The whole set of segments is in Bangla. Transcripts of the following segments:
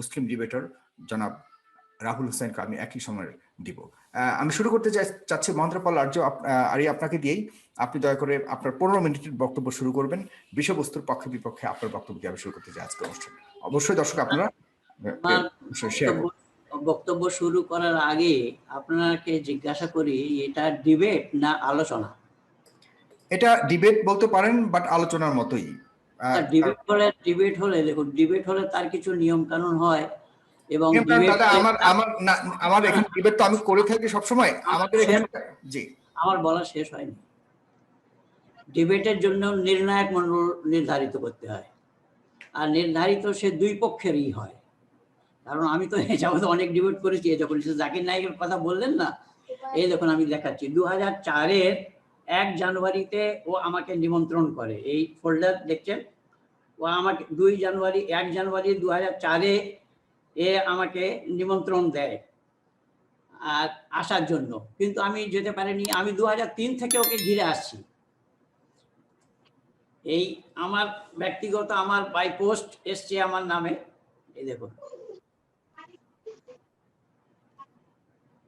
মুসলিম ডিবেটর জনাব রাহুল হোসেনকে আমি একই সময় দিব। আমি শুরু করতে চাচ্ছি মহেন্দ্রপাল আর্য আপনাকে দিয়েই। আপনি দয়া করে আপনার 15 মিনিটের বক্তব্য শুরু করবেন। বিষয়বস্তুর পক্ষে বিপক্ষে আপনার বক্তব্য দিয়ে আমি শুরু করতে চাই আজকে অনুষ্ঠানে। অবশ্যই দর্শক আপনারা শেয়ার করুন। বক্তব্য শুরু করার আগে আপনাকে জিজ্ঞাসা করি, এটা ডিবেট না আলোচনা? এটা ডিবেট বলতে পারেন, বাট আলোচনার মতোই। ডিবেট হলে দেখুন, ডিবেট হলে তার কিছু নিয়ম কানুন হয় এবং আমার এখানে ডিবেট তো আমি করে থাকি সবসময়। আমাদের এখানে জি, আমার বলা শেষ হয়নি। ডিবেটের জন্য নির্ণায়ক মণ্ডল নির্ধারিত করতে হয়, আর নির্ধারিত সে দুই পক্ষেরই হয়। কারণ আমি তো অনেক ডিবেট করেছি। যখন জাকির নায়েকের কথা বললেন না, এই দেখুন আমি দেখাচ্ছি, 2004-এর 1 জানুয়ারিতে ও আমাকে নিমন্ত্রণ করে। এই ফোল্ডার দেখছেন, ও আমাকে 1 জানুয়ারি 2004-এ আমাকে নিমন্ত্রণ দেয় আর আসার জন্য, কিন্তু আমি যেতে পারিনি। আমি 2003 থেকে ওকে ঘিরে আসছি। এই আমার ব্যক্তিগত আমার বাই পোস্ট এসছে আমার নামে, এই দেখুন,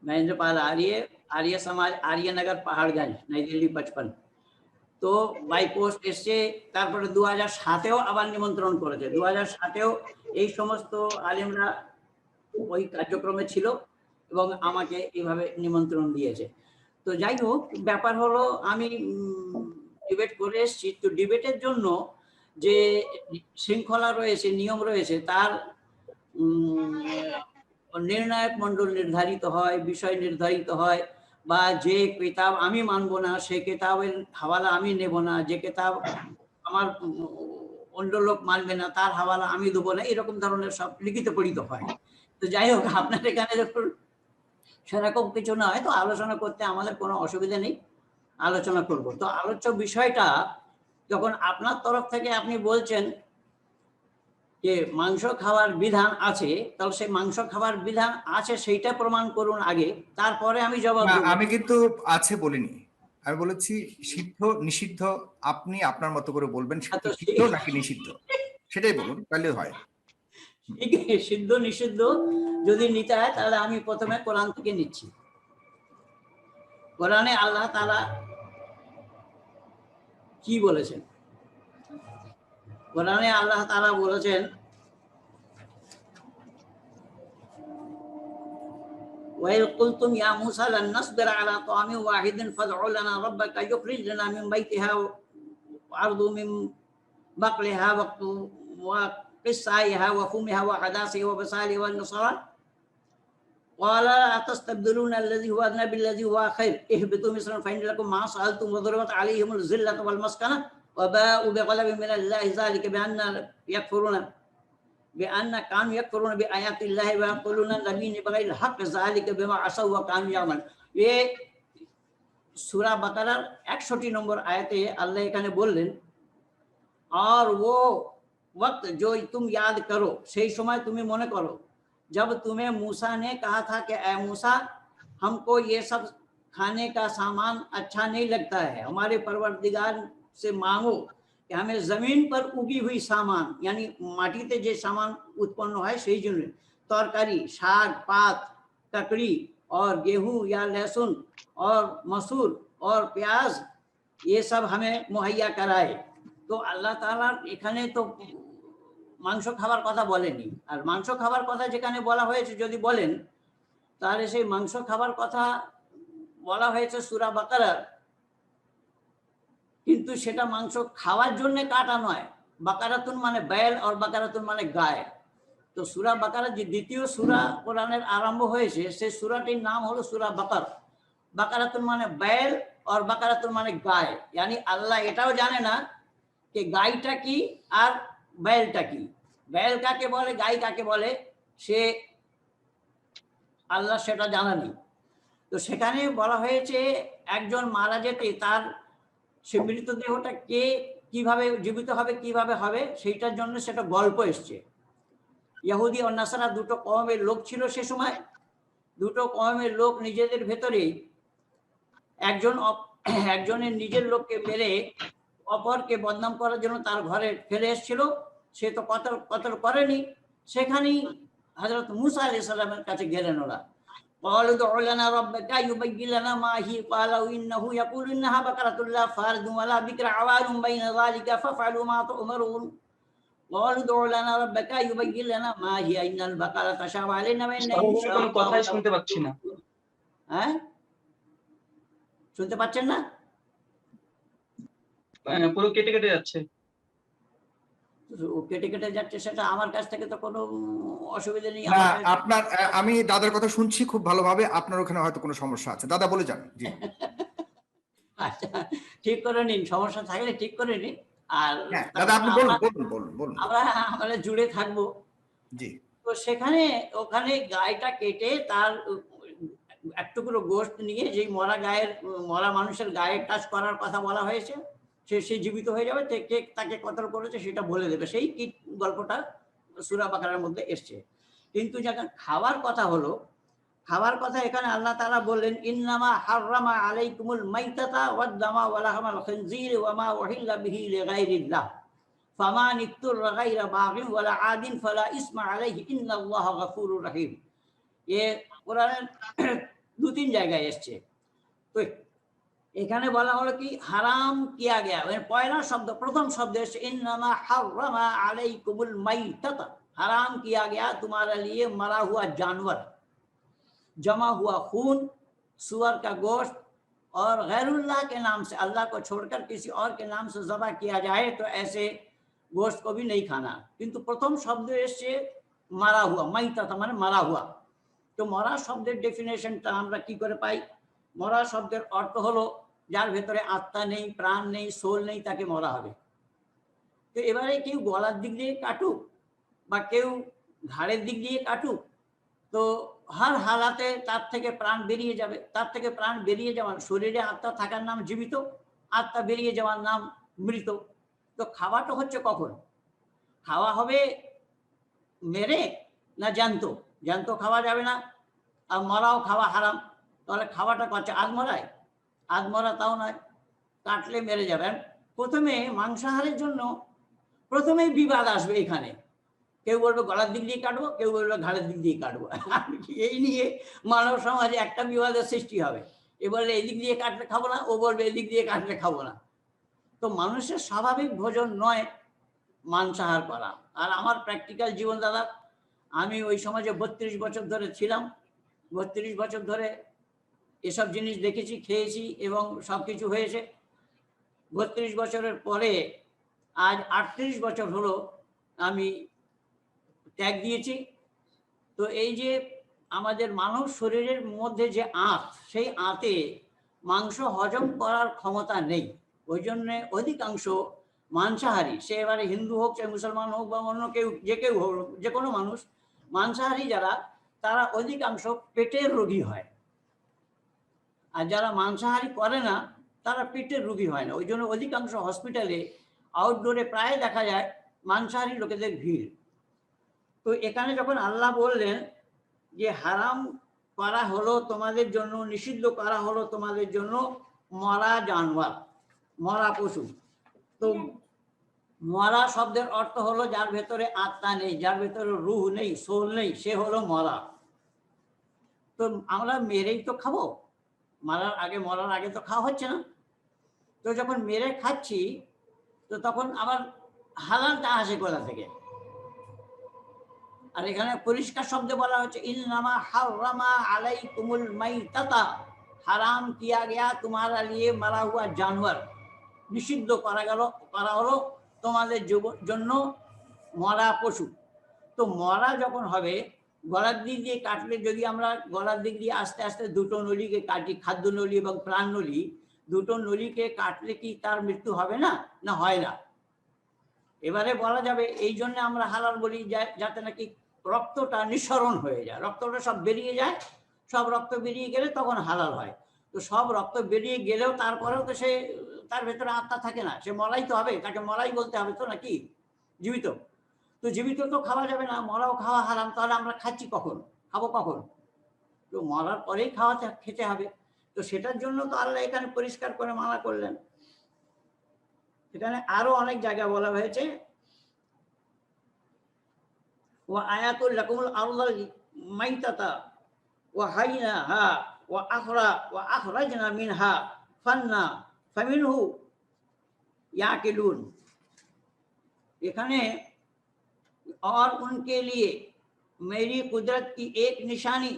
महेंद्रपाल आर्य समाज आर्य नगर पहाड़गंज नई दिल्ली 55। তো বাই পোস্ট এসছে। তারপরে 2007-এও আবার নিমন্ত্রণ করেছে। 2007-এও এই সমস্ত আলেমরা ওই কার্যক্রমে ছিল এবং আমাকে এইভাবে নিমন্ত্রণ দিয়েছে। তো যাই হোক, ব্যাপার হলো আমি ডিবেট করে এসেছি। তো ডিবেটের জন্য যে শৃঙ্খলা রয়েছে, নিয়ম রয়েছে, তার নির্ণায়ক মণ্ডল নির্ধারিত হয়, বিষয় নির্ধারিত হয়, বা যে কিতাব আমি মানব না সেই কিতাবের হাওয়ালা আমি নেব না, যে কিতাব আমার অন্য লোক মানবে না তার হাওয়ালা আমি দেবো না, এরকম ধরনের সব লিখিত পড়িত হয়। তো যাই হোক, আপনার এখানে যখন সেরকম কিছু নয়, তো আলোচনা করতে আমাদের কোনো অসুবিধা নেই, আলোচনা করব। তো আলোচ্য বিষয়টা যখন আপনার তরফ থেকে আপনি বলছেন যে মাংস খাওয়ার বিধান আছে, তাহলে সেই মাংস খাওয়ার বিধান আছে সেইটা প্রমাণ করুন আগে, তারপরে আমি জবাব দেব। আমি কিন্তু আছে বলিনি, আমি বলেছি সিদ্ধ নিষিদ্ধ। আপনি আপনার মতো করে বলবেন সিদ্ধ নাকি নিষিদ্ধ, সেটাই বলুন, তাহলে হয়। সিদ্ধ নিষিদ্ধ যদি নিতে হয় তাহলে আমি প্রথমে কোরআন থেকে নিচ্ছি। কোরআনে আল্লাহ তাআলা কি বলেছেন? কোরআনে আল্লাহ তাআলা বলেছেন, وَإِذْ قُلْتُمْ يَا مُوسَى لَن نَّصْبِرَ عَلَى طَعَامٍ وَاحِدٍ فَادْعُ لَنَا رَبَّكَ يُخْرِجْ لَنَا مِنْ بَيْتِهَا وَأَرْضُ مِنْ بَقْلِهَا وَقِثَّائِهَا وَفُومِهَا وَعَدَسِهَا وَبَصَلِهَا وَالنَّصْرَانِ قَالَ أَتَسْتَبْدِلُونَ الَّذِي هُوَ أَدْنَىٰ بِالَّذِي هُوَ خَيْرٌ اهْبِطُوا مِصْرًا فَإِنَّ لَكُم مَّا سَأَلْتُمْ وَضُرِبَتْ عَلَيْهِمُ الذِّلَّةُ وَالْمَسْكَنَةُ وَبَاءُوا بِغَضَبٍ مِّنَ اللَّهِ ذَلِكَ بأن كانوا يكفرون بآيات الله ويقولون الذين بغير الحق ذلك بما عصوا وكانوا يعملون। ये सूरा बकरा 61 नंबर आयते अल्लाह এখানে বললেন, और वो वक्त जो तुम याद करो, সেই সময় তুমি মনে করো, जब तुम्हें मूसा ने कहा था कि ऐ मूसा, हमको ये सब खाने का सामान अच्छा नहीं लगता है, हमारे परवरदिगार से मांगो कि हमें जमीन पर उगी हुई सामान, यानी माटीते जे सामान उत्पन्न है সেই জন্য तरकारी, শাক, पात, ककड़ी और गेहूं या लहसुन और मसूर और प्याज, ये सब हमें मुहैया कराए। तो আল্লাহ তাআলা এখানে তো মাংস খাবার কথা বলেনি। আর মাংস খাবার কথা যেখানে বলা হয়েছে যদি বলেন, তাহলে সেই মাংস খাবার কথা বলা হয়েছে সূরা বাকারার, কিন্তু সেটা মাংস খাওয়ার জন্য কাটা নয়। বাকারাতুন মানে बैल और বাকারাতুন মানে গায়। তো সূরা বাকারা যে দ্বিতীয় সূরা কোরআনের আরম্ভ হয়েছে, সেই সূরাটির নাম হলো সূরা বাকারা। বাকারাতুন মানে बैल और বাকারাতুন মানে গায়, यानी আল্লাহ এটাও জানে না যে গাইটা কি আর बैलটা কি, बैल কাকে বলে গাই কাকে বলে সে আল্লাহ সেটা জানা নেই। তো সেখানে বলা হয়েছে একজন মারা যেতে তার সে মৃতদেহটা কে কিভাবে জীবিত হবে, কিভাবে হবে, সেইটার জন্য সেটা গল্প এসছে। ইহুদি ও নাসারা দুটো কওমের লোক ছিল সে সময়। দুটো কওমের লোক নিজেদের ভেতরেই একজনের নিজের লোককে মেরে অপরকে বদনাম করার জন্য তার ঘরে ফেলে এসেছিল। সে তো কতল করেনি, সেখানেই হযরত মুসা আলাইহিস সালামের কাছে গেলেন ওরা। قالوا ادع لنا ربك يبين لنا ما هي قال إنه يقول إنها بقرة لا فارض ولا بكر عوان بين ذلك فافعلوا ما تؤمرون قالوا ادع لنا ربك يبين لنا ما هي إن البقرة تشابه علينا وإنا إن আমি شاء কোনো الله কথাই শুনতে পাচ্ছি না। হ্যাঁ, শুনতে পাচ্ছেন না? পুরো কেটে কেটে যাচ্ছে। ও কেটে কেটে যাচ্ছে, সেটা আমার কাছ থেকে তো কোনো অসুবিধা নেই। না, আমার কাছে আপনার আমি দাদার কথা শুনছি খুব ভালোভাবে, আপনার ওখানে হয়তো কোনো সমস্যা আছে। দাদা বলে যান। জি আচ্ছা, ঠিক করে নিন, সমস্যা থাকলে ঠিক করে নিন। আর হ্যাঁ দাদা, আপনি বলুন বলুন বলুন বলুন। আমরা আমরা জুড়ে থাকবো। জি তো সেখানে ওখানে গায়েটা কেটে তার এক টুকরো গোশত নিয়ে, যেই মরা গায়ের মরা মানুষের গায়ে টাচ করার কথা বলা হয়েছে, সে জীবিত হয়ে যাবে, কে তাকে কতল করেছে সেটা বলে দেবে। সেই কি গল্পটা সূরা বাকারার মধ্যে এসছে। কিন্তু যখন খাওয়ার কথা হলো, খাওয়ার কথা এখানে আল্লাহ তাআলা বললেন, ইন্নামা হাররামা আলাইকুমুল মাইতাতা ওয়াদ দামা ওয়া লাহমাল খিনজির ওয়া মা উহিল্লা বিহি লিগাইরিল্লাহ ফামান ইত্তুররা গায়রা বাগিন ওয়ালা আদিন ফালা ইসমা আলাইহি ইন্নাল্লাহা গফুরুর রহিম। এ কোরআনের দু তিন জায়গায় এসছে। তো এখানে বলা হলো কি, হারাম কিয়া গয়া, মানে পয়লা শব্দ, প্রথম শব্দ এসছে ইন্নামা হাররামা আলাইকুমুল মাইতাতা, হারাম किया गया तुम्हारे लिए मरा हुआ जानवर, जमा हुआ खून, सुअर का गोश्त, और गैरुल्लाह के नाम से, अल्लाह को छोड़कर किसी और के नाम से ज़बह किया जाए तो ऐसे गोश्त को भी नहीं खाना। किंतु प्रथम शब्द এসছে মারা হুয়া, মাইতাতা মানে মারা হুয়া। তো মরা শব্দের ডেফিনেশনটা আমরা কি করে পাই? মরা শব্দের অর্থ হলো যার ভেতরে আত্মা নেই, প্রাণ নেই, সোল নেই, তাকে মরা হবে। তো এবারে কেউ গলার দিক দিয়ে কাটুক বা কেউ ঘাড়ের দিক দিয়ে কাটুক, তো হর হালাতে তার থেকে প্রাণ বেরিয়ে যাবে। তার থেকে প্রাণ বেরিয়ে যাওয়ার, শরীরে আত্মা থাকার নাম জীবিত, আত্মা বেরিয়ে যাওয়ার নাম মৃত। তো খাওয়াটা হচ্ছে কখন? খাওয়া হবে মেরে না জ্যান্ত? জ্যান্ত খাওয়া যাবে না, আর মরাও খাওয়া হারাম। তাহলে খাওয়াটা করছে আধমরায়? আধমরা তাও নয়, কাটলে মেরে যাবেন। প্রথমে মাংসাহারের জন্য প্রথমেই বিবাদ আসবে এখানে। কেউ বলবে গলার দিক দিয়ে কাটবো, কেউ বলবে ঘাড়ের দিক দিয়ে কাটবো। এই নিয়ে মানব সমাজে একটা বিবাদের সৃষ্টি হবে। এ বললে এদিক দিয়ে কাটলে খাবো না, ও বলবে এদিক দিয়ে কাটলে খাবো না। তো মানুষের স্বাভাবিক ভোজন নয় মাংসাহার করা। আর আমার প্র্যাকটিক্যাল জীবন দাদা, আমি ওই সমাজে 32 বছর ধরে ছিলাম। 32 বছর ধরে এসব জিনিস দেখেছি, খেয়েছি এবং সব কিছু হয়েছে। 32 বছরের পরে আজ 38 বছর হলো আমি ত্যাগ দিয়েছি। তো এই যে আমাদের মানব শরীরের মধ্যে যে আঁত, সেই আঁতে মাংস হজম করার ক্ষমতা নেই। ওই জন্যে অধিকাংশ মাংসাহারী, সে এবারে হিন্দু হোক, চাই মুসলমান হোক বা অন্য কেউ, যে কেউ হোক, যে কোনো মানুষ, মাংসাহারী যারা, তারা অধিকাংশ পেটের রোগী হয়। আর যারা মাংসাহারী করে না, তারা পেটের রোগী হয় না। ওই জন্য অধিকাংশ হসপিটালে আউটডোরে প্রায় দেখা যায় মাংসাহারী লোকেদের ভিড়। তো এখানে যখন আল্লাহ বললেন যে হারাম করা হলো তোমাদের জন্য, নিষিদ্ধ করা হলো তোমাদের জন্য মরা জানোয়ার, মরা পশু। তো মরা শব্দের অর্থ হলো যার ভেতরে আত্মা নেই, যার ভেতরে রুহ নেই, সোল নেই, সে হলো মরা। তো আমরা মেরেই তো খাবো, মরার আগে তো খাওয়া হচ্ছে না। তো যখন মেরে খাচ্ছি, তো তখন আবার হালালটা আসে কোথা থেকে? আর এখানে পরিষ্কার শব্দে বলা হচ্ছে ইন্নামা হাররামা আলাইকুমুল মাইতাতা, হারাম কিয়া গয়া তোমারা লিয়ে মারা হুয়া জানোয়ার, নিষিদ্ধ করা হলো তোমাদের জন্য মরা পশু। তো মরা যখন হবে, গলার দিক দিয়ে কাটলে, যদি আমরা গলার দিক দিয়ে আস্তে আস্তে দুটো নলিকে কাটি, খাদ্য নলি এবং প্রাণ নলি, দুটো নলিকে কাটলে কি তার মৃত্যু হবে না? না, হয় না। এবারে বলা যাবে এই জন্য আমরা হালাল বলি, যাতে নাকি রক্তটা নিঃসরণ হয়ে যায়, রক্তটা সব বেরিয়ে যায়। সব রক্ত বেরিয়ে গেলে তখন হালাল হয়। তো সব রক্ত বেরিয়ে গেলেও তারপরেও তো সে, তার ভেতরে আত্মা থাকে না, সে মরাই তো হবে, তাকে মরাই বলতে হবে তো নাকি? জীবিত তো, জীবিত তো খাওয়া যাবে না, মরাও খাওয়া হারাম। তাহলে আমরা খাচ্ছি কখন, খাবো কখন? তো মরার পরেই খেতে হবে। তো সেটার জন্য তো আল্লাহ এখানে পরিষ্কার করে মানা করলেন। এখানে আরো অনেক জায়গা বলা হয়েছে وآيات لكم الأرض ميتة وحيناها وأخرجنا منها فنا فمنه याकिलून। এখানে और उनके लिए मेरी कुदरत की एक निशानी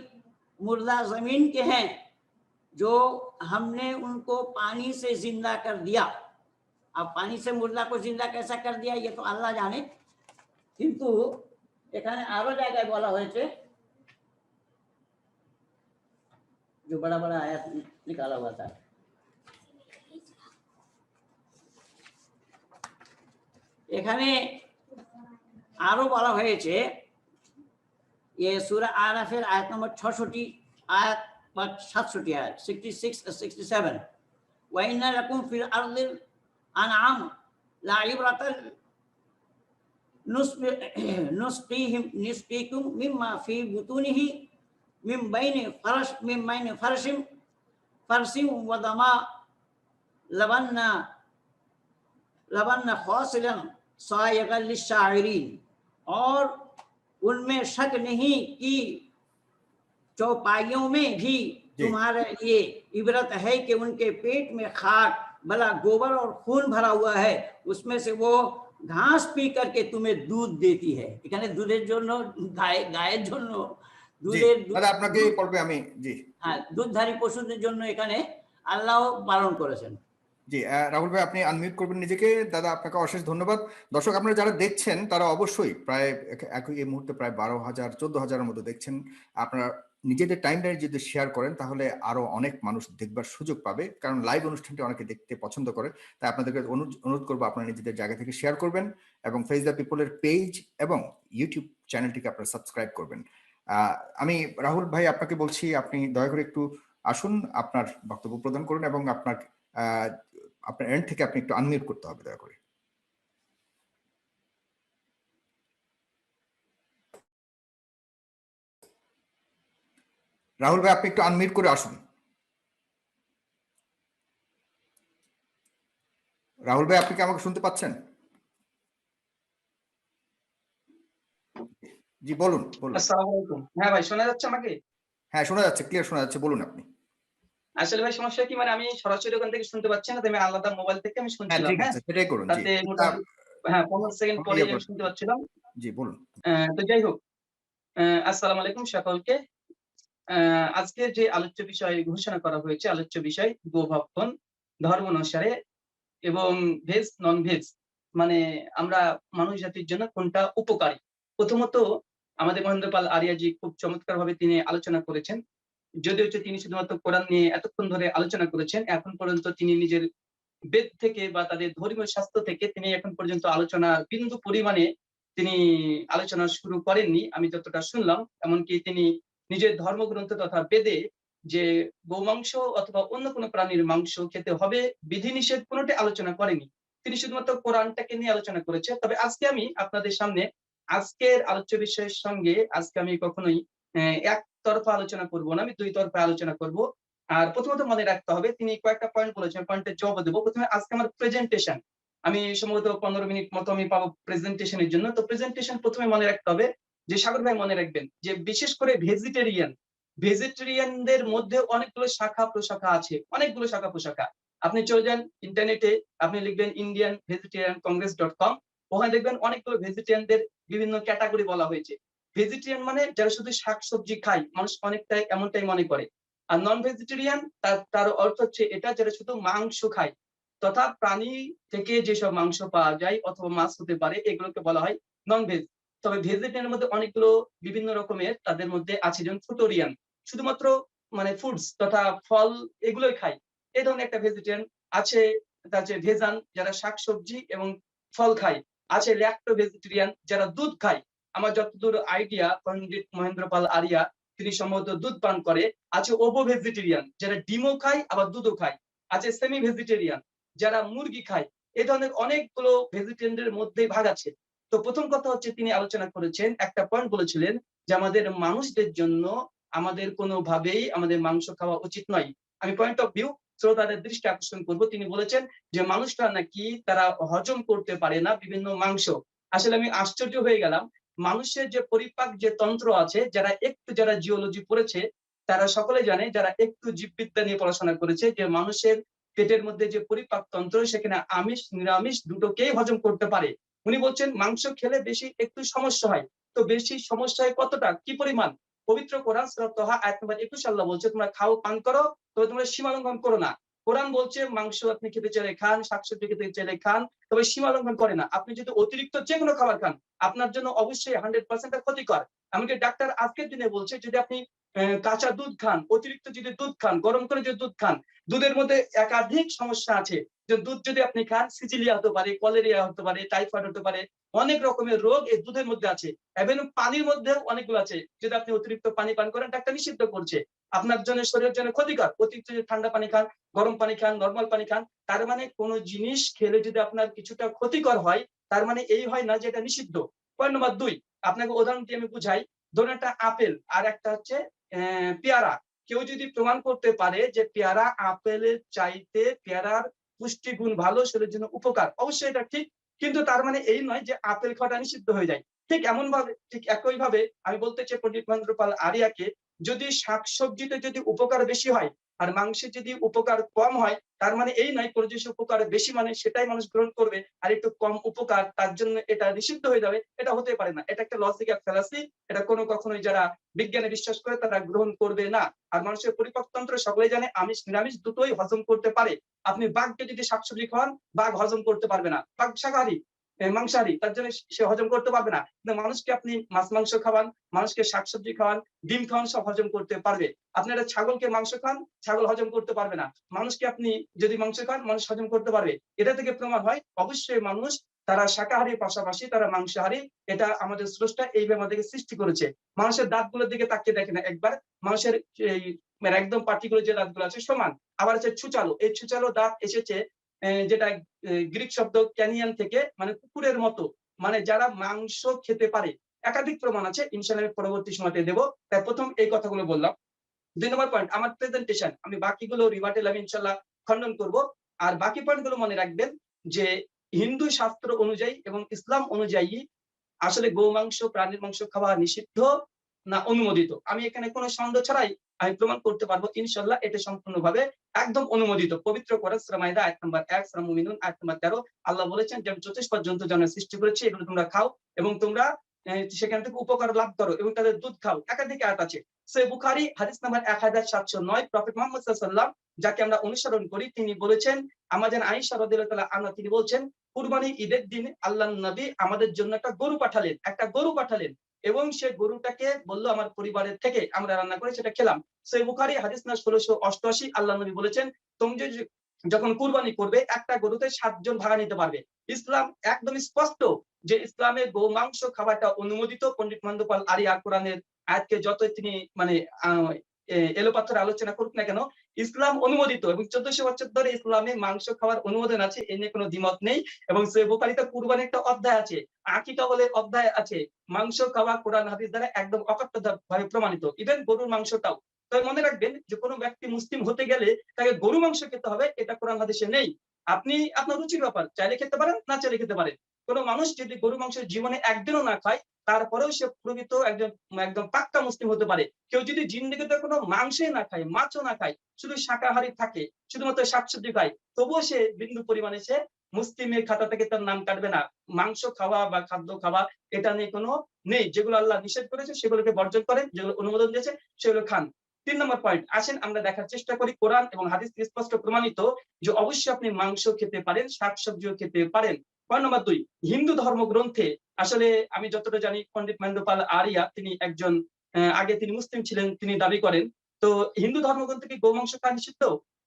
मुर्दा जमीन के हैं जो हमने उनको पानी से जिंदा कर दिया। अब पानी से मुर्दा को जिंदा कैसा कर दिया ये तो अल्लाह जाने, किंतु এখানে আরো জায়গায় বলা হয়েছে जो बड़ा बड़ा आयत निकाला हुआ था, এখানে আরো বলা হয়েছে ये सूरा आराफের আয়াত নম্বর 66 আয়াত বা 67 আয়াত 66 আর 67 وإن لكم في الأرض أنعام لعبرة نسقيكم مما في بطونه من بين فرش ودما लबन्ना खौसिला सायगल लिशाइरीन, और उनमें शक नहीं कि चौपाइयों में भी तुम्हारे लिए इबरत है कि उनके पेट में खाक भला गोबर और खून भरा हुआ है, उसमें से वो घास पी करके तुम्हें दूध देती है। এখানে দুধের জন্য গায়ের জন্য দুধের আপনাকে এই পর্বে আমি জি হ্যাঁ দুধধারী পশুদের জন্য এখানে আল্লাহ বারণ করেছেন। জি রাহুল ভাই আপনি আনমিউট করবেন নিজেকে। দাদা আপনাকে অশেষ ধন্যবাদ। দর্শক আপনারা যারা দেখছেন তারা অবশ্যই প্রায় এই মুহূর্তে প্রায় 12,000 14,000-এর মতো দেখছেন। আপনারা নিজেদের টাইমলাইনে যদি শেয়ার করেন তাহলে আরো অনেক মানুষ দেখবার সুযোগ পাবে, কারণ লাইভ অনুষ্ঠানটি অনেকে দেখতে পছন্দ করে। তাই আপনাদেরকে অনুরোধ করবো আপনারা নিজেদের জায়গা থেকে শেয়ার করবেন এবং ফেস দ্য পিপলের পেজ এবং ইউটিউব চ্যানেলটিকে আপনারা সাবস্ক্রাইব করবেন। আমি রাহুল ভাই আপনাকে বলছি আপনি দয়া করে একটু আসুন, আপনার বক্তব্য প্রদান করুন এবং আপনার এন্ড থেকে আপনি একটু আনমিউট করতে হবে দয়া করে। রাহুল ভাই আপনি একটু আনমিউট করে আসুন। রাহুল ভাই আপনি কি আমাকে শুনতে পাচ্ছেন? জি বলুন বলুন। আসসালামু আলাইকুম। হ্যাঁ ভাই শোনা যাচ্ছে আমাকে? হ্যাঁ শোনা যাচ্ছে, ক্লিয়ার শোনা যাচ্ছে, বলুন আপনি। আসলে ভাই সমস্যা কি, মানে আমি সরাসরি ওখান থেকে শুনতে পাচ্ছি না, আমি আলাদা মোবাইল থেকে আমি শুনছিলাম। ঠিক আছে সেটাই করুন। জি তাতে মোটামুটি 15 সেকেন্ড পরে আমি শুনতে পাচ্ছিলাম। জি বলুন। তো যাই হোক, আসসালামু আলাইকুম সকলকে। আজকে যে আলোচ্য বিষয় ঘোষণা করা হয়েছে, আলোচ্য বিষয় গোভক্ষণ ধর্ম অনুসারে এবং ভেজ নন ভেজ, মানে আমরা মানুষ জাতির জন্য কোনটা উপকারী। প্রথমত আমাদের মহেন্দ্র পাল আরিয়াজি খুব চমৎকার ভাবে তিনি আলোচনা করেছেন। যদিও তিনি শুধুমাত্র কোরআন নিয়ে এতক্ষণ ধরে আলোচনা করেছেন, এখন পর্যন্ত তিনি নিজের বেদ থেকে বা তাদের ধর্মীয় শাস্ত্র থেকে তিনি এখন পর্যন্ত আলোচনা বিন্দু পরিমাণে তিনি আলোচনা শুরু করেননি, আমি যতটা শুনলাম। এমনকি তিনি নিজের ধর্মগ্রন্থ তথা বেদে যে গোমাংস অথবা অন্য কোনো প্রাণীর মাংস খেতে হবে বিধিনিষেধ কোনোটাই আলোচনা করেনি, তিনি শুধুমাত্র কোরআনটাকে নিয়ে আলোচনা করেছে। তবে আজকে আমি আপনাদের সামনে আজকের আলোচ্য বিষয়ের সঙ্গে আজকে আমি কখনোই একতরফা আলোচনা করব না, আমি দুই তরফা আলোচনা করব। আর প্রথমত মনে রাখতে হবে, তিনি কয়েকটা পয়েন্ট বলেছেন, পয়েন্টের জবাব দেবো। প্রথমে আজকে আমার প্রেজেন্টেশন, আমি সম্ভবত 15 মিনিট মতো আমি পাবো প্রেজেন্টেশনের জন্য। তো প্রেজেন্টেশন প্রথমে মনে রাখতে হবে যে, সাগর ভাই মনে রাখবেন যে বিশেষ করে ভেজিটেরিয়ানদের মধ্যে অনেকগুলো শাখা প্রশাখা আছে, অনেকগুলো শাখা প্রশাখা। আপনি চলে যান ইন্টারনেটে, আপনি লিখবেন indianvegetarianccongress.com, ওখানে দেখবেন অনেকগুলো ভেজিটেরিয়ানদের বিভিন্ন ক্যাটাগরি বলা হয়েছে। ভেজিটেরিয়ান মানে যারা শুধু শাকসবজি খায়, মানুষ অনেকটাই এমনটাই মনে করে। আর নন ভেজিটেরিয়ান তার অর্থ হচ্ছে এটা যারা শুধু মাংস খায়, তথা প্রাণী থেকে যেসব মাংস পাওয়া যায় অথবা মাছ হতে পারে, এগুলোকে বলা হয় নন ভেজ। তবে ভেজিটেরিয়ানের মধ্যে অনেকগুলো বিভিন্ন রকমের তাদের মধ্যে আছে, যেমন ফ্রুটোরিয়ান, শুধুমাত্র মানে ফুডস তথা ফল এগুলোই খায়, এই ধরনের একটা ভেজিটেরিয়ান আছে। তাছাড়া ভেজান যারা শাকসবজি এবং ফল খায়, আছে ল্যাক্টো ভেজিটেরিয়ান যারা দুধ খায়। আমার যতদূর আইডিয়া, পণ্ডিত মহেন্দ্র পাল আরিয়া তিনি সম্ভবত দুধ পান করে। আছে ওভো ভেজিটেরিয়ান যারা ডিমও খায় আবার দুধও খায়। আছে সেমি ভেজিটেরিয়ান যারা মুরগি খায়। এই ধরনের অনেকগুলো ভেজিটেরিয়ানদের মধ্যে ভাগ আছে। তো প্রথম কথা হচ্ছে, তিনি আলোচনা করেছেন, একটা পয়েন্ট বলেছিলেন যে আমাদের মানুষদের জন্য আমাদের কোনোভাবেই আমাদের মাংস খাওয়া উচিত নয়। আমি পয়েন্ট অফ ভিউ শ্রোতাদের দৃষ্টি আকর্ষণ করব। তিনি বলেছেন যে মানুষরা নাকি তারা হজম করতে পারে না বিভিন্ন মাংস। আসলে আমি আশ্চর্য হয়ে গেলাম, মানুষের যে পরিপাক যে তন্ত্র আছে, যারা জিওলজি পড়েছে তারা সকলে জানে, যারা একটু জীববিদ্যা নিয়ে পড়াশোনা করেছে, যে মানুষের পেটের মধ্যে যে পরিপাক তন্ত্র, সেখানে আমিষ নিরামিষ দুটোকেই হজম করতে পারে। উনি বলছেন মাংস খেলে বেশি একটু সমস্যা হয়। তো বেশি সমস্যা হয় কতটা, কি পরিমাণ? পবিত্র কোরআন সূরা তাহা আয়াত নম্বর 21 আল্লাহ বলছে, তোমরা খাও পান করো, তবে তোমরা সীমা লঙ্ঘন করো না। কোরআন বলছে মাংস আপনি খেতে চাইলে খান, শাকসবজি খেতে চাইলে খান, তবে সীমা লঙ্ঘন করে না। আপনি যদি অতিরিক্ত যে কোনো খাবার খান, আপনার জন্য অবশ্যই 100% ক্ষতিকর। এমনকি ডাক্তার আজকের দিনে বলছে, যদি আপনি কাঁচা দুধ খান, অতিরিক্ত যদি দুধ খান, গরম করে যদি দুধ খান, দুধের মধ্যে একাধিক সমস্যা আছে। যে দুধ যদি আপনি খান, সিজিলিয়া হতে পারে, কলেরিয়া হতে পারে, টাইফয়েড হতে পারে, অনেক রকমের রোগ এই দুধের মধ্যে আছে। এবং পানির মধ্যেও অনেকগুলো আছে, যদি আপনি অতিরিক্ত পানি পান করেন, ডাক্তার নিষিদ্ধ করছে, আপনার জন্য শরীরের জন্য ক্ষতিকর। অতিরিক্ত যদি ঠান্ডা পানি খান, গরম পানি খান, নর্মাল পানি খান, তার মানে কোন জিনিস খেলে যদি আপনার কিছুটা ক্ষতিকর হয়, তার মানে এই হয় না যে এটা নিষিদ্ধ। পয়েন্ট নম্বর 2, আপনাকে উদাহরণ দিয়ে আমি বুঝাই। ধরুন একটা আপেল আর একটা হচ্ছে পেয়ারা। কেউ যদি প্রমাণ করতে পারে যে পেয়ারা আপেলের চাইতে পেয়ারার পুষ্টিগুণ ভালো, শরীরের জন্য উপকার, অবশ্যই এটা ঠিক। কিন্তু তার মানে এই নয় যে আপেল খাওয়াটা নিষিদ্ধ হয়ে যায়। ঠিক একই ভাবে আমি বলতে চাই পণ্ডিত মহেন্দ্র পাল আরিয়াকে, যদি শাকসবজিতে যদি উপকার বেশি হয় আর মাংসে যদি উপকার কম হয়, তার মানে এই নয় কোনো জিনিস উপকার বেশি মানে সেটাই মানুষ গ্রহণ করবে, আর একটু কম উপকার তার জন্য এটা নিষিদ্ধ হয়ে যাবে। এটা হতে পারে না, এটা একটা লজিক্যাল ফ্যালাসি। এটা কখনোই যারা বিজ্ঞানে বিশ্বাস করে তারা গ্রহণ করবে না। আর মানুষের পরিপাকতন্ত্র সকলেই জানে আমিষ নিরামিষ দুটোই হজম করতে পারে। আপনি বাঘকে যদি শাকসবজি খাওয়ান, বাঘ হজম করতে পারবে না, বাঘ শাকাহারী, মাংসাহারী, তার জন্য সে হজম করতে পারবে না। কিন্তু মানুষকে আপনি মাছ মাংস খাওয়ান, মানুষকে শাকসবজি খাওয়ান, ডিম খাওয়ান, সব হজম করতে পারবে। আপনি একটা ছাগলকে মাংস খান, ছাগল হজম করতে পারবে না। মানুষকে আপনি যদি মাংস খান, মানুষ হজম করতে পারবে। এটা থেকে প্রমাণ হয় অবশ্যই মানুষ তারা শাকাহারীর পাশাপাশি তারা মাংসাহারী। এটা আমাদের স্রষ্টা এইভাবে আমাদেরকে সৃষ্টি করেছে। মানুষের দাঁতগুলোর দিকে তাকিয়ে দেখে না একবার, মানুষের এই একদম পার্টিকুলার যে দাঁতগুলো আছে সমান। আবার হচ্ছে ছুচালো, এই ছুচালো দাঁত এসেছে যেটা গ্রিক শব্দ ক্যানিয়ান থেকে, মানে কুকুরের মতো। মানে যারা মাংস খেতে পারে, একাধিক প্রমাণ আছে, ইনশাআল্লাহ আমি পরবর্তী সময়তে দেবো। তাই প্রথম এই কথাগুলো বললাম। 2 নম্বর পয়েন্ট, আমার প্রেজেন্টেশন, আমি বাকিগুলো রিভার্টেল আমি ইনশাআল্লাহ খণ্ডন করব। আর বাকি পয়েন্টগুলো মনে রাখবেন যে হিন্দু শাস্ত্র অনুযায়ী এবং ইসলাম অনুযায়ী আসলে গোমাংস, প্রাণীর মাংস খাওয়া নিষিদ্ধ না অনুমোদিত। আমি এখানে কোনো সন্দেহ ছাড়াই আমি প্রমাণ করতে পারবো ইনশাআল্লাহ, এটা সম্পূর্ণভাবে একদম অনুমোদিত। পবিত্র কোরআন সূরা মাইদা আয়াত নাম্বার 1, সূরা মুমিনুন আয়াত নাম্বার 13, আল্লাহ বলেছেন যে আমি চতুষ্পদ জন্তু জানোয়ার সৃষ্টি করেছি, এগুলো তোমরা খাও এবং তোমরা সেখান থেকে উপকার লাভ করো এবং তাদের দুধ খাও। একাধিক আয়াত আছে। সহিহ বুখারী হাদিস নাম্বার 1709, প্রফেট মুহাম্মদ সাল্লাল্লাহু আলাইহি ওয়াসাল্লাম যাকে আমরা অনুসরণ করি, তিনি বলেছেন, আমাদের আয়েশা রাদিয়াল্লাহু তাআলা আনহা তিনি বলছেন, কুরবানি ঈদের দিন আল্লাহর নবী আমাদের জন্য একটা গরু পাঠালেন এবং সে গরুটাকে বললো আমার পরিবারের থেকে আমরা রান্না করে সেটা খেলাম। সহিহ বুখারী হাদিস নাম্বার 1688, আল্লাহ নবী বলেছেন, তুমি যখন কুরবানি করবে একটা গরুতে 7 জন ভাড়া নিতে পারবে। ইসলাম একদম স্পষ্ট যে ইসলামে গোমাংস খাওয়াটা অনুমোদিত। পণ্ডিত মহেন্দ্র পাল আরিয়া কোরআনের আয়াতকে যতই তিনি মানে এলোপাথর আলোচনা করুক না কেন, ইসলাম অনুমোদিত এবং 1400 বছর ধরে ইসলামে মাংস খাওয়ার অনুমোদন আছে, এ নিয়ে কোনো দ্বিমত নেই। এবং সহিহ বুখারীতে কুরবানি একটা অধ্যায় আছে, আকীকা বলে অধ্যায় আছে। মাংস খাওয়া কোরআন হাদিস দ্বারা একদম অকট্টভাবে প্রমাণিত, ইভেন গরুর মাংসটাও। তবে মনে রাখবেন যে কোনো ব্যক্তি মুসলিম হতে গেলে তাকে গরু মাংস খেতে হবে, এটা কোরআন হাদিসে নেই। আপনি আপনার রুচির ব্যাপার, চাইলে খেতে পারেন, না চাইলে খেতে পারেন। কোনো মানুষ যদি গরু মাংস জীবনে একদিনও না খায়, তারপরেও সে প্রকৃত একদম পাক্কা মুসলিম হতে পারে। কেউ যদি জিন্দেগিতে কোনো মাংসই না খায়, মাছও না খায়, শুধু শাকাহারী থাকে, শুধুমাত্র শাকসবজি খায়, তবুও সে বিন্দু পরিমাণে সে মুসলিমের খাতা থেকে তার নাম কাটবে না। মাংস খাওয়া বা খাদ্য খাওয়া এটা নিয়ে কোনো নেই। যেগুলো আল্লাহ নিষেধ করেছে সেগুলোকে বর্জন করেন, যেগুলো অনুমোদন দিয়েছে সেগুলো খান। 3 নম্বর পয়েন্ট, আসেন আমরা দেখার চেষ্টা করি কোরআন এবং হাদিস স্পষ্ট প্রমাণিত যে অবশ্যই আপনি মাংস খেতে পারেন, শাকসবজিও খেতে পারেন। পয়েন্ট নম্বর 2, হিন্দু ধর্মগ্রন্থে আসলে আমি যতটা জানি পণ্ডিত মহেন্দ্র পাল আরিয়া তিনি একজন আগে তিনি মুসলিম ছিলেন, তিনি দাবি করেন। তো হিন্দু ধর্মগ্রন্থে কি গোমাংস খাওয়া নিষিদ্ধ?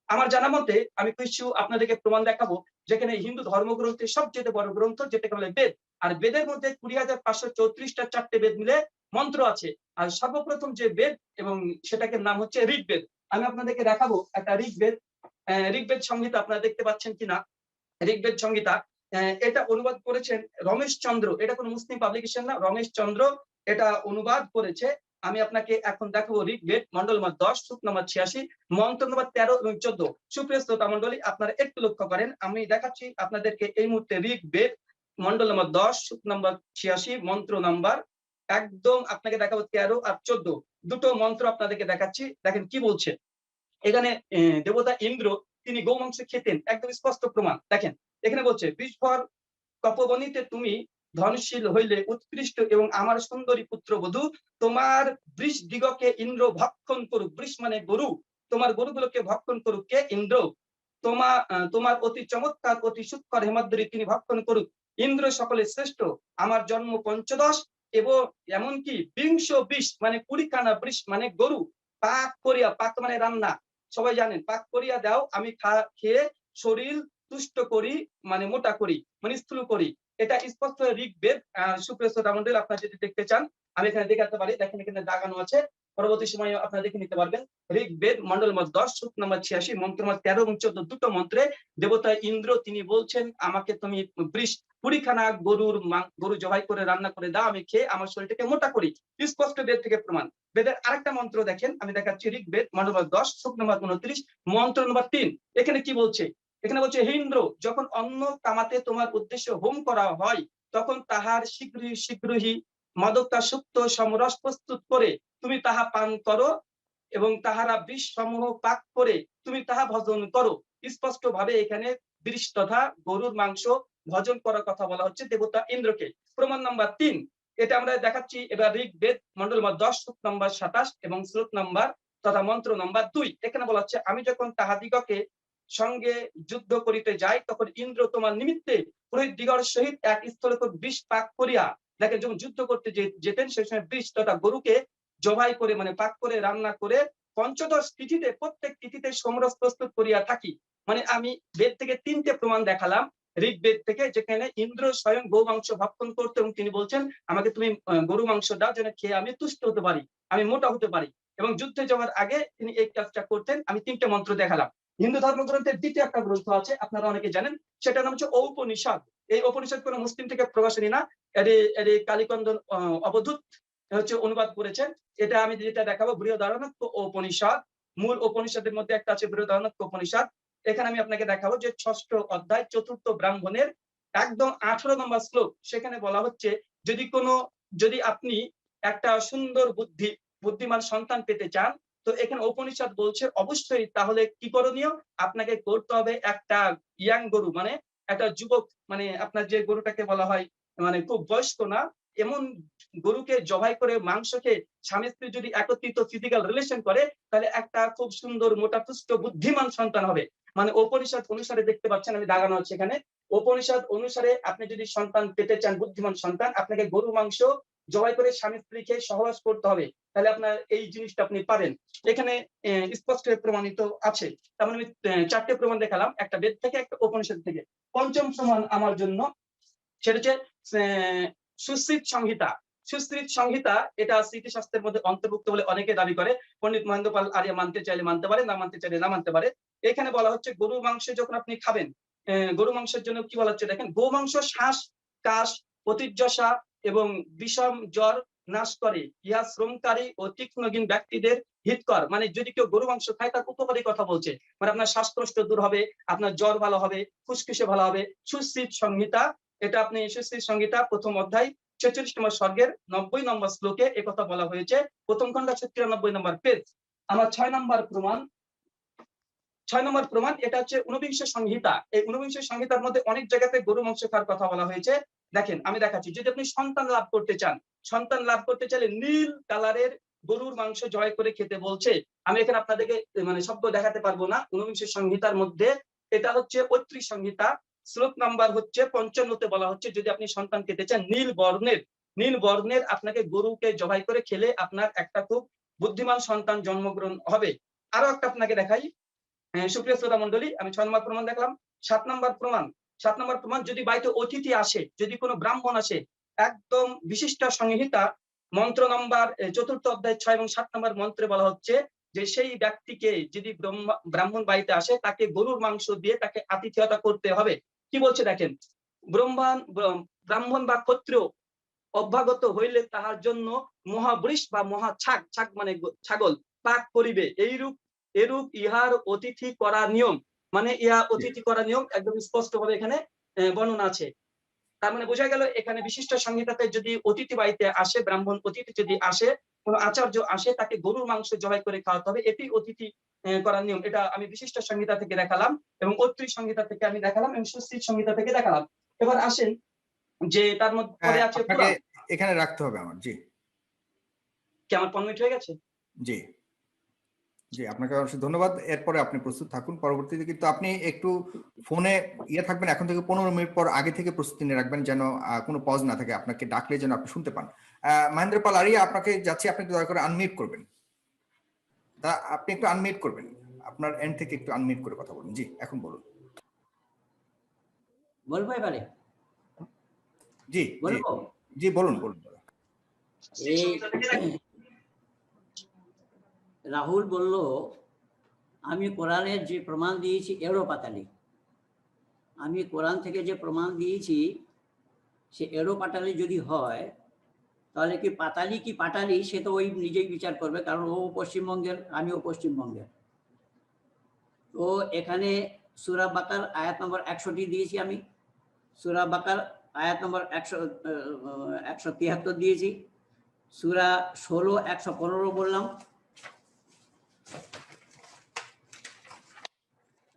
আমার জানা মতে আমি কিছু আপনাদেরকে প্রমাণ দেখাবো, যেখানে হিন্দু ধর্মগ্রন্থের সবচেয়ে বড় গ্রন্থ যেটাকে বলে বেদ, আর বেদের মধ্যে 20,534টা 4টে বেদ মিলে মন্ত্র আছে। আর সর্বপ্রথম যে বেদ এবং সেটাকে নাম হচ্ছে ঋগ্বেদ। আমি আপনাদেরকে দেখাবো একটা ঋগ্বেদ সংহিতা, আপনারা দেখতে পাচ্ছেন কিনা। ঋগ্বেদ সংহিতা এটা অনুবাদ করেছেন রমেশ চন্দ্র, এটা কোনো মুসলিম পাবলিকেশন না, রমেশ চন্দ্র এটা অনুবাদ করেছে। আমি আপনাকে এখন দেখাবো ঋগ্বেদ মন্ডল নম্বর 10 সূক্ত নম্বর 86, মন্ত্র নম্বর 13 এবং 14। সুপ্রিয় শ্রোতা মণ্ডলী, আপনারা একটু লক্ষ্য করেন, আমি দেখাচ্ছি আপনাদেরকে এই মুহূর্তে ঋগ্বেদ মন্ডল নম্বর 10 সূক্ত নম্বর 86 মন্ত্র নম্বর একদম আপনাকে দেখাবো 13 আর 14 দুটো মন্ত্র আপনাদেরকে দেখাচ্ছি। দেখেন কি বলছে এখানে। দেবতা ইন্দ্র তিনি গোমাংস খেতেন, একদম স্পষ্ট প্রমাণ। দেখেন এখানে বলছে বিশ্বর তপবনীতে তুমি ধনশীল হইলে উৎকৃষ্ট এবং আমার সুন্দরী পুত্রবধূ, তোমার বৃষ দিগকে ইন্দ্র ভক্ষণ করুক। বৃষ মানে গরু, তোমার গরুগুলোকে ভক্ষণ করুক কে? ইন্দ্র। তোমার অতি চমৎকার অতি সূক্ষ্ম হেমাদ্রি তিনি ভক্ষণ করুক। ইন্দ্র সকলে শ্রেষ্ঠ, আমার জন্ম 15 এবং এমনকি 20 মানে 20খানা বৃষ মানে গরু পাক করিয়া, পাক মানে রান্না, সবাই জানেন পাক করিয়া দাও, আমি খেয়ে শরীর তুষ্ট করি, মানে মোটা করি, মানে স্থূল করি। এটা স্পষ্ট ঋগ্বেদ। সুপ্রিয় শ্রোতা মণ্ডলী, আপনারা যদি দেখতে চান আমি এখানে দেখাতে পারি। দেখেন এখানে দাগানো আছে, পরবর্তী সময়ে আপনারা দেখে নিতে পারবেন। ঋগ্বেদ মন্ডল মত 10 সূক্ত নম্বর 86 মন্ত্র 13 এবং 14 দুটো মন্ত্রে দেবতা ইন্দ্র তিনি বলছেন আমাকে তুমি 20খানা গরু জবাই করে রান্না করে দাও, আমি খেয়ে আমার শরীরটাকে মোটা করি। স্পষ্ট বেদ থেকে প্রমাণ। বেদের আরেকটা মন্ত্র দেখেন, আমি দেখাচ্ছি ঋগ্বেদ মন্ডল 10 সূক্ত নম্বর 29 মন্ত্র নম্বর 3। এখানে কি বলছে? এখানে বলছে হে ইন্দ্র, যখন অন্ন কামাতে তোমার উদ্দেশ্য হোম করা হয় তখন তাহার শীঘ্রই মাদকাসক্ত সমরস প্রস্তুত করে তুমি তাহা পান করো এবং তাহারা বিষ সমূহ পাক করে তুমি তাহা ভজন করো। স্পষ্ট ভাবে এখানে বৃষ তথা গরুর মাংস ভজন করার কথা বলা হচ্ছে দেবতা ইন্দ্রকে। প্রমাণ নাম্বার 3 এটা আমরা দেখাচ্ছি। এবার ঋগ্বেদ মন্ডল 10 শ্লোক নম্বর 27 এবং শ্লোক নাম্বার তথা মন্ত্র নাম্বার 2। এখানে বলা হচ্ছে আমি যখন তাহাদিগকে সঙ্গে যুদ্ধ করিতে যাই তখন ইন্দ্র তোমার নিমিত্তে পুরোহিত দিগর সহিত এক স্থলে বিষ পাক করিয়া, দেখেন যখন যুদ্ধ করতে যেতেন সেই সময় বৃষ তথা গরুকে জবাই করে মানে পাক করে রান্না করে 15 তিথিতে, প্রত্যেক তিথিতে সমরস প্রস্তুত করিয়া থাকি। মানে আমি বেদ থেকে 3টে প্রমাণ দেখালাম ঋগ্বেদ থেকে, যেখানে ইন্দ্র স্বয়ং গো মাংস ভক্ষণ করতে এবং তিনি বলছেন আমাকে তুমি গরু মাংস দাও যেন খেয়ে আমি তুষ্ট হতে পারি, আমি মোটা হতে পারি। এবং যুদ্ধে যাওয়ার আগে তিনি এই কাজটা করতেন। আমি 3টে মন্ত্র দেখালাম। হিন্দু ধর্মগ্রন্থের দ্বিতীয় একটা গ্রন্থ আছে, আপনারা অনেকে জানেন, সেটার নাম হচ্ছে ঔপনিষদ। এই উপনিষদ কোন মুসলিম থেকে প্রকাশনী না, এর কালীকন্দন অবধূত হচ্ছে অনুবাদ করেছেন। এটা আমি যেটা দেখাবো বৃহদারণ্যক উপনিষদ। মূল উপনিষদের মধ্যে একটা আছে বৃহদারণ্যক উপনিষদ। এখানে আমি আপনাকে দেখাবো যে 6ষ্ঠ অধ্যায় 4র্থ ব্রাহ্মণের একদম 18 নম্বর শ্লোক। সেখানে বলা হচ্ছে যদি আপনি একটা সুন্দর বুদ্ধিমান সন্তান পেতে চান তো এখানে উপনিষদ বলছে অবশ্যই তাহলে কি করণীয়, আপনাকে করতে হবে একটা ইয়াং গরু, মানে একটা যুবক, মানে আপনার যে গরুটাকে বলা হয় মানে খুব বয়স্ক না, এমন গরুকে জবাই করে মাংস খেয়ে স্বামী স্ত্রী যদি একত্রিত ফিজিক্যাল রিলেশন করে তাহলে একটা খুব সুন্দর মোটা পুষ্ট বুদ্ধিমান সন্তান হবে। মানে উপনিষদ অনুসারে দেখতে পাচ্ছেন আমি দাগানো আছে এখানে, উপনিষদ অনুসারে আপনি যদি সন্তান পেতে চান বুদ্ধিমান সন্তান, আপনাকে গরু মাংস জবাই করে স্বামী স্ত্রী খেয়ে সহবাস করতে হবে, তাহলে আপনার এই জিনিসটা আপনি পারেন। এখানে স্পষ্ট প্রমাণিত আছে। তার মানে আমি 4টে প্রমাণ দেখালাম, একটা বেদ থেকে একটা উপনিষদ থেকে। পঞ্চম প্রমাণ আমার জন্য সেটা হচ্ছে সুশ্রীত সংহিতা। সুশ্রীত সংহিতা এটা স্মৃতিশাস্ত্রের মধ্যে অন্তর্ভুক্ত বলে অনেকে দাবি করে। পণ্ডিত মহেন্দ্র পাল আর্য মানতে চাইলে মানতে পারে, না মানতে চাইলে না মানতে পারে। এখানে বলা হচ্ছে গরু মাংস যখন আপনি খাবেন, গরু মাংসের জন্য কি বলা হচ্ছে দেখেন, গো মাংস শ্বাস কাশ প্রতিযশা এবং বিষম জ্বর নাশ করে, ইহা শ্রমকারী ও তীক্ষ্ণজ্ঞান ব্যক্তিদের হিতকর। মানে যদি কেউ গরু মাংস খায় তার উপকারী কথা বলছে, মানে আপনার শ্বাসকষ্ট দূর হবে, আপনার জ্বর ভালো হবে, ফুসফুসে ভালো হবে। সুশ্রীত সংহিতা, এটা আপনি সুশ্রীত সংহিতা 1ম অধ্যায় 46 নম্বর স্বর্গের 90 নম্বর শ্লোকে একথা বলা হয়েছে। 1ম খণ্ড 93 নম্বর পেজ। আমার 6 নম্বর প্রমাণ এটা হচ্ছে ঊনবিংশ সংহিতা। এই ঊনবিংশ সংহিতার মধ্যে অনেক জায়গাতে গরু মাংস খাওয়ার কথা বলা হয়েছে। দেখেন আমি দেখাচ্ছি, যদি আপনি সন্তান লাভ করতে চান, সন্তান লাভ করতে চাইলে নীল কালারের গরুর মাংস জবাই করে খেতে বলছে। আমি এখানে আপনাদেরকে মানে শব্দ দেখাতে পারবো না। ঊনবিংশ সংহিতার মধ্যে এটা হচ্ছে ঐত্রী সংহিতা, শ্লোক নাম্বার হচ্ছে 55-তে বলা হচ্ছে যদি আপনি সন্তান পেতে চান নীল বর্ণের আপনাকে গরুকে জবাই করে খেলে আপনার একটা খুব বুদ্ধিমান সন্তান জন্মগ্রহণ হবে। আরো একটা আপনাকে দেখাই সুপ্রিয় শ্রোতা মন্ডলী, আমি 6 নম্বর প্রমাণ দেখলাম। 7 নম্বর প্রমাণ যদি বাড়িতে অতিথি আসে, যদি কোনো ব্রাহ্মণ আসে, একদম বিশিষ্ট সংহিতা মন্ত্র নাম্বার 4র্থ অধ্যায় 6 এবং 7 নম্বর মন্ত্রে বলা হচ্ছে যে সেই ব্যক্তিকে যদি ব্রাহ্মণ বাড়িতে আসে তাকে গরুর মাংস দিয়ে তাকে আতিথেয়তা করতে হবে। কি বলছে দেখেন, ব্রাহ্মণ বা ক্ষত্রিয় অভ্যাগত হইলে তাহার জন্য মহাবৃষ বা মহা ছাগ মানে ছাগল পাক করিবে, এরূপ ইহার অতিথি করা নিয়ম। মানে ইহা অতিথি করা নিয়ম একদম স্পষ্ট ভাবে এখানে বর্ণনা আছে। তার মানে বোঝা গেল এখানে বিশিষ্ট সংহিতাতে যদি অতিথি বাড়িতে আসে, ব্রাহ্মণ অতিথি যদি আসে, কোন আচার্য আসে, তাকে গরুর মাংস জবাই করে খাওয়াতে হবে, এটি অতিথি করার নিয়ম। এটা আমি বিশিষ্ট সংহিতা থেকে দেখালাম এবং ঐত্রী সংহিতা থেকে আমি দেখালাম এবং সুশ্রী সংহিতা থেকে দেখালাম। এবার আসেন যে তার মধ্যে পরে আছে আপনাকে পুরাণ। এখানে রাখতে হবে আমার। জি কি আমার 15 মিনিট হয়ে গেছে? জি জি, আপনাকে অবশ্যই ধন্যবাদ। এরপরে আপনি প্রস্তুত থাকুন পরবর্তীতে, কিন্তু আপনি একটু ফোনে থাকবেন এখন থেকে 15 মিনিট পর, আগে থেকে প্রস্তুতি নিয়ে রাখবেন যেন কোনো পজ না থাকে, আপনাকে ডাকলে যেন আপনি শুনতে পান। মহেন্দ্র পাল আরিয়া, আপনাকে যাচ্ছি, আপনি একটু দয়া করে আনমিউট করবেন। আপনি একটু আনমিউট করবেন, আপনার এন্ড থেকে একটু আনমিউট করে কথা বলুন। জি, এখন বলুন। বলবো এবারে? জি জি বলবো? জি, বলুন বলুন। এই রাহুল বলল আমি কোরআনের যে প্রমাণ দিয়েছি এড়ো পাতালি, আমি কোরআন থেকে যে প্রমাণ দিয়েছি সে এড়ো পাতালি যদি হয় তাহলে কি পাতালি কি পাটালি সে তো ওই নিজেই বিচার করবে, কারণ ও পশ্চিমবঙ্গের, আমিও পশ্চিমবঙ্গের। তো এখানে সূরা বাকার আয়াত নম্বর 100টি দিয়েছি আমি, সূরা বাকার আয়াত নম্বর 173 দিয়েছি, সূরা 16 115 বললাম,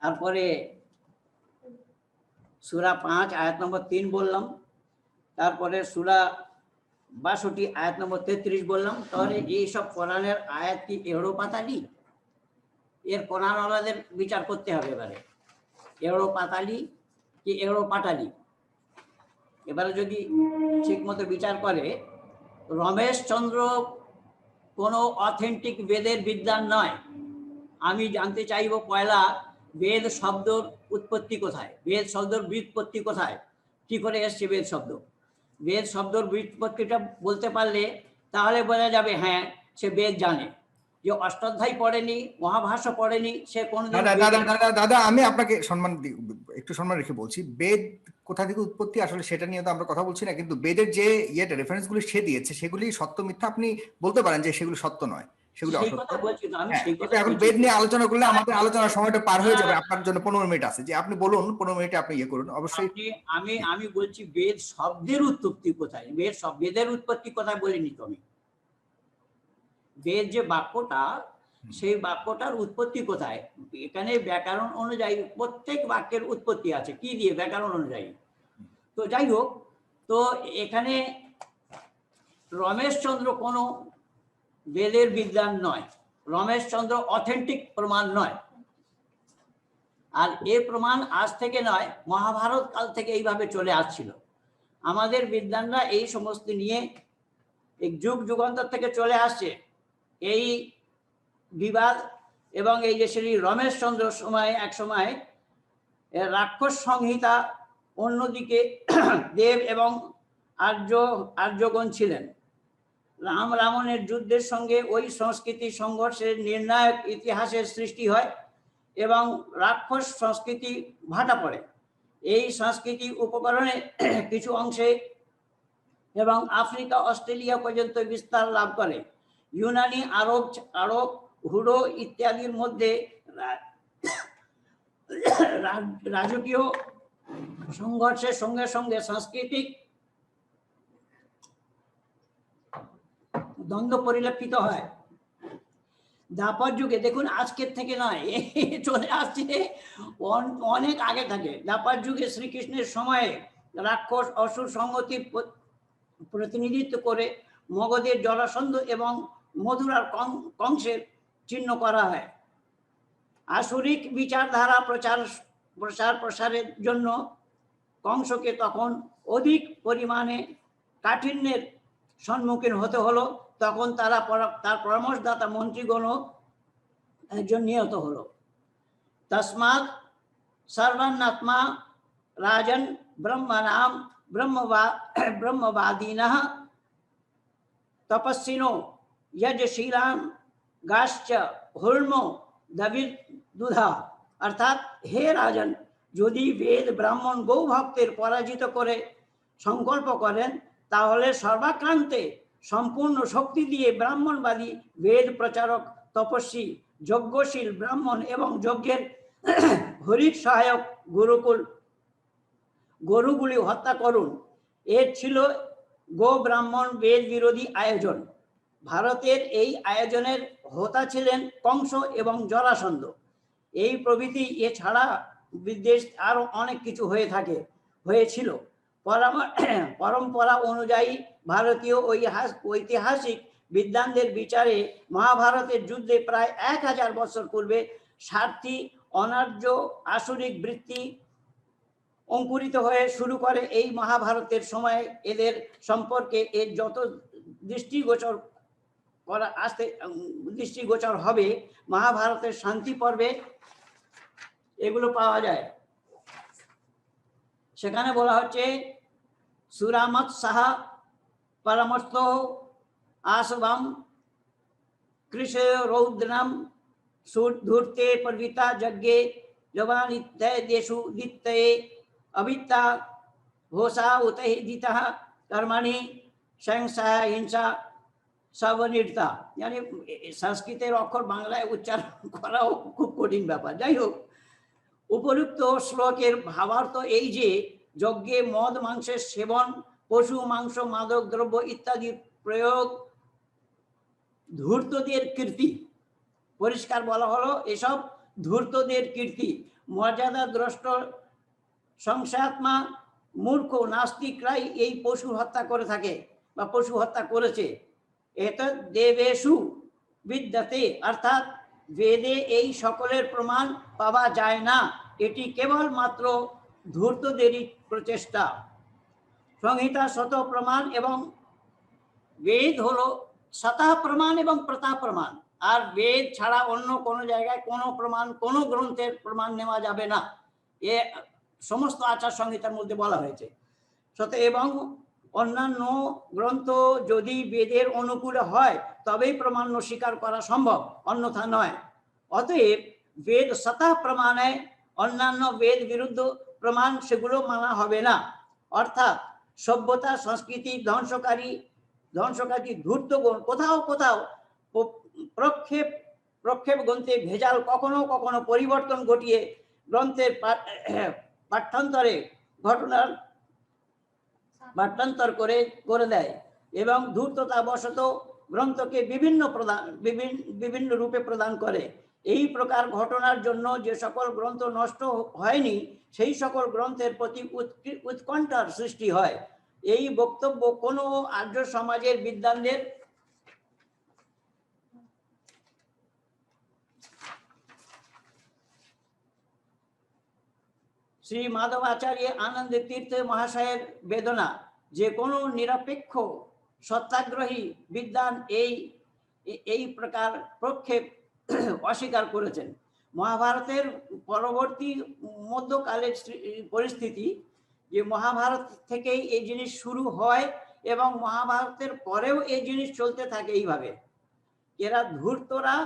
তারপরে সূরা 5 আয়াত নম্বর 3 বললাম, তারপরে সূরা 62 আয়াত নম্বর 33 বললাম। তাহলে এইসব কোরআনের আয়াত কি এড়ো পাতালি? এর কোরআনওয়ালাদের বিচার করতে হবে এবারে, এড়ো পাতালি কি এড়ো পাটালি। এবারে যদি ঠিক মতো বিচার করে, রমেশচন্দ্র কোনো অথেন্টিক বেদের বিদ্বান নয়। আমি জানতে চাইব পয়লা বেদ শব্দর উৎপত্তি কোথায়, বেদ শব্দর ব্যুৎপত্তি কোথায়, কি করে এসছে বেদ শব্দ। বেদ শব্দর ব্যুৎপত্তিটা বলতে পারলে তাহলে বোঝা যাবে হ্যাঁ সে বেদ জানে। যে অষ্টাধ্যায়ী পড়েনি, মহাভাষ্য পড়েনি, সে কোনোদিন দাদা আমি আপনাকে একটু সম্মান রেখে বলছি, বেদ কোথা থেকে উৎপত্তি আসলে সেটা নিয়ে তো আমরা কথা বলছি না, কিন্তু বেদের যে রেফারেন্স গুলি সে দিয়েছে সেগুলি সত্য মিথ্যা আপনি বলতে পারেন যে সেগুলো সত্য নয়, সেগুলো সেই অসত্য। কথা বলছি তো আমি, হ্যাঁ, সেই কথা এখন বলছি। বেদ নিয়ে আলোচনা করলে আমাদের আলোচনার সময়টা পার হয়ে যাবে। আপনার জন্য 15 মিনিট আছে, যে আপনি বলুন 15 মিনিটে আপনি করুন অবশ্যই। আমি বলছি বেদ শব্দের উৎপত্তি কোথায়, বেদের উৎপত্তি কোথায় বলিনি তো আমি। বেদ যে বাক্যটা, সেই বাক্যটার উৎপত্তি কোথায়, এখানে ব্যাকরণ অনুযায়ী প্রত্যেক বাক্যের উৎপত্তি আছে, কি দিয়ে, ব্যাকরণ অনুযায়ী। তো যাই হোক, তো এখানে রমেশচন্দ্র কোনো বেদের বিদ্বান নয়, রমেশচন্দ্র অথেন্টিক প্রমাণ নয়। আর এ প্রমাণ আজ থেকে নয়, মহাভারত কাল থেকে এইভাবে চলে আসছিল। আমাদের বিদ্বানরা এই সমস্ত নিয়ে এক যুগ যুগান্তর থেকে চলে আসছে এই বিবাদ। এবং এই যে শ্রী রমেশচন্দ্র এক সময় রাক্ষস সংহিতা, অন্যদিকে দেব এবং আর্যগণ ছিলেন। রাম রাবণের যুদ্ধের সঙ্গে ওই সংস্কৃতি সংঘর্ষের নির্ণায়ক ইতিহাসের সৃষ্টি হয় এবং রাক্ষস সংস্কৃতি ভাটা পড়ে। এই সংস্কৃতি উপকরণে কিছু অংশে এবং আফ্রিকা অস্ট্রেলিয়া পর্যন্ত বিস্তার লাভ করে। ইউনানি, আরব, হুডো ইত্যাদির মধ্যে রাজকীয় সংঘর্ষের সঙ্গে সঙ্গে সাংস্কৃতিক দ্বন্দ্ব পরিলক্ষিত হয়। দ্বাপর যুগে, দেখুন আজকের থেকে নয়, চলে আসছে অনেক আগে থাকে। দ্বাপর যুগে শ্রীকৃষ্ণের সময়ে রাক্ষস অসুর সংগতির প্রতিনিধিত্ব করে মগধের জরাসন্ধ এবং মধুরার কংসের চিহ্ন করা হয়। আসুরিক বিচারধারা প্রসারের জন্য কংসকে তখন অধিক পরিমাণে কাঠিন্যের সম্মুখীন হতে হলো। তখন তার পরামর্শদাতা মন্ত্রীগণও একজন নিহত হলো। তস্মাৎ সর্বান্নাত্মা রাজন ব্রহ্মণাম ব্রহ্মবাদিনঃ তপস্বিনো যজশীলান গাশ্চ হুর্ম দবির্দুধা। অর্থাৎ হে রাজন, যদি বেদ ব্রাহ্মণ গৌ ভক্তের পরাজিত করে সংকল্প করেন, তাহলে সর্বাক্রান্তে সম্পূর্ণ শক্তি দিয়ে ব্রাহ্মণবাদী বেদ প্রচারক তপস্বী যজ্ঞশীল ব্রাহ্মণ এবং যজ্ঞের হরিক সহায়ক গরুগুলি হত্যা করুন। এর ছিল গো ব্রাহ্মণ বেদ বিরোধী আয়োজন। ভারতের এই আয়োজনের হোতা ছিলেন কংস এবং জরাসন্ধ। এই প্রভৃতি এছাড়া বিদেশ আরো অনেক কিছু হয়েছিল। পরম্পরা অনুযায়ী ভারতীয় ঐতিহাসিক বিদ্বানদের বিচারে মহাভারতের যুদ্ধে প্রায় 1000 বছর পূর্বে স্বার্থী অনার্য আসরিক বৃত্তি অঙ্কুরিত হয়ে শুরু করে। এই মহাভারতের সময় এদের সম্পর্কে এর যত দৃষ্টিগোচর হবে মহাভারতের শান্তি পর্বে এগুলো পাওয়া যায়। সেখানে বলা হচ্ছে সুরামত সাহা পরামর্শ আসবাম কৃষ রৌদ্রম ধূর্তে পর্বিতা যজ্ঞে জবান দেশু দিত্তে अविता घोषा उतहिदिता कर्मणि संसा हिंसा सवनिर्ता। यानी संस्कृतेर अक्षर बांगलाय उच्चारण कराओ खूब कठिन ব্যাপার। যাই হোক, উপযুক্ত শ্লোকের ভাবার্থ এই যে যজ্ঞে মদ মাংসের সেবন, পশু মাংস, মাদক দ্রব্য ইত্যাদি প্রয়োগ ধূর্তদের কীর্তি। পরিষ্কার বলা হলো এসব ধূর্তদের কীর্তি। মর্যাদা দ্রষ্ট সংশয়াত্মা মূর্খ নাস্তিকরাই এই পশু হত্যা করে থাকে বা পশু হত্যা করেছে। এটা দেবেশু বিদ্যাতে, অর্থাৎ বেদে এই সকলের প্রমাণ পাওয়া যায় না। এটি কেবলমাত্র ধূর্তদেরই প্রচেষ্টা। সংহিতা শত প্রমাণ এবং বেদ হলো শতা প্রমাণ এবং প্রতা প্রমাণ। আর বেদ ছাড়া অন্য কোনো জায়গায় কোনো প্রমাণ, কোনো গ্রন্থের প্রমাণ নেওয়া যাবে না। এ সমস্ত আচার সংহিতার মধ্যে বলা হয়েছে। সত এবং অন্যান্য গ্রন্থ যদি বেদের অনুকূলে হয় তবেই প্রমাণ্য স্বীকার করা সম্ভব, অন্যথা নয়। অতএব বেদ শতা প্রমাণে অন্যান্য বেদ বিরুদ্ধ প্রমাণ সেগুলো মানা হবে না। অর্থাৎ সভ্যতা সংস্কৃতি ধ্বংসকারী ধূর্তগণ কোথাও কোথাও প্রক্ষেপ গ্রন্থে ভেজাল, কখনো কখনো পরিবর্তন ঘটিয়ে গ্রন্থের ঘটনার পাঠ্যান্তর করে দেয় এবং ধূর্ততা বশত গ্রন্থকে বিভিন্ন রূপে প্রদান করে। এই প্রকার ঘটনার জন্য যে সকল গ্রন্থ নষ্ট হয়নি সেই সকল গ্রন্থের প্রতি উৎকণ্ঠার সৃষ্টি হয়। এই বক্তব্য কোনো আর্য সমাজের বিদ্বানদের শ্রী মাধবাচার্য আনন্দ তীর্থ মহাশয়ের বেদনা যে কোনো নিরপেক্ষ সত্যাগ্রহী বিদ্বান এই প্রকার প্রক্ষেপ অস্বীকার করেছেন। মহাভারতের পরবর্তী মধ্যকালের পরিস্থিতি যে মহাভারত থেকেই এই জিনিস শুরু হয় এবং মহাভারতের পরেও এই জিনিস চলতে থাকে এইভাবে। এরা ধূর্তরা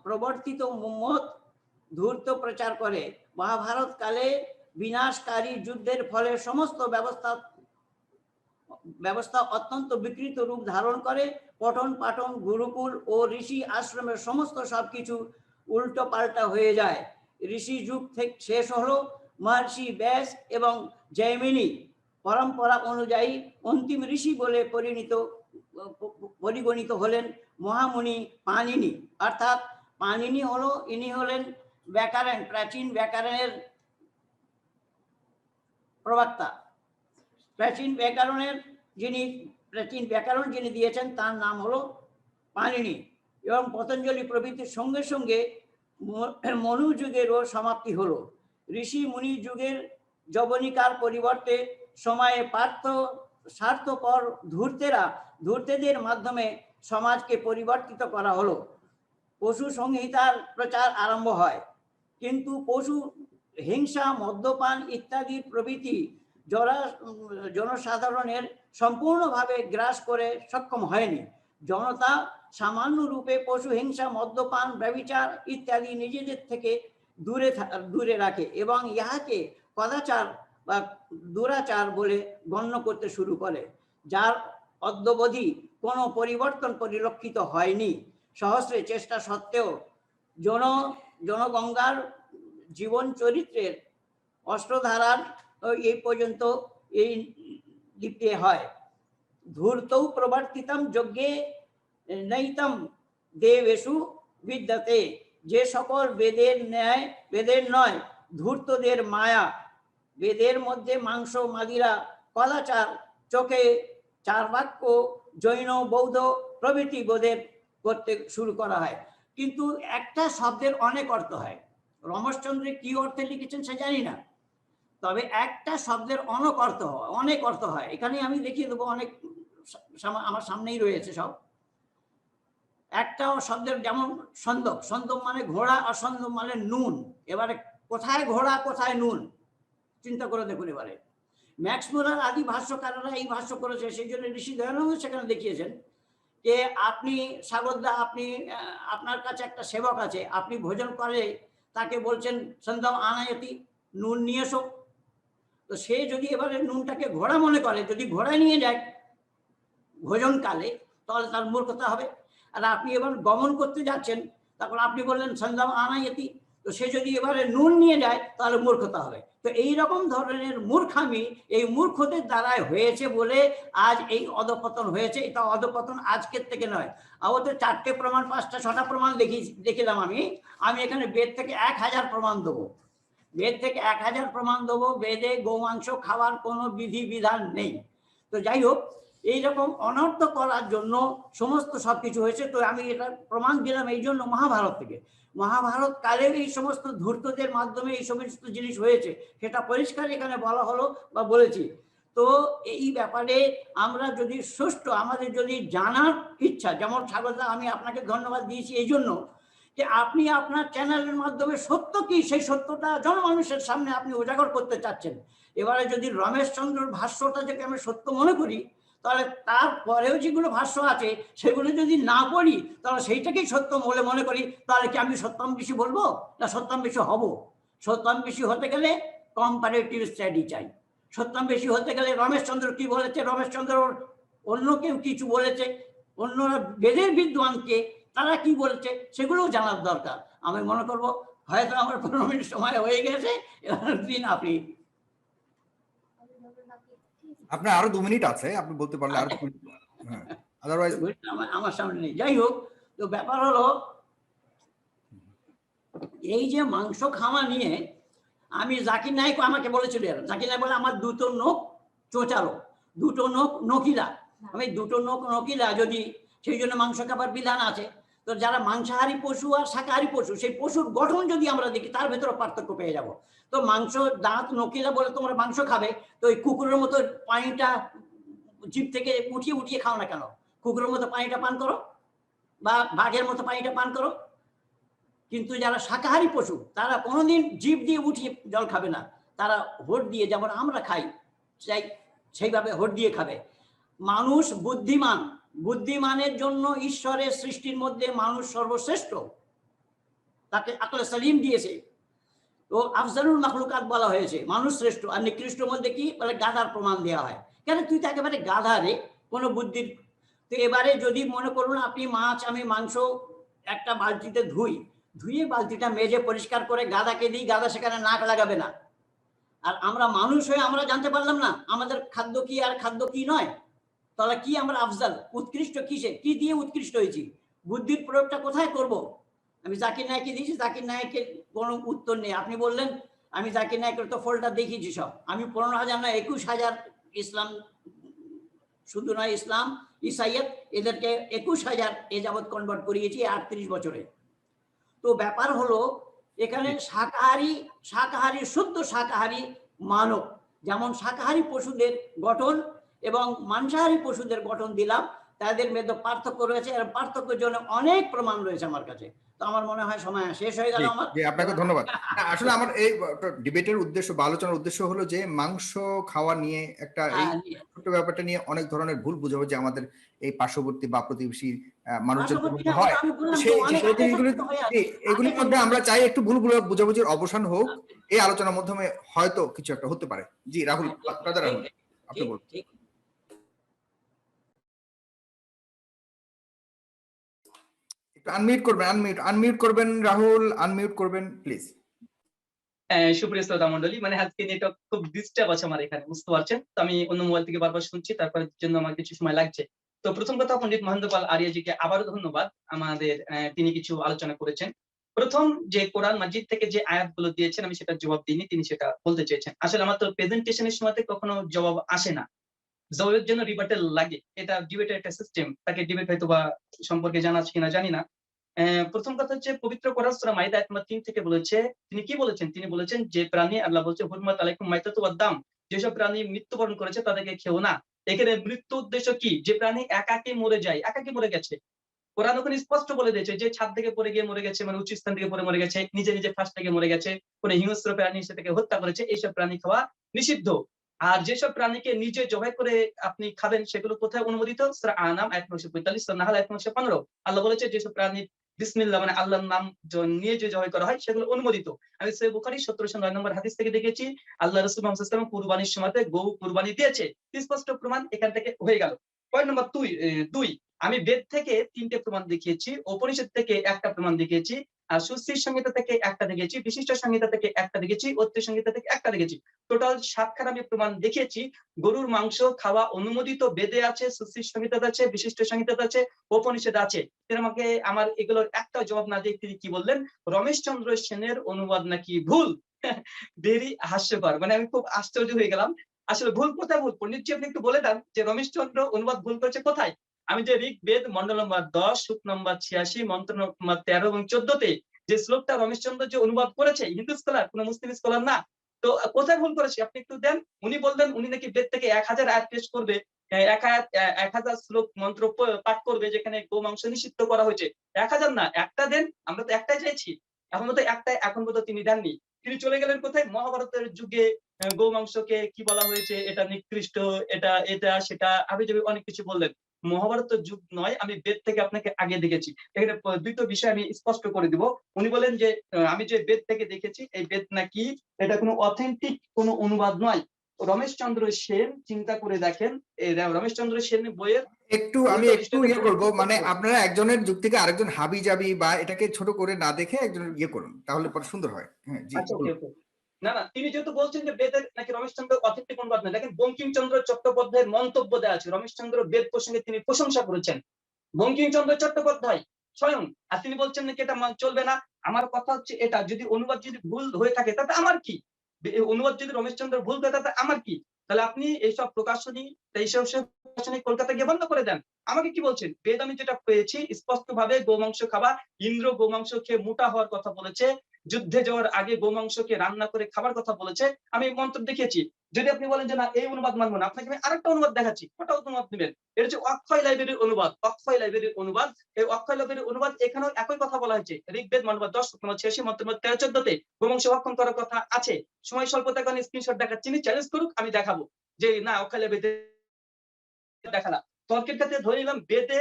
প্রবর্তিত মত ধূর্ত প্রচার করে। মহাভারত কালে বিনাশকারী যুদ্ধের ফলে সমস্ত ব্যবস্থা অত্যন্ত বিকৃত রূপ ধারণ করে। পঠন পাঠন গুরুকুল ও ঋষি আশ্রমের সমস্ত সবকিছু উল্টো পাল্টা হয়ে যায়। ঋষি যুগ থেকে শেষ হলো। মহর্ষি ব্যাস এবং জৈমিনী পরম্পরা অনুযায়ী অন্তিম ঋষি বলে পরিগণিত হলেন মহামুনি পাণিনি। অর্থাৎ পাণিনি ইনি হলেন ব্যাকরণ, প্রাচীন ব্যাকরণের প্রবক্তা। প্রাচীন ব্যাকরণ যিনি দিয়েছেন তার নাম হলো পাণিনি। এবং পতঞ্জলি প্রভৃতির সঙ্গে সঙ্গে মনু যুগেরও সমাপ্তি হলো। ঋষি মুনি যুগের যবনিকার পরিবর্তে সময়ে স্বার্থপর ধূর্তেদের মাধ্যমে সমাজকে পরিবর্তিত করা হলো। পশু সংহিতার প্রচার আরম্ভ হয়, কিন্তু পশু হিংসা মদ্যপান ইত্যাদি প্রভৃতি জনসাধারণের সম্পূর্ণভাবে গ্রাস করে সক্ষম হয়নি। জনতা সামান্য রূপে পশু হিংসা মদ্যপান ব্যভিচার ইত্যাদি নিজেদের থেকে দূরে রাখে এবং ইহাকে কদাচার বা দুরাচার বলে গণ্য করতে শুরু করে, যার অদ্যাবধি কোনো পরিবর্তন পরিলক্ষিত হয়নি। সহস্রে চেষ্টা সত্ত্বেও জনগঙ্গার জীবন চরিত্রের অষ্টধারার এই পর্যন্ত এই দিকে হয়। ধূর্তৌ প্রবর্তিতম যজ্ঞে নৈতম দেবেষু বিদ্যতে, যে সকল বেদের ন্যায় বেদের নয় ধূর্তদের মায়া, বেদের মধ্যে মাংস মাদিরা কদাচার চোখে চার বাক্য জৈন বৌদ্ধ প্রভৃতি বোধের করতে শুরু করা হয়। কিন্তু একটা শব্দের অনেক অর্থ হয়। রমেশচন্দ্র কি অর্থে লিখেছেন সে জানি না, তবে একটা শব্দের অনেক অর্থ হয়। এখানে আমি দেখিয়ে দেবো, অনেক আমার সামনেই রয়েছে সব। একটা শব্দের যেমন সন্দক, সন্দক মানে ঘোড়া, আর সন্দক মানে নুন। এবারে কোথায় ঘোড়া কোথায় নুন চিন্তা করে দেখুন। এবারে ম্যাক্স মুলার আদি ভাষ্যকাররা এই ভাষ্য করেছে, সেই জন্য ঋষি দয়ানন্দ সেখানে দেখিয়েছেন যে আপনি সাগরদা, আপনি আপনার কাছে একটা সেবক আছে, আপনি ভোজন করে তাকে বলছেন সন্ধ্যাও আনায়তি, নুন নিয়ে এসো। তো সে যদি এবারে নুনটাকে ঘোড়া মনে করে, যদি ঘোড়ায় নিয়ে যায় ভোজনকালে, তাহলে তার মূর্খতা হবে। আর আপনি এবার গমন করতে যাচ্ছেন, তারপর আপনি বললেন সন্ধ্যাও আনায়তি, তো সে যদি এবারে নুন নিয়ে যায় তাহলে মূর্খতা হবে। তো এই রকম ধরনের মূর্খামি এই মূর্খদের দ্বারাই হয়েছে বলে আজ এই অধপতন হয়েছে। এটা অধপতন আজকের থেকে নয়, আমাদের 4টে প্রমাণ 5টা 6টা প্রমাণ দেখিলাম আমি এখানে বেদ থেকে 1000 প্রমাণ দেবো, বেদ থেকে 1000 প্রমাণ দেবো। বেদে গোমাংস খাওয়ার কোনো বিধি বিধান নেই। তো যাই হোক, এইরকম অনর্থ করার জন্য সমস্ত সবকিছু হয়েছে। তো আমি এটা প্রমাণ দিলাম এই জন্য মহাভারত থেকে। মহাভারত কালে এই সমস্ত ধূর্তদের মাধ্যমে এই সমস্ত জিনিস হয়েছে, সেটা পরিষ্কার এখানে বলা হলো বা বলেছি। তো এই ব্যাপারে আমরা যদি সুষ্ঠু, আমাদের যদি জানার ইচ্ছা, যেমন সাগরদা আমি আপনাকে ধন্যবাদ দিয়েছি এই জন্য যে আপনি আপনার চ্যানেলের মাধ্যমে সত্য কি সেই সত্যটা জনমানুষের সামনে আপনি উজাগর করতে চাচ্ছেন। এবারে যদি রমেশচন্দ্রর ভাষ্যটা যদি আমি সত্য মনে করি, তাহলে তারপরেও যেগুলো ভাষ্য আছে সেগুলো যদি না পড়ি, তাহলে সেইটাকেই সত্য বলে মনে করি, তাহলে কি আমি সত্যান্বেষী বলবো না সত্যান্বেষী হব? সত্যান্বেষী হতে গেলে কম্পারেটিভ স্টাডি চাই। সত্যান্বেষী হতে গেলে রমেশচন্দ্র কি বলেছে, রমেশচন্দ্র অন্য কেউ কিছু বলেছে, অন্যরা বেদের বিদ্বানকে তারা কি বলেছে সেগুলোও জানার দরকার। আমি মনে করবো হয়তো আমার 15 মিনিট সময় হয়ে গেছে, এবার দিন আপনি। আপনার আরো 2 মিনিট আছে, আপনি বলতে পারলে আরো 2 মিনিট। হ্যাঁ, আদারওয়াইজ আমার সামনে নেই। যাই হোক, তো ব্যাপার হলো এই যে মাংস খাওয়া নিয়ে আমি জাকির নায়েক আমাকে বলেছিল, জাকির নায়েক বলে আমার দুটো নখ চোচালো, দুটো নখ নকিলা, আমি দুটো নখ নকিলা, যদি সেই জন্য মাংস খাবার বিধান আছে। তো যারা মাংসাহারী পশু আর শাকাহারী পশু, সেই পশুর গঠন যদি আমরা দেখি তার ভেতরে পার্থক্য পেয়ে যাব। তো মাংস দাঁত নকিলা বলে তোমরা মাংস খাবে, তো ওই কুকুরের মতো পানিটা জিভ থেকে উঠিয়ে উঠিয়ে খাও না কেন? কুকুরের মতো পানিটা পান করো বা বাঘের মতো পানিটা পান করো। কিন্তু যারা শাকাহারী পশু তারা কোনোদিন জিভ দিয়ে উঠিয়ে জল খাবে না, তারা হোট দিয়ে, যেমন আমরা খাই সেইভাবে হোট দিয়ে খাবে। মানুষ বুদ্ধিমান, বুদ্ধিমানের জন্য ঈশ্বরের সৃষ্টির মধ্যে মানুষ সর্বশ্রেষ্ঠ, তাকে আকলে সালিম দিয়েছে। তো আফজালুল মাখলুকাত বলা হয়েছে, মানুষ শ্রেষ্ঠ। আর নিকৃষ্ট মধ্যে কি বলে, গাধার প্রমাণ দেওয়া হয়। কেন তুই তো একেবারে গাধা রে, কোনো বুদ্ধির। তো এবারে যদি মনে করুন আপনি মাছ, আমি মাংস একটা বালতিতে ধুয়ে বালতিটা মেজে পরিষ্কার করে গাধাকে দিই, গাধা সেখানে নাক লাগাবে না। আর আমরা মানুষ হয়ে আমরা জানতে পারলাম না আমাদের খাদ্য কি আর খাদ্য কি নয়, তাহলে কি আমরা আফজাল উৎকৃষ্ট কিসে, কি দিয়ে উৎকৃষ্ট হয়েছি? বুদ্ধির প্রয়োগটা কোথায় করব? আমি জাকির নায়েককে দিয়েছি, জাকির নায়েকের কোনো উত্তর নেই। আপনি বললেন, আমি জাকির নায়েকের তো ফলটা দেখিয়েছি সব। আমি 15,000 না 21,000 ইসলাম, শুধু নয় ইসলাম ইসাইয়ত, এদেরকে 21,000 এ যাবৎ কনভার্ট করিয়েছি 38 বছরে। তো ব্যাপার হলো এখানে শাকাহারী শুদ্ধ শাকাহারী মানব, যেমন শাকাহারী পশুদের গঠন এবং মাংসাহারী পশুদের গঠন দিলাম, তাদের মধ্যে পার্থক্য রয়েছে। এর পার্থক্যের জন্য অনেক প্রমাণ রয়েছে আমার কাছে। তো আমার মনে হয় সময় শেষ হয়ে গেল আমার। আপনাকে ধন্যবাদ। আসলে আমার এই ডিবেটের উদ্দেশ্য বা আলোচনার উদ্দেশ্য হলো যে মাংস খাওয়া নিয়ে একটা এই ছোট্ট ব্যাপারটা নিয়ে অনেক ধরনের ভুল বুঝাবুঝি আমাদের এই পার্শ্ববর্তী বা প্রতিবেশী মানুষজন হয়, এগুলির মধ্যে আমরা চাই একটু ভুল বুঝাবুঝির অবসান হোক, এই আলোচনার মাধ্যমে হয়তো কিছু একটা হতে পারে। জি রাহুল, রাহুল আপনি বলুন। একটু আনমিউট করবেন রাহুল, আনমিউট করবেন প্লিজ। সুপ্রিয় শ্রোতা মন্ডলী, মানে আজকে নেটওয়ার্ক খুব ডিস্টার্ব আছে আমার এখানে, বুঝতে পারছেন। তো আমি অন্য মোবাইল থেকে বারবার শুনছি, তারপরে জন্য আমার কিছু সময় লাগছে। তো প্রথম কথা, পণ্ডিত মহেন্দ্র পাল আরিয়াজিকে আবারও ধন্যবাদ। আমাদের তিনি কিছু আলোচনা করেছেন। প্রথম যে কোরআন মাজিদ থেকে যে আয়াতগুলো দিয়েছেন, আমি সেটা জবাব দিইনি, তিনি সেটা বলতে চেয়েছেন। আসলে আমার তো প্রেজেন্টেশনের সময়তে কখনো জবাব আসে না, জবাবের জন্য রিবার্টাল লাগে। এটা ডিবেটের একটা সিস্টেম, তাকে ডিবেট হয়তো বা সম্পর্কে জানা আছে কিনা জানি না। প্রথম কথা হচ্ছে, পবিত্র কোরআন সূরা মাইদা আয়াত নম্বর 3 থেকে বলেছে, তিনি কি বলেছেন? তিনি বলেছেন যে প্রাণী, আল্লাহ বলছে হুরমাত আলাইকুম মাইতাতু ওয়াদ দাম, যেসব প্রাণী মৃত্যুবরণ করেছে তাদেরকে খেও না। এখানে মৃত্যু উদ্দেশ্য কি? যে প্রাণী একাকী মরে যায়, একাকী মরে গেছে। কোরআন ওখানে স্পষ্ট বলে দিয়েছে যে ছাদ থেকে পড়ে গিয়ে মরে গেছে, মানে উঁচু স্থান থেকে পড়ে মরে গেছে, নিজে নিজে ফাঁস থেকে মরে গেছে, কোন হিংস্র প্রাণী সেটাকে হত্যা করেছে, এইসব প্রাণী খাওয়া নিষিদ্ধ। আর যেসব প্রাণীকে নিজে জবাই করে আপনি খাবেন, সেগুলো কোথায় অনুমোদিত? সূরা আনাম আয়াত 945, সূরা নাহল আয়াত 915। আল্লাহ বলেছে যেসব প্রাণী বিসমিল্লাহ মানে আল্লাহর নাম নিয়ে যে জবাই করা হয় সেগুলো অনুমোদিত। আমি সহিহ বুখারী 1709 নম্বর হাদিস থেকে দেখেছি, আল্লাহ রাসূল মুহাম্মদ সাল্লাল্লাহু আলাইহি ওয়াসাল্লাম কুরবানির সময়তে গরু কুরবানি দিয়েছে। স্পষ্ট প্রমাণ এখান থেকে হয়ে গেল। পয়েন্ট নম্বর 2, আমি বেদ থেকে 3টে প্রমাণ দেখিয়েছি, উপনিষদ থেকে একটা প্রমাণ দেখিয়েছি, আর সুশ্রী সংহিতা থেকে একটা দেখেছি, বিশিষ্ট সংহিতা থেকে একটা দেখেছি, অত্রি সংহিতা থেকে একটা দেখেছি। টোটাল 7খানা আমি প্রমাণ দেখিয়েছি। গরুর মাংস খাওয়া অনুমোদিত বেদে আছে, সুশ্রী সংহিতাতে আছে, বিশিষ্ট সংহিতাতে আছে, উপনিষদ আছে। তিনি আমাকে আমার এগুলোর একটা জবাব না দিয়ে তিনি কি বললেন? রমেশচন্দ্র সেনের অনুবাদ নাকি ভুল। ভেরি হাস্যকর, মানে আমি খুব আশ্চর্য হয়ে গেলাম। আসলে ভুল কোথায়? ভুল পণ্ডিতজি আপনি একটু বলে দেন যে রমেশচন্দ্র অনুবাদ ভুল করেছে কোথায়। আমি যে ঋগ্বেদ মন্ডল নম্বর 10 সূক্ত নম্বর 86 মন্ত্র নম্বর 13 এবং 14তে যে শ্লোকটা রমেশচন্দ্র যে অনুবাদ করেছে, হিন্দু স্কলার, কোন মুসলিম স্কলার না, তো কোথায় ভুল করেছে আপনি একটু দেন। উনি বললেন উনি নাকি বেদ থেকে 1000 আয়াত পেশ করবে, 1000 শ্লোক মন্ত্র পাঠ করবে যেখানে গোমাংস নিষিদ্ধ করা হয়েছে। 1000 না, একটা দেন, আমরা তো একটাই চাইছি। এখন তো একটাই, এখন পর্যন্ত তিনি দেননি। তিনি চলে গেলেন কোথায়? মহাভারতের যুগে গোমাংসকে কি বলা হয়েছে, এটা নিকৃষ্ট, এটা এটা সেটা হাবিজাবি অনেক কিছু বললেন। মহাভারতের যুগ নয়, আমি বেদ থেকে আপনাকে আগে দেখেছি। এখানে দুটো বিষয় আমি স্পষ্ট করে দিব। উনি বলেন যে আমি যে বেদ থেকে দেখেছি, এই বেদ নাকি এটা কোনো অথেন্টিক কোনো অনুবাদ নয়। রমেশচন্দ্র সেন চিন্তা করে দেখেন, এই রমেশচন্দ্র সেন বইয়ের আমি উল্টো একটু পৃষ্ঠাতে ইয়ে করবো, মানে বলেছে। আপনারা একজনের যুক্তিকে আরেকজন হাবি জাবি বা এটাকে ছোট করে না দেখে একজনের ইয়ে করুন, তাহলে পরে সুন্দর হয়। হ্যাঁ, জি আচ্ছা, ওকে বলুন। ওকে। না না, তিনি যেহেতু বলছেন যে বেদের নাকি রমেশচন্দ্র অথেন্টিক অনুবাদ নয়, দেখেন বঙ্কিমচন্দ্র চট্টোপাধ্যায়ের মন্তব্য দেওয়া আছে, রমেশচন্দ্র বেদ প্রসঙ্গে তিনি প্রশংসা করেছেন, বঙ্কিমচন্দ্র চট্টোপাধ্যায় স্বয়ং। আর তিনি বলছেন নাকি এটা চলবে না। আমার কথা হচ্ছে এটা, যদি অনুবাদ যদি ভুল হয়ে থাকে তাতে আমার কি? অনুবাদ যদি রমেশচন্দ্র ভুল থাকে তাতে আমার কি? তাহলে আপনি এইসব প্রকাশনী, এইসব প্রকাশনী কলকাতা গিয়ে বন্ধ করে দেন। আমাকে কি বলছেন? বেদ আমি যেটা পেয়েছি স্পষ্ট ভাবে গোমাংস খাওয়া, ইন্দ্র গোমাংস খেয়ে মোটা হওয়ার কথা বলেছে, যুদ্ধে যাওয়ার আগে গোমাংসকে রান্না করে খাবার কথা বলেছে, আমি মন্ত্র দেখিয়েছি। যদি আপনি বলেন যে না এই অনুবাদ মানবো না, আপনাকে আমি আরেকটা অনুবাদ দেখাচ্ছি, ওটা অনুবাদ নেবেন। এটা হচ্ছে অক্ষয় লাইব্রেরির অনুবাদ, অক্ষয় লাইব্রেরির অনুবাদ। এই অক্ষয় লাইব্রেরির অনুবাদ এখানেও একই কথা বলা হয়েছে, ঋগ্বেদ মন্ডল 10 নম্বর 86 মন্ত্র 13-14তে গোমাংস ভক্ষণ করার কথা আছে। সময় স্বল্পতার কারণে স্ক্রিনশট দেখাচ্ছি, চ্যালেঞ্জ করুক, আমি দেখাবো যে না অক্ষয় লাইব্রেরিতে দেখা না। তর্কের ক্ষেত্রে ধরে নিলাম বেদে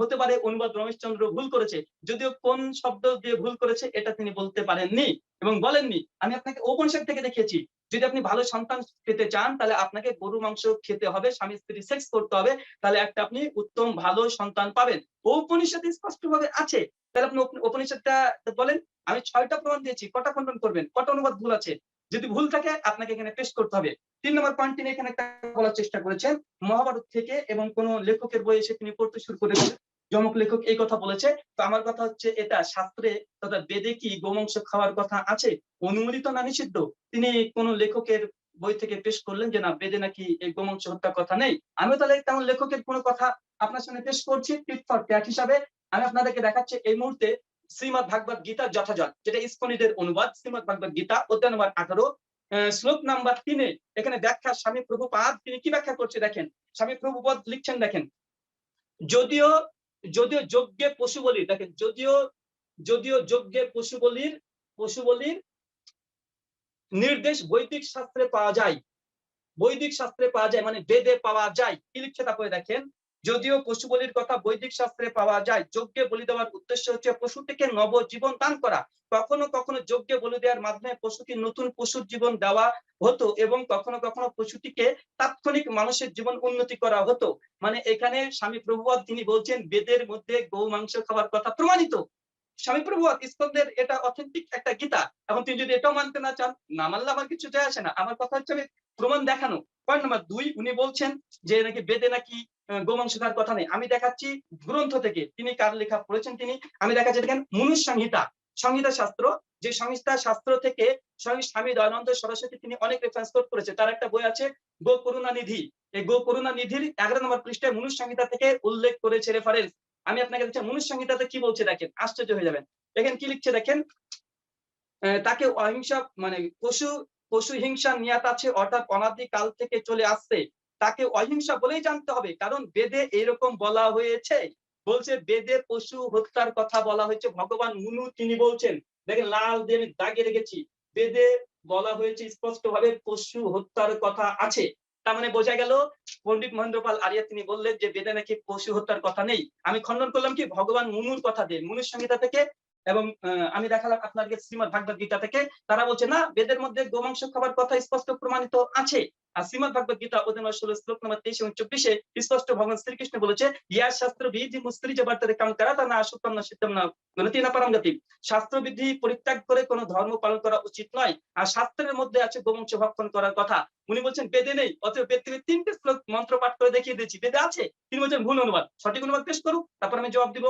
হতে পারে অনুবাদ রমেশচন্দ্র ভুল করেছে, যদিও কোন শব্দ দিয়ে ভুল করেছে এটা তিনি বলতে পারেননি এবং বলেননি। আমি আপনাকে উপনিষদ থেকে দেখিয়েছি, যদি আপনি ভালো সন্তান পেতে চান তাহলে আপনাকে গরু মাংস খেতে হবে, স্বামী স্ত্রী সেক্স করতে হবে, তাহলে একটা আপনি উত্তম ভালো সন্তান পাবেন। উপনিষদে স্পষ্ট ভাবে আছে। তাহলে আপনি উপনিষদটা বলেন। আমি 6টা প্রমাণ দিয়েছি, কটা খণ্ডন করবেন? কটা অনুবাদ ভুল আছে? যদি ভুল থাকে আপনাকে এখানে পেশ করতে হবে। 3 নম্বর পয়েন্ট তিনি এখানে একটা বলার চেষ্টা করেছেন, মহাভারত থেকে এবং কোন লেখকের বই এসে তিনি পড়তে শুরু করেছেন, যমক লেখক এই কথা বলেছে। তো আমার কথা হচ্ছে এটা শাস্ত্রে তথা বেদে কি গোমাংস খাওয়ার কথা আছে? অনুমোদিত না নিষিদ্ধ? তিনি কোন লেখকের বই থেকে পেশ করলেন যে না বেদে নাকি এই গোমাংস হত্যার কথা নেই। আমি তাহলে তেমন লেখকের কোনো কথা আপনার সামনে পেশ করছি টিট ফর ট্যাট হিসাবে। আমি আপনাদেরকে দেখাচ্ছি এই মুহূর্তে শ্রীমদ ভাগবত গীতার যথাযথ, যেটা ইস্কনিদের অনুবাদ, শ্রীমদ ভাগবত গীতা অধ্যায় নম্বর 18 শ্লোক নাম্বার 3-এ এখানে ব্যাখ্যা স্বামী প্রভুপাদ তিনি কি ব্যাখ্যা করছে দেখেন। স্বামী প্রভুপাদ লিখছেন দেখেন, যদিও যদিও যজ্ঞে পশু বলি, দেখেন যদিও যদিও যজ্ঞে পশু বলির নির্দেশ বৈদিক শাস্ত্রে পাওয়া যায়, বৈদিক শাস্ত্রে পাওয়া যায় মানে বেদে পাওয়া যায়। কি লিখছে তারপরে দেখেন, যদিও পশু বলির কথা বৈদিক শাস্ত্রে পাওয়া যায়, যজ্ঞে বলি দেওয়ার উদ্দেশ্য হচ্ছে পশুটিকে নবজীবন দান করা। কখনো কখনো যজ্ঞে বলি দেওয়ার মাধ্যমে পশুকে নতুন পশুর জীবন দেওয়া হতো এবং কখনো কখনো পশুটিকে তাৎক্ষণিক মানুষের জীবন উন্নতি করা হতো। মানে এখানে স্বামী প্রভুপাদ তিনি বলছেন বেদের মধ্যে গৌ মাংস খাওয়ার কথা প্রমাণিত। স্বামী প্রভুপাদ ইসকনদের এটা অথেন্টিক একটা গীতা। এখন তিনি যদি এটাও মানতে না চান, না মানলে আমার কিছু যায় আসে না। আমার কথা হচ্ছে আমি প্রমাণ দেখানো। পয়েন্ট নাম্বার 2, উনি বলছেন যে নাকি বেদে নাকি গোমাংস খাওয়ার কথা নেই। আমি দেখাচ্ছি গ্রন্থ থেকে, তিনি কার লেখা পড়েছেন তিনি, আমি দেখাচ্ছি দেখেন মনুষ্য সংহিতা, সংহিতা শাস্ত্র, যে সংহিতা শাস্ত্র থেকে স্বয়ং স্বামী দয়ানন্দ সরস্বতী তিনি অনেক রেফারেন্স কোট করেছে। তার একটা বই আছে গো করুণা নিধি। এই গো করুণা নিধির 11 নম্বর পৃষ্ঠায় মনুষ্য সংহিতা থেকে উল্লেখ করেছে রেফারেন্স। আমি আপনাকে দিচ্ছি মনুষ্য সংহিতাতে কি বলছে দেখেন, আশ্চর্য হয়ে যাবেন। দেখেন কি লিখছে দেখেন, তাকে অহিংসা মানে পশু হিংসা নিয়াত আছে, অর্থাৎ অনাদি কাল থেকে চলে আসছে। তাকে অহিংসা বলেই জানতে হবে, কারণ বেদে এরকম বলা হয়েছে। বলছে বেদে পশু হত্যার কথা বলা হয়েছে। ভগবান মুনু তিনি বলছেন, দেখেন লাল দিয়ে আমি দাগে রেখেছি, বেদে বলা হয়েছে স্পষ্ট ভাবে পশু হত্যার কথা আছে। তার মানে বোঝা গেল পণ্ডিত মহেন্দ্রপাল আরিয়া তিনি বললেন যে বেদে নাকি পশু হত্যার কথা নেই। আমি খণ্ডন করলাম কি ভগবান মুনুর কথা দিয়ে, মুনুর সংহিতা থেকে, এবং আমি দেখালাম আপনাকে শ্রীমদ ভাগবত গীতা থেকে। তারা বলছে না, বেদের মধ্যে গোমাংস খাবার কথা স্পষ্ট প্রমাণিত আছে। আর শ্রীমদ ভাগবত গীতা অধ্যায় 16 শ্লোক নম্বর 23 এবং 24 স্পষ্ট ভগবান শ্রীকৃষ্ণ বলেছে, ইয়া শাস্ত্র বিধি মুস্ত্রি যে বার্তারে কাম করা তা না আসুতম না সিদ্ধম না গণতি না পারঙ্গতি। শাস্ত্র বিধি পরিত্যাগ করে কোনো ধর্ম পালন করা উচিত নয়। আর শাস্ত্রের মধ্যে আছে গোমাংস ভক্ষণ করার কথা। উনি বলছেন বেদে নেই, অতএব বেদ থেকে 3টে শ্লোক মন্ত্র পাঠ করে দেখিয়ে দিয়েছি বেদে আছে। তিনি বলছেন ভুল অনুবাদ, সঠিক অনুবাদ পেশ করুক, তারপর আমি জবাব দিব।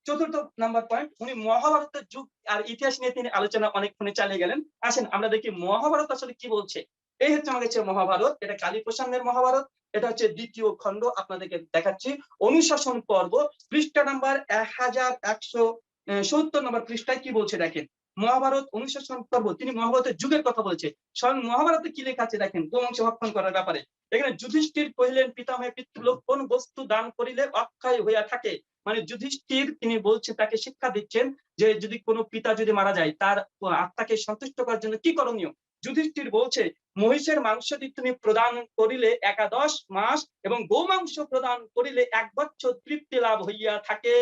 চতুর্থ নাম্বার পয়েন্ট, উনি মহাভারতের যুগ আর ইতিহাস নিয়ে তিনি আলোচনা অনেকক্ষণ চালিয়ে গেলেন। আসেন আমরা দেখি মহাভারত আসলে কি বলছে। এই হচ্ছে আমার কাছে মহাভারত, এটা কালী প্রসন্নের মহাভারত। এটা হচ্ছে 2য় খণ্ড, আপনাদেরকে দেখাচ্ছি অনুশাসন পর্ব, পৃষ্ঠা নাম্বার 1170 নম্বর পৃষ্ঠায় কি বলছে দেখেন। মহাভারত অনুশাসন পর্ব, তিনি মহাভারতের যুগের কথা বলেছে। স্বয়ং মহাভারতে কি লেখা আছে দেখেন গোমাংস ভক্ষণ করার ব্যাপারে। এখানে যুধিষ্ঠির কহিলেন, পিতামহে পিতৃলোক কোন বস্তু দান করিলে অক্ষয় হইয়া থাকে। মানে যুধিষ্ঠির তিনি বলছে, তাকে শিক্ষা দিচ্ছেন যে যদি কোনো পিতা যদি মারা যায়, তার আত্মাকে সন্তুষ্ট করার জন্য কি করণীয়। যুধিষ্ঠির বলছে, মহিষের মাংস তুমি প্রদান করিলে 11 মাস এবং গোমাংস প্রদান করিলে 1 বছর তৃপ্তি লাভ হইয়া থাকে।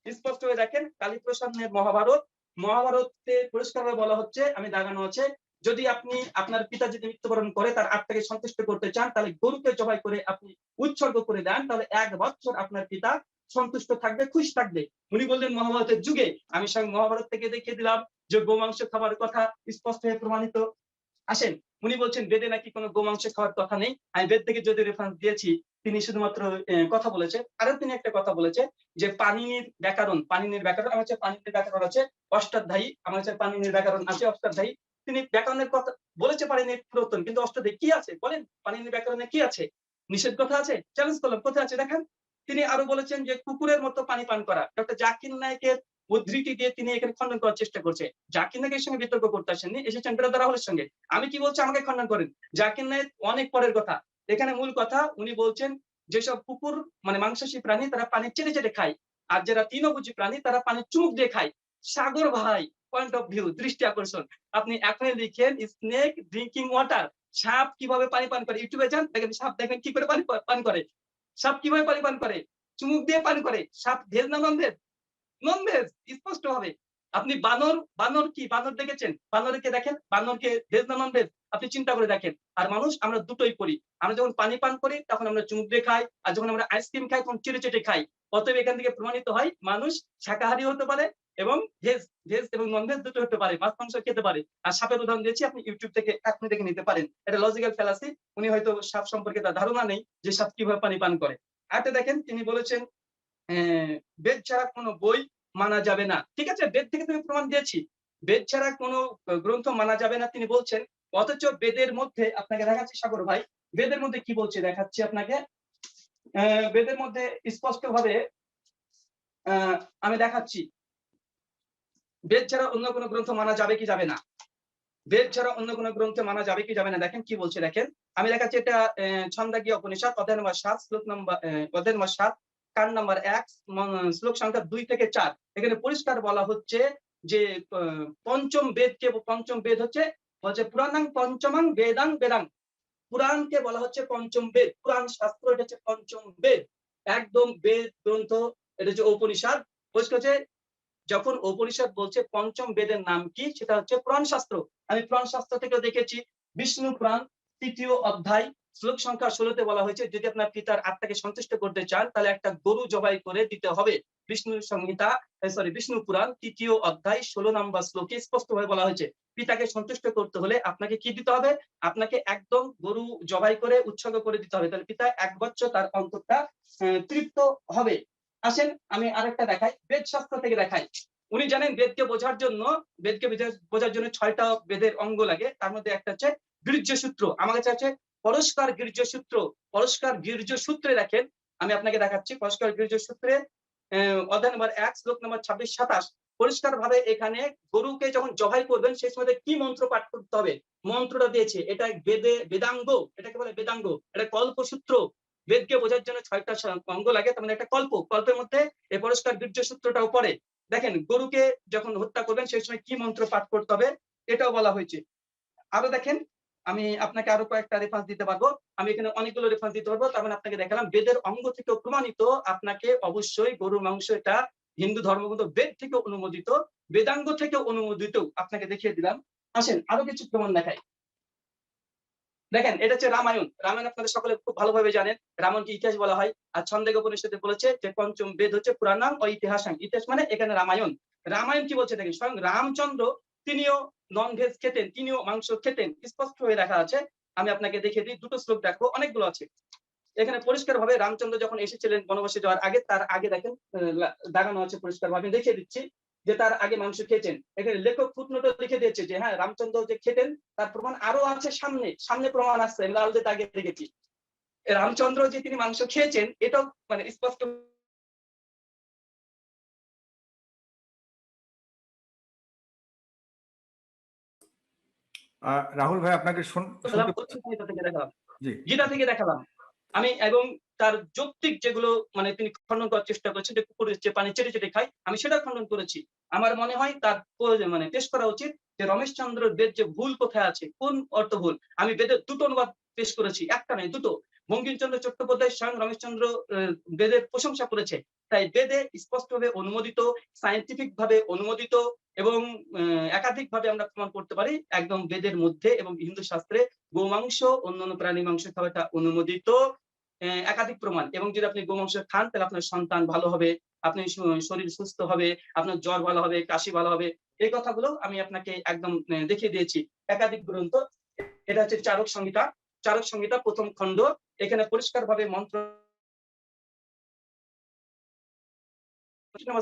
স্পষ্ট হয়ে দেখেন কালীপ্রসন্নের মহাভারত। মহাভারতে পরিষ্কারভাবে বলা হচ্ছে, আমি দাগানো আছে, যদি আপনি আপনার পিতা যদি মৃত্যুবরণ করে তার আত্মাকে সন্তুষ্ট করতে চান, তাহলে গরুকে জবাই করে আপনি উৎসর্গ করে দেন, তাহলে 1 বছর আপনার পিতা সন্তুষ্ট থাকবে, খুশি থাকবে। উনি বললেন মহাভারতের যুগে। আমি স্বয়ং মহাভারত থেকে দেখিয়ে দিলাম যে গোমাংস খাবার কথা স্পষ্ট হয়ে প্রমাণিত। আসেন, উনি বলছেন বেদে নাকি কোনো গোমাংস খাওয়ার কথা নেই। আমি বেদ থেকে যদি রেফারেন্স দিয়েছি, তিনি শুধুমাত্র কথা বলেছে। আরো তিনি একটা কথা বলেছে যে পাণিনির ব্যাকরণ, আমার কাছে পাণিনির ব্যাকরণ আছে অষ্টাধ্যায়ী, আমার কাছে পাণিনির ব্যাকরণ আছে অষ্টাধ্যায়ী। তিনি ব্যাকরণের কথা বলেছে, পাণিনির পুরাতন, কিন্তু অষ্টাধ্যায়ী কি আছে বলেন, পাণিনির ব্যাকরণে কি আছে? নিষেধ কথা আছে? চ্যালেঞ্জ করলাম, কোথায় আছে দেখান। তিনি আরো বলেছেন যে কুকুরের মতো পানি পান করা। ডক্টর জাকির নায়েকের উদ্ধৃতি দিয়ে তিনি এখানে খণ্ডন করার চেষ্টা করছে। জাকির নায়েকের সঙ্গে বিতর্ক করতে আসেননি, এসেছেন ব্রাদার রাহুলের সঙ্গে। আমি কি বলছি আমাকে খণ্ডন করেন। জাকির নায়েক অনেক পরের কথা, এখানে মূল কথা উনি বলছেন যেসব কুকুর মানে মাংসাশী প্রাণী তারা পানি চেটে চেটে খায়, আর যারা তৃণভোজী প্রাণী তারা পানি চুমুক দিয়ে খায়। সাগর ভাই পয়েন্ট অফ ভিউ, দৃষ্টি আকর্ষণ। আপনি এখনই লিখেন স্নেক ড্রিঙ্কিং ওয়াটার, সাপ কিভাবে পানি পান করে, ইউটিউবে যান দেখেন সাপ, দেখেন কি করে পান করে। সাপ কিভাবে পানি পান করে, চুমুক দিয়ে পান করে। সাপ ভেজ না নন ভেজ? নন ভেজ, স্পষ্ট হবে। আপনি বানর কি বানর দেখেছেন? বানরকে দেখেন, বানরকে ভেজ না নন ভেজ আপনি চিন্তা করে দেখেন। আর মানুষ আমরা দুটোই করি। আমরা যখন পানি পান করি তখন আমরা চুমুক দিয়ে খাই, আর যখন আমরা আইসক্রিম খাই তখন চেটে চেটে খাই। অতএব এখান থেকে প্রমাণিত হয় মানুষ শাকাহারী হতে পারে এবং ভেজ এবং নন ভেজ দুটো হতে পারে, মাছ মাংস খেতে পারে। আর সাপের উদাহরণ দিয়েছি, আপনি ইউটিউব থেকে আপনি দেখে নিতে পারেন। এটা লজিক্যাল ফ্যালাসি। উনি হয়তো সাপ সম্পর্কে তার ধারণা নেই যে সাপ কিভাবে পানি পান করে। আরেকটা দেখেন, তিনি বলেছেন বেদ ছাড়া কোনো বই মানা যাবে না। ঠিক আছে, বেদ থেকে তুমি প্রমাণ দিয়েছি, বেদ ছাড়া কোনো গ্রন্থ মানা যাবে না তিনি বলছেন। অথচ বেদের মধ্যে আপনাকে দেখাচ্ছি সাগর ভাই, বেদের মধ্যে কি বলছে দেখাচ্ছি আপনাকে। বেদের মধ্যে স্পষ্ট ভাবে আমি দেখাচ্ছি বেদ ছাড়া অন্য কোনো গ্রন্থ মানা যাবে কি যাবে না। বেদ ছাড়া অন্য কোনো গ্রন্থ মানা যাবে কি যাবে না, দেখেন কি বলছে দেখেন। আমি দেখাচ্ছি এটা ছন্দাগীয় উপনিষদ অধ্যায় নম্বর 7 শ্লোক নম্বর অধ্যায় নম্বর 7 কান নম্বর 1 শ্লোক সংখ্যা 2 থেকে 4। এখানে পরিষ্কার বলা হচ্ছে যে পঞ্চম বেদ হচ্ছে পুরাণাং পঞ্চমাং বেদাং বেদাং। পুরাণকে বলা হচ্ছে পঞ্চম বেদ, পুরাণ শাস্ত্র এটা হচ্ছে পঞ্চম বেদ, একদম বেদ গ্রন্থ। এটা হচ্ছে উপনিষদ। পরিষ্কার হচ্ছে যখন উপনিষদ বলছে পঞ্চম বেদের নাম কি, সেটা হচ্ছে পুরাণ শাস্ত্র। আমি পুরাণ শাস্ত্র থেকে দেখেছি বিষ্ণু পুরাণ 3য় অধ্যায় শ্লোক সংখ্যা 16তে বলা হয়েছে যদি আপনার পিতার আত্মাকে সন্তুষ্ট করতে চান তাহলে একটা গরু জবাই করে দিতে হবে। বিষ্ণু পুরাণ 3য় অধ্যায় 16 নম্বর শ্লোকে স্পষ্টভাবে বলা হয়েছে পিতাকে সন্তুষ্ট করতে হলে আপনাকে কি দিতে হবে, আপনাকে একদম গরু জবাই করে উৎসর্গ করে দিতে হবে, তাহলে পিতা এক বছর তার অন্তরটা তৃপ্ত হবে। আসেন আমি আরেকটা দেখাই, বেদ শাস্ত্র থেকে দেখাই। উনি জানেন বেদকে বোঝার জন্য 6টা বেদের অঙ্গ লাগে, তার মধ্যে একটা হচ্ছে গীর্য সূত্র। আমার কাছে আছে পরস্কার গীর্য সূত্র। পরস্কার গীর্য সূত্রে দেখেন, আমি আপনাকে দেখাচ্ছি পরস্কার গীর্য সূত্রে অধ্যায় নম্বর 1 শ্লোক নম্বর 26-27 পরিষ্কার ভাবে এখানে গরুকে যখন জবাই করবেন সেই সময় কি মন্ত্র পাঠ করতে হবে মন্ত্রটা দিয়েছে। এটা বেদাঙ্গ, এটাকে বলে বেদাঙ্গ, এটা কল্পসূত্র। বেদকে বোঝার জন্য 6টা অঙ্গ লাগে, তার মানে একটা কল্পের মধ্যে এই পরস্কার গীর্য সূত্রটাও পড়ে। দেখেন গরুকে যখন হত্যা করবেন সেই সময় কি মন্ত্র পাঠ করতে হবে এটাও বলা হয়েছে। আরো দেখেন, আমি আপনাকে আরো কয়েকটা রেফারেন্স দিতে পারবো, আমি এখানে অনেকগুলো রেফারেন্স দিতে পারবো। তার মানে আপনাকে দেখালাম বেদের অঙ্গ থেকে প্রমাণিত আপনাকে অবশ্যই গরুর মাংস এটা হিন্দু ধর্মগ্রন্থ বেদ থেকে অনুমোদিত, বেদাঙ্গ থেকে অনুমোদিত আপনাকে দেখিয়ে দিলাম। আসেন আরো কিছু প্রমাণ দেখাই। দেখেন এটা হচ্ছে রামায়ণ। রামায়ণ আপনাদের সকলে খুব ভালোভাবে জানেন, রামায়ণকে ইতিহাস বলা হয়। আর ছন্দেক উপনিষদে বলেছে যে পঞ্চম বেদ হচ্ছে পুরাণাং ও ইতিহাসাং। ইতিহাস মানে এখানে রামায়ণ। রামায়ণ কি বলছে দেখেন, স্বয়ং রামচন্দ্র তিনিও নন ভেজ খেতেন, তিনিও মাংস খেতেন, স্পষ্ট হয়ে দেখা আছে। আমি আপনাকে দেখিয়ে দিই, দুটো শ্লোক দেখো, অনেকগুলো আছে এখানে পরিষ্কার ভাবে। রামচন্দ্র যখন এসেছিলেন বনবাসে যাওয়ার আগে, তার আগে দেখেন দাগানো আছে পরিষ্কার ভাবে, দেখিয়ে দিচ্ছি যে তার আগে মাংস খেয়েছেন। এখানে লেখক ফুটনোটে লিখে দিয়েছে যে হ্যাঁ রামচন্দ্র যে খেতেন তার প্রমাণ আরো আছে, সামনে প্রমাণ আসছে, আমি লাল দিয়ে দাগিয়ে রেখেছি। রামচন্দ্র যে তিনি মাংস খেয়েছেন এটাও মানে স্পষ্ট। রাহুল ভাই আপনাকে গীতা থেকে দেখালাম আমি, এবং তার যৌক্তিক যেগুলো মানে তিনি খণ্ডন করার চেষ্টা করেছেন, যে কুকুরের যে পানি চেটে চেটে খায়, আমি সেটা খণ্ডন করেছি। আমার মনে হয় তার মানে পেশ করা উচিত যে রমেশচন্দ্র বেদ যে ভুল কোথায় আছে, কোন অর্থ ভুল। আমি বেদের দুটো অনুবাদ পেশ করেছি, একটা নয় দুটো। বঙ্কিমচন্দ্র চট্টোপাধ্যায় স্বয়ং রমেশচন্দ্র বেদের প্রশংসা করেছে। তাই বেদে স্পষ্টভাবে অনুমোদিত, সায়েন্টিফিক ভাবে অনুমোদিত এবং একাধিক ভাবে আমরা প্রমাণ করতে পারি একদম বেদের মধ্যে এবং হিন্দু শাস্ত্রে গোমাংস অন্যান্য প্রাণী মাংস খাওয়াটা অনুমোদিত, একাধিক প্রমাণ। এবং যদি আপনি গোমাংস খান তাহলে আপনার সন্তান ভালো হবে, আপনি শরীর সুস্থ হবে, আপনার জ্বর ভালো হবে, কাশি ভালো হবে, এই কথাগুলো আমি আপনাকে একদম দেখিয়ে দিয়েছি একাধিক গ্রন্থ। এটা হচ্ছে চারক সংহিতা। চারক সংহিতা প্রথম খণ্ড, এখানে পরিষ্কার ভাবে মন্ত্র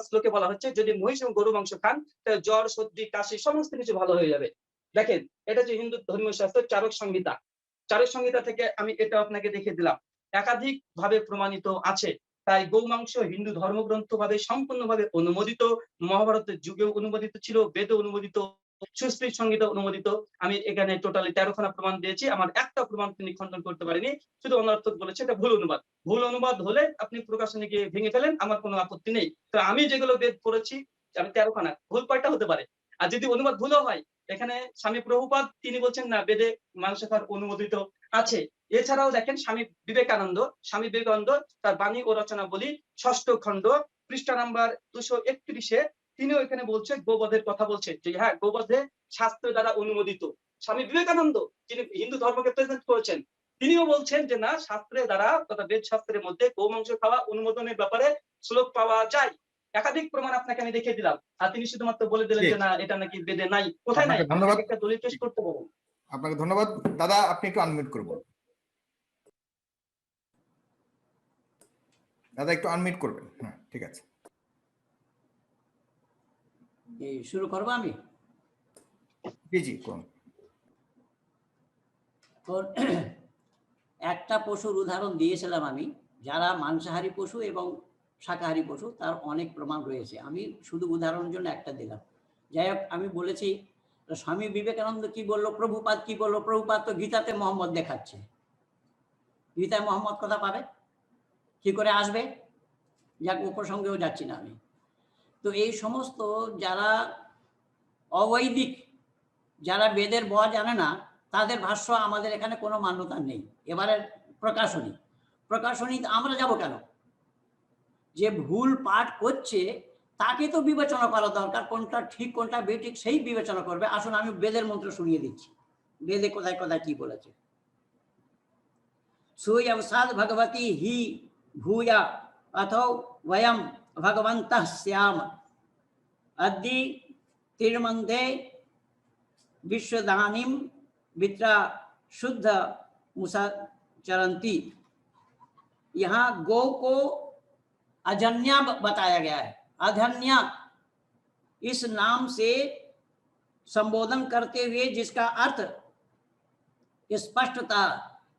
শ্লোকে বলা হচ্ছে যদি মহিষ এবং গরু মাংস খান তাহলে জ্বর সর্দি কাশি সমস্ত কিছু ভালো হয়ে যাবে। দেখেন এটা যে হিন্দু ধর্মীয় শাস্ত্র চারক সংহিতা। চারক সংহিতা থেকে আমি এটা আপনাকে দেখিয়ে দিলাম, একাধিক ভাবে প্রমাণিত আছে। তাই গৌমাংস হিন্দু ধর্মগ্রন্থ ভাবে সম্পূর্ণভাবে অনুমোদিত, মহাভারতের যুগেও অনুমোদিত ছিল, বেদে অনুমোদিত, সুশ্রী সংহিতা অনুমোদিত। আমি এখানে টোটালি 13খানা প্রমাণ দিয়েছি, আমার একটা প্রমাণ তিনি খণ্ডন করতে পারেনি, শুধু অনর্থক বলেছে এটা ভুল অনুবাদ। ভুল অনুবাদ হলে আপনি প্রকাশনে গিয়ে ভেঙে ফেলেন, আমার কোনো আপত্তি নেই। তো আমি যেগুলো বেদ পড়েছি আমি 13খানা, ভুল কয়টা হতে পারে। আর যদি অনুবাদ ভুলও হয়, এখানে স্বামী প্রভুপাদ তিনি বলছেন না বেদে মাংস খাওয়ার অনুমোদিত আছে। এছাড়াও দেখেন স্বামী বিবেকানন্দ তার বাণী ও রচনা বলি 6ষ্ঠ খণ্ড পৃষ্ঠা নাম্বার 231-এ তিনিও এখানে বলছে গোবধের কথা বলছে যে হ্যাঁ গোবধে শাস্ত্রের দ্বারা অনুমোদিত। স্বামী বিবেকানন্দ যিনি হিন্দু ধর্মকে প্রেজেন্ট করেছেন তিনিও বলছেন যে না শাস্ত্রের দ্বারা তথা বেদ শাস্ত্রের মধ্যে গোমাংস খাওয়া অনুমোদনের ব্যাপারে শ্লোক পাওয়া যায়। একাধিক প্রমাণ আপনাকে আমি দেখিয়ে দিলাম, আর তিনি শুধুমাত্র বলে দিলেন যে না এটা নাকি বেদে নাই। কোথায় নাই? ধন্যবাদ, একটা দলিল পেশ করতে পারেন। আপনাকে ধন্যবাদ। দাদা আপনি একটু আনমিউট করবেন, দাদা একটু আনমিউট করবেন। হ্যাঁ ঠিক আছে, শুরু করবো আমি। জি জি করুন। একটা পশুর উদাহরণ দিয়েছিলাম আমি, যারা মাংসাহারী পশু এবং শাকাহারী পশু তার অনেক প্রমাণ রয়েছে, আমি শুধু উদাহরণের জন্য একটা দিলাম। যাই হোক, আমি বলেছি স্বামী বিবেকানন্দ কি বললো, প্রভুপাদ কি বললো। প্রভুপাদ তো গীতাতে মোহাম্মদ দেখাচ্ছে, গীতায় মোহাম্মদ কথা পাবে কি করে আসবে? যাক, ও প্রসঙ্গেও যাচ্ছি না আমি। তো এই সমস্ত যারা অবৈদিক, যারা বেদের ব জানে না, তাদের ভাষ্য আমাদের এখানে কোনো মান্যতা নেই। এবারে প্রকাশনী আমরা যাব কেন? যে ভুল পাঠ করছে তাকে তো বিবেচনা করা দরকার, কোনটা ঠিক কোনটা বেঠিক সেই বিবেচনা করবে। আসুন আমি বেদের মন্ত্র শুনিয়ে দিচ্ছি, বেদে কোথায় কোথায় কি বলেছে। सूयं साध भगवती ही भूया अथो वयम भगवन्तः स्याम अद्य तिरुमन्धे विश्वदानीं वित्रा शुद्ध मुसा चरंती। यहाँ गौ को अजन्या बताया गया है। अधन्या इस नाम से संबोधन करते हुए जिसका अर्थ स्पष्टता,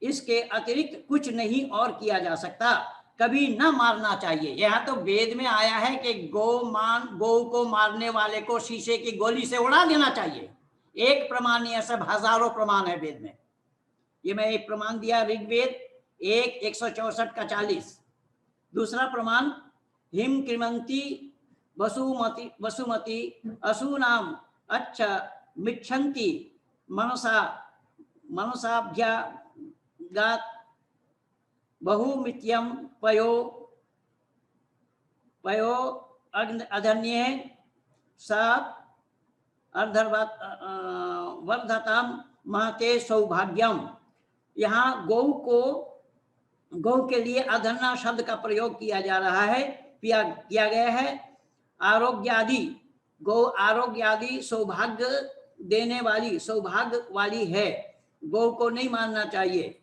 इसके अतिरिक्त कुछ नहीं और किया जा सकता, कभी न मारना चाहिए। यहाँ तो वेद में आया है कि गौ को मारने वाले को शीशे की गोली से उड़ा देना चाहिए। एक प्रमाण नहीं है, सब हजारों प्रमाण है वेद में। ये मैं एक प्रमाण दिया, ऋग्वेद 1:164 का 40। दूसरा प्रमाण हिम कृमंती वसुमती असूनाम अच्छा मिच्छन्ति मनसाभ्यागात बहुमित्यम पयो अधन्ये सा वर्धताम महते सौभाग्यम। यहाँ गौ के लिए अधन्ना शब्द का प्रयोग किया जा रहा है, किया गया है। आरोग्यादि, गौ आरोग्यादि सौभाग्य देने वाली, सौभाग्य वाली है, गौ को नहीं मानना चाहिए।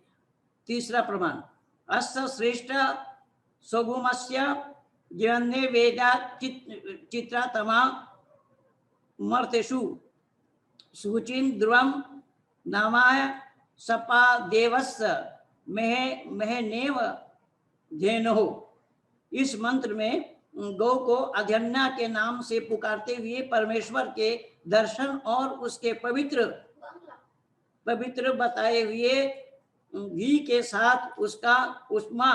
तीसरा प्रमाण अस्य श्रेष्ठ स्वभूमस्य जीवने वेदा चित्रातमा मर्तेषु सूचिम ध्रुवम नामाय सपा देवस्य महेनेव धेनो। इस मंत्र में गौ को अधन्या के नाम से पुकारते हुए परमेश्वर के दर्शन और उसके पवित्र बताए हुए घी के साथ उसका उष्मा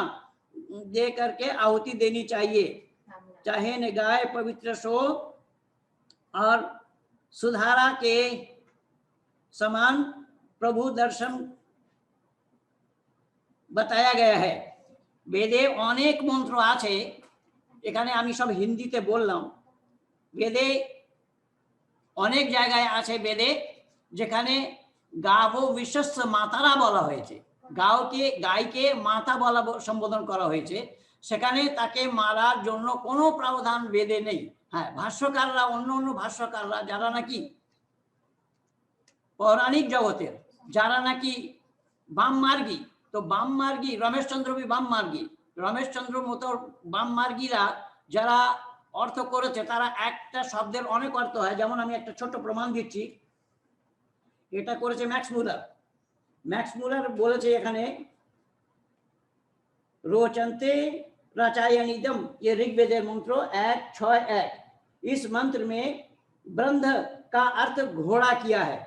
दे करके आहुति देनी चाहिए, चाहे न गाय पवित्र सो और सुधारा के समान प्रभु दर्शन बताया गया है। वेदे अनेक मंत्र আছে, এখানে আমি সব হিন্দিতে বললাম। বেদে অনেক জায়গায় আছে, বেদে যেখানে গাবো বিশ্বস্ত মাতারা বলা হয়েছে, গায়কে মাতা বলা সম্বোধন করা হয়েছে, সেখানে তাকে মারার জন্য কোনো প্রাবধান বেদে নেই। হ্যাঁ, ভাষ্যকাররা, অন্য ভাষ্যকাররা যারা নাকি পৌরাণিক জগতের, যারা নাকি বামমার্গী, তো বামমার্গী রমেশচন্দ্র भी বামমার্গী, রমেশচন্দ্র মতো বামমার্গীরা যারা অর্থ করেছে তারা একটা শব্দের অনেক অর্থ হয়। যেমন আমি একটা ছোট প্রমাণ দিচ্ছি, এটা করেছে ম্যাক্স মুলার বলেছে এখানে रोचन्ते रचायनिदम, ये ऋग्वेद मंत्र 1:6:1। इस मंत्र में ब्रंध का अर्थ घोड़ा किया है।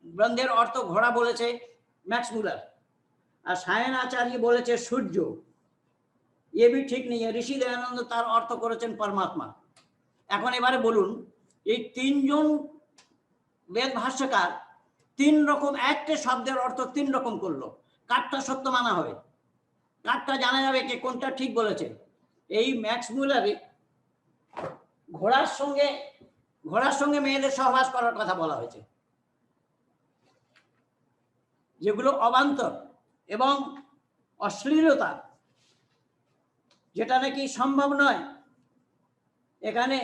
ब्रंधेर अर्थ घोड़ा बोलेছে मैक्स मुलर, और सायन आचार्य बोलेছে सूर्य। ये भी ठीक नहीं है। ऋषि दयानंद तार अर्थ করেছেন परमात्मा। এখন এবারে বলুন, এই তিনজন বেদ ভাষ্যকার তিন রকম একটা শব্দের অর্থ তিন রকম করলো, কারটা সত্য মানা হবে, কারটা জানা যাবে কে কোনটা ঠিক বলেছে। এই ম্যাক্স মুলারে ঘোড়ার সঙ্গে মেয়েদের সহবাস করার কথা বলা হয়েছে, যেগুলো অবান্তর এবং অশ্লীলতা, যেটা নাকি সম্ভব নয়। এখানে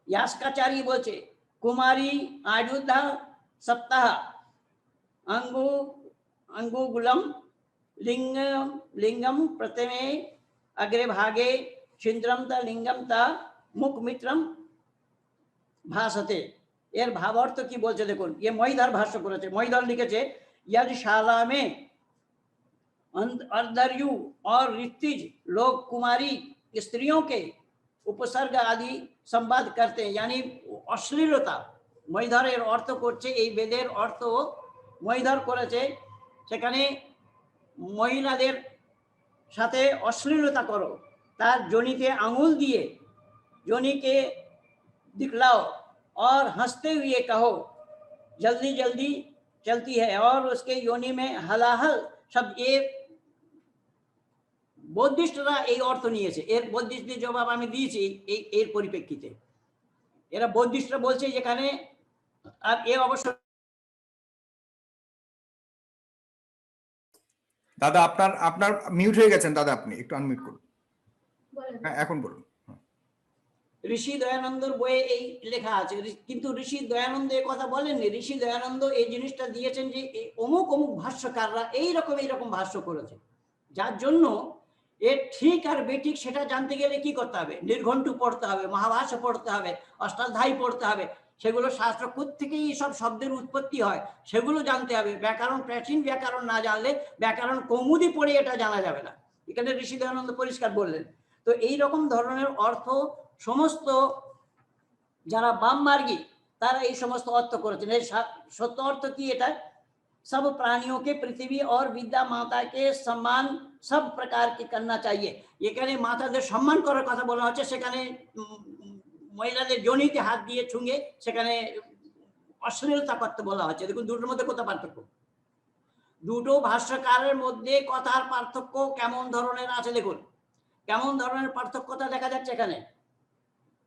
यास्काचार्य বলছে कुमारी आयुधा सप्ताह अंगुगुलम लिंगम प्रथमे अग्रे भागे छिन्द्रम ता लिंगम ता मुख मित्रम भासते। এর ভাবার্থ কি বলছে দেখুন, ये মহিধর ভাষ্য করেছে। মহিধর লিখেছে यदि शाला में अर्धर्यु और ऋतिज लोग कुमारी स्त्रियों के उपसर्ग आदि संवाद करते हैं, यानी अश्लीलता। মহিধরের অর্থ করছে, এই বেদের অর্থ মহিধর করেছে, সেখানে মহিলাদের সাথে অশ্লীলতা করো, তার যোনিতে आंगुल दिए योनि के दिखलाओ और हंसते हुए कहो जल्दी जल्दी चलती है, और उसके योनि में हलाहल शब्द। ये বৌদ্ধিষ্টরা এই অর্থ নিয়েছে। এর বৌদ্ধিষ্টদের জবাব আমি দিয়েছি এর পরিপ্রেক্ষিতে। এরা বৌদ্ধিষ্টরা বলছে যেখানে, আর এ অবশ্য দাদা আপনার মিউট হয়ে গেছেন দাদা, আপনি একটু আনমিউট করুন। হ্যাঁ, এখন বলুন। ঋষি দয়ানন্দর বইয়ে এই লেখা আছে, কিন্তু ঋষি দয়ানন্দ এ কথা বলেননি। ঋষি দয়ানন্দ এই জিনিসটা দিয়েছেন যে অমুক অমুক ভাষ্যকাররা এইরকম ভাষ্য করেছে, যার জন্য এর ঠিক আর বেঠিক সেটা জানতে গেলে কি করতে হবে? নির্ঘণ্টু পড়তে হবে, মহাভাষ্য পড়তে হবে, অষ্টাধ্যায়ী পড়তে হবে, সেগুলো শাস্ত্র কোত্থেকে সব শব্দের উৎপত্তি হয় সেগুলো জানতে হবে। ব্যাকরণ, প্রাচীন ব্যাকরণ না জানলে ব্যাকরণ কৌমুদি পড়ে এটা জানা যাবে না। এখানে ঋষি দয়ানন্দ পরিষ্কার বললেন। তো এই রকম ধরনের অর্থ সমস্ত যারা বামমার্গী তারা এই সমস্ত অর্থ করেছেন। এই সত্য অর্থ কি? এটা सब प्राणियों के पृथ्वी और विद्या माता के सम्मान सब प्रकार के करना चाहिए। এখানে মাতাদের সম্মান করার কথা বলা হচ্ছে, সেখানে মহিলাদের যোনিতে হাত দিয়ে ছুঁয়ে সেখানে অশ্লীলতা করতে বলা হচ্ছে। দেখুন দুটোর মধ্যে কত পার্থক্য। দুটো ভাষ্যকারের মধ্যে কথার পার্থক্য কেমন ধরনের আছে দেখুন, কেমন ধরনের পার্থক্যতা দেখা যাচ্ছে এখানে।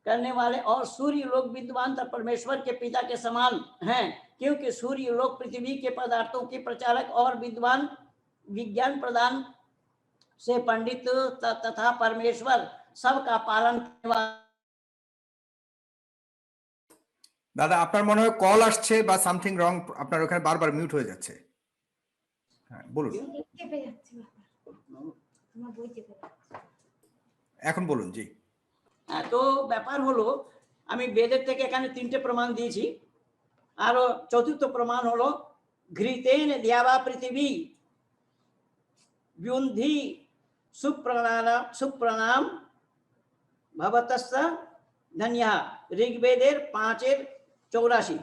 करने वाले और सूर्य लोग विद्वान तथा परमेश्वर के पिता के समान हैं, क्योंकि सूर्य लोग पृथ्वी के पदार्थों के प्रचारक और विद्वान विज्ञान प्रदान से पंडित तथा परमेश्वर सबका पालन करने वाला। দাদা আপনার মনে হয় কল আসছে বা সামথিং রং, আপনার ওখানে বারবার মিউট হয়ে যাচ্ছে। হ্যাঁ বলুন, এখন বলুন। জি হ্যাঁ, তো ব্যাপার হলো আমি বেদের থেকে এখানে 3টে প্রমাণ দিয়েছি, আরো চতুর্থ প্রমাণ হলো ঘৃতেন দ্যাবা পৃথিবী व्युन्धि सुप्रणाम भवतस्स धन्यः। ऋग्वेदेर 5:84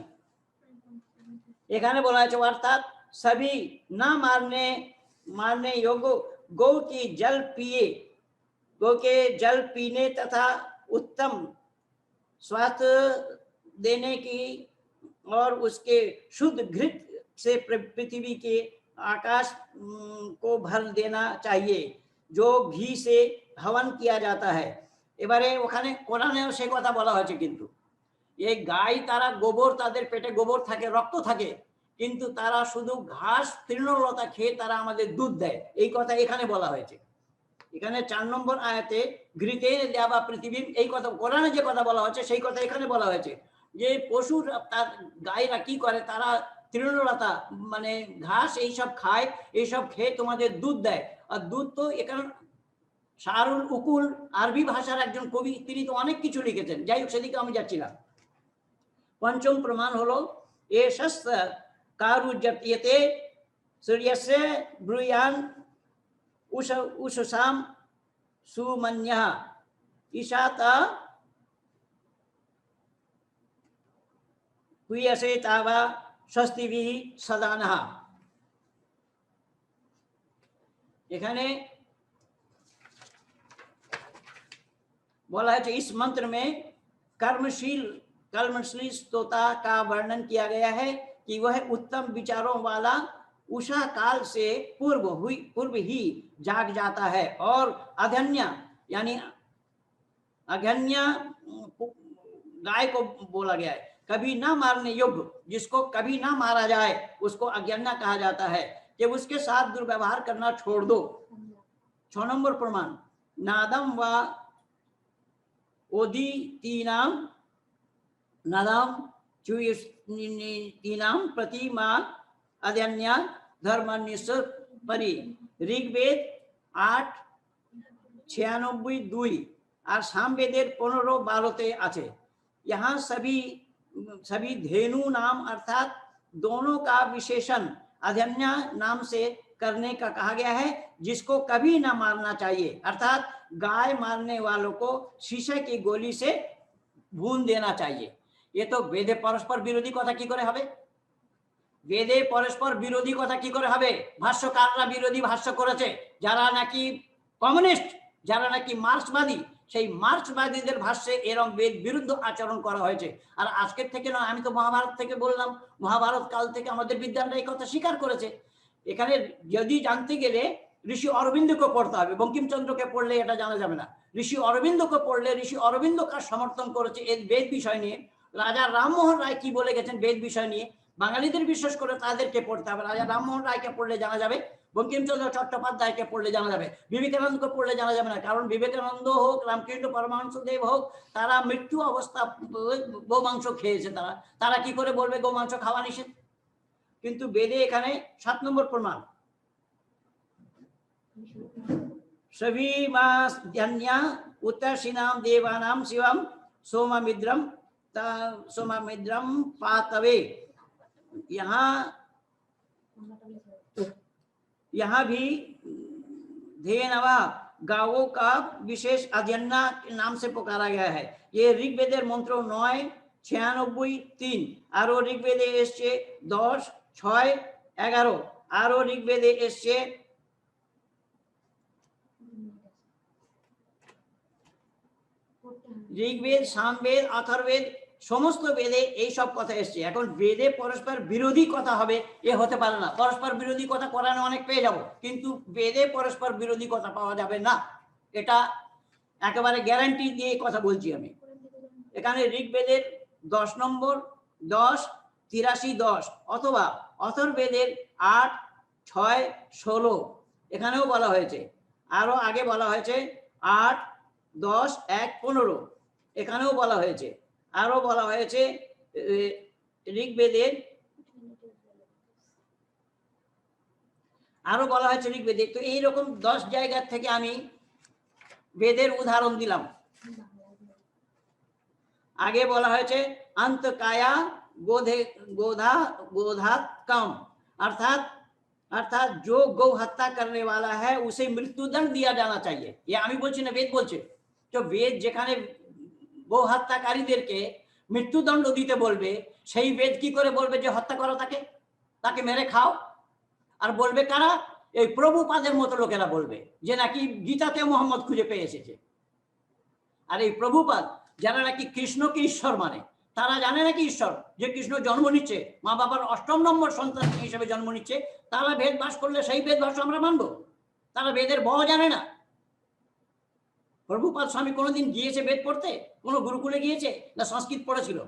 এখানে বলা হয়েছে অর্থাৎ सभी न मारने योग्य गौ की जल पिए, गौ के जल पीने तथा उत्तम स्वास्थ्य देने की और उसके शुद्ध घृत से पृथ्वी के आकाश को भर देना चाहिए, जो घी से हवन किया जाता है। এবারে ওখানে কোরআনেও সেই কথা বলা হয়েছে, কিন্তু এই গাই তারা গোবর, তাদের পেটে গোবর থাকে, রক্ত থাকে, কিন্তু তারা শুধু ঘাস তৃণলতা খেয়ে তারা আমাদের দুধ দেয়, এই কথা এখানে বলা হয়েছে। এখানে 4 নম্বর আয়াতে ঘৃতে দেবা পৃথিবী, এই কথা কোরআনে যে কথা বলা হয়েছে সেই কথা এখানে বলা হয়েছে যে পশুর তার গায়েরা কি করে, তারা তৃণলতা মানে ঘাস এইসব খায়, এইসব খেয়ে তোমাদের দুধ দেয়। আর দুধ তো এখানে শাহরুল উকুল আরবি ভাষার একজন কবি, তিনি তো অনেক কিছু লিখেছেন, যাই হোক সেদিকে আমি যাচ্ছি না। পঞ্চম প্রমাণ হলো এশস কারুজ্যতে সূর্যস্য ব্রুয়ান উষসাম সুমন্যः ঈশাতা কুইয়সে তাবা স্বস্তিভিঃ সদানः। এখানে बोला है तो इस मंत्र में कर्मशील तोता का वर्णन किया गया है कि वह उत्तम विचारों वाला उषा काल से पूर्व ही जाग जाता है, और अधन्य यानी अघन्य गाय को बोला गया है, कभी ना मारने योग्य, जिसको कभी ना मारा जाए उसको अज्ञान्य कहा जाता है, कि उसके साथ दुर्व्यवहार करना छोड़ दो। 6 नंबर प्रमाण नादम व ओदितीनाम नदाम चुयतीनाम प्रतिमा अदन्या धर्मान्वेषण परि। ऋग्वेद 8:96-2 और सामवेदेर 15-12 आछे। यहाँ सभी धेनु नाम अर्थात दोनों का विशेषण अधन्या नाम से करने का कहा गया है, जिसको कभी ना मारना चाहिए, अर्थात गाय मारने वालों को शीशे की गोली से भून देना चाहिए। ये तो वेदे परस्पर विरोधी कथा की करे हबे? वेदे परस्पर विरोधी कथा की करे हबे? भाष्यकाररा विरोधी भाष्य करेছে, যারা নাকি কমিউনিস্ট, যারা নাকি মার্ক্সবাদী, সেই মার্ক্সবাদীদের ভাষ্যে এরকম বেদ বিরুদ্ধ আচরণ করা হয়েছে। আর আজকের থেকে নয়, আমি তো মহাভারত থেকে বললাম, মহাভারত কাল থেকে আমাদের বিদ্বানরা এই কথা স্বীকার করেছে। এখানে যদি জানতে গেলে ঋষি অরবিন্দকে পড়তে হবে, বঙ্কিমচন্দ্রকে পড়লে এটা জানা যাবে না। ঋষি অরবিন্দকে পড়লে ঋষি অরবিন্দ কার সমর্থন করেছে এই বেদ বিষয় নিয়ে, রাজা রামমোহন রায় কি বলে গেছেন বেদ বিষয় নিয়ে, বাঙালিদের বিশেষ করে তাদেরকে পড়তে হবে। রাজা রামমোহন রায়কে পড়লে জানা যাবে, বঙ্কিমচন্দ্র চট্টোপাধ্যায়কে পড়লে জানা যাবে, বিবেকানন্দকে পড়লে জানা যাবে না। কারণ বিবেকানন্দ হোক, রামকৃষ্ণ পরমহংসদেব হোক, তারা মৃত্যু অবস্থা গোমাংস খেয়েছে। তারা কি করে বলবে গোমাংস খাওয়া নিষেধ? কিন্তু বেদে এখানে 7 নম্বর প্রমাণ, सभी मास धन्या उत्तरशिनाम देवानाम शिवम सोमामिद्रम पातवे। यहाँ भी धेनवा गावों का विशेष अध्ययना के नाम से पुकारा गया है। ये ऋग्वेदेर मंत्र 9, 96, 3 और ऋग्वेदे एसছে 10, 6, 11 और ऋग्वेदे एसছে ঋগ্বেদ, সামবেদ, অথর্বেদ সমস্ত বেদে এই সব কথা এসছে। এখন বেদে পরস্পর বিরোধী কথা হবে এ হতে পারে না। পরস্পর বিরোধী কথা কোরআনে অনেক পেয়ে যাব, কিন্তু বেদে পরস্পর বিরোধী কথা পাওয়া যাবে না, এটা একেবারে গ্যারান্টি দিয়ে কথা বলছি আমি। এখানে ঋগ্বেদের 10 নম্বর 10, 83, 10 অথবা অথর্বেদের 8, 6, 16 এখানেও বলা হয়েছে। আরো আগে বলা হয়েছে 8, 10, 1, 15 এখানেও বলা হয়েছে। আরো বলা হয়েছে ঋগ্বেদের, তো এইরকম 10 জায়গা থেকে আমি বেদের উদাহরণ দিলাম। आगे बोला है अंत काया गोधा कम, अर्थात जो गौ हत्या करने वाला है उसे मृत्युदंड दिया जाना चाहिए। ये आमी बोलছি না, বেদ বলছে। তো বেদ যেখানে গো হত্যাকারীদেরকে মৃত্যুদণ্ড দিতে বলবে, সেই বেদ কি করে বলবে যে হত্যা করো তাকে মেরে খাও? আর বলবে কারা? এই প্রভুপাদের মতো লোকেরা বলবে, যে নাকি গীতাতে মোহাম্মদ খুঁজে পেয়ে এসেছে। আর এই প্রভুপাদ যারা নাকি কৃষ্ণকে ঈশ্বর মানে, তারা জানে নাকি ঈশ্বর যে কৃষ্ণ জন্ম নিচ্ছে, মা বাবার 8ম নম্বর সন্তান হিসেবে জন্ম নিচ্ছে, তারা বেদ ভাস করলে সেই বেদ ভাষ আমরা মানবো? তারা বেদের ব জানে না। প্রভুপাদ স্বামী কোনোদিন গিয়েছে বেদ পড়তে? কোনো গুরুকুলে গিয়েছে না সংস্কৃত পড়েছিল?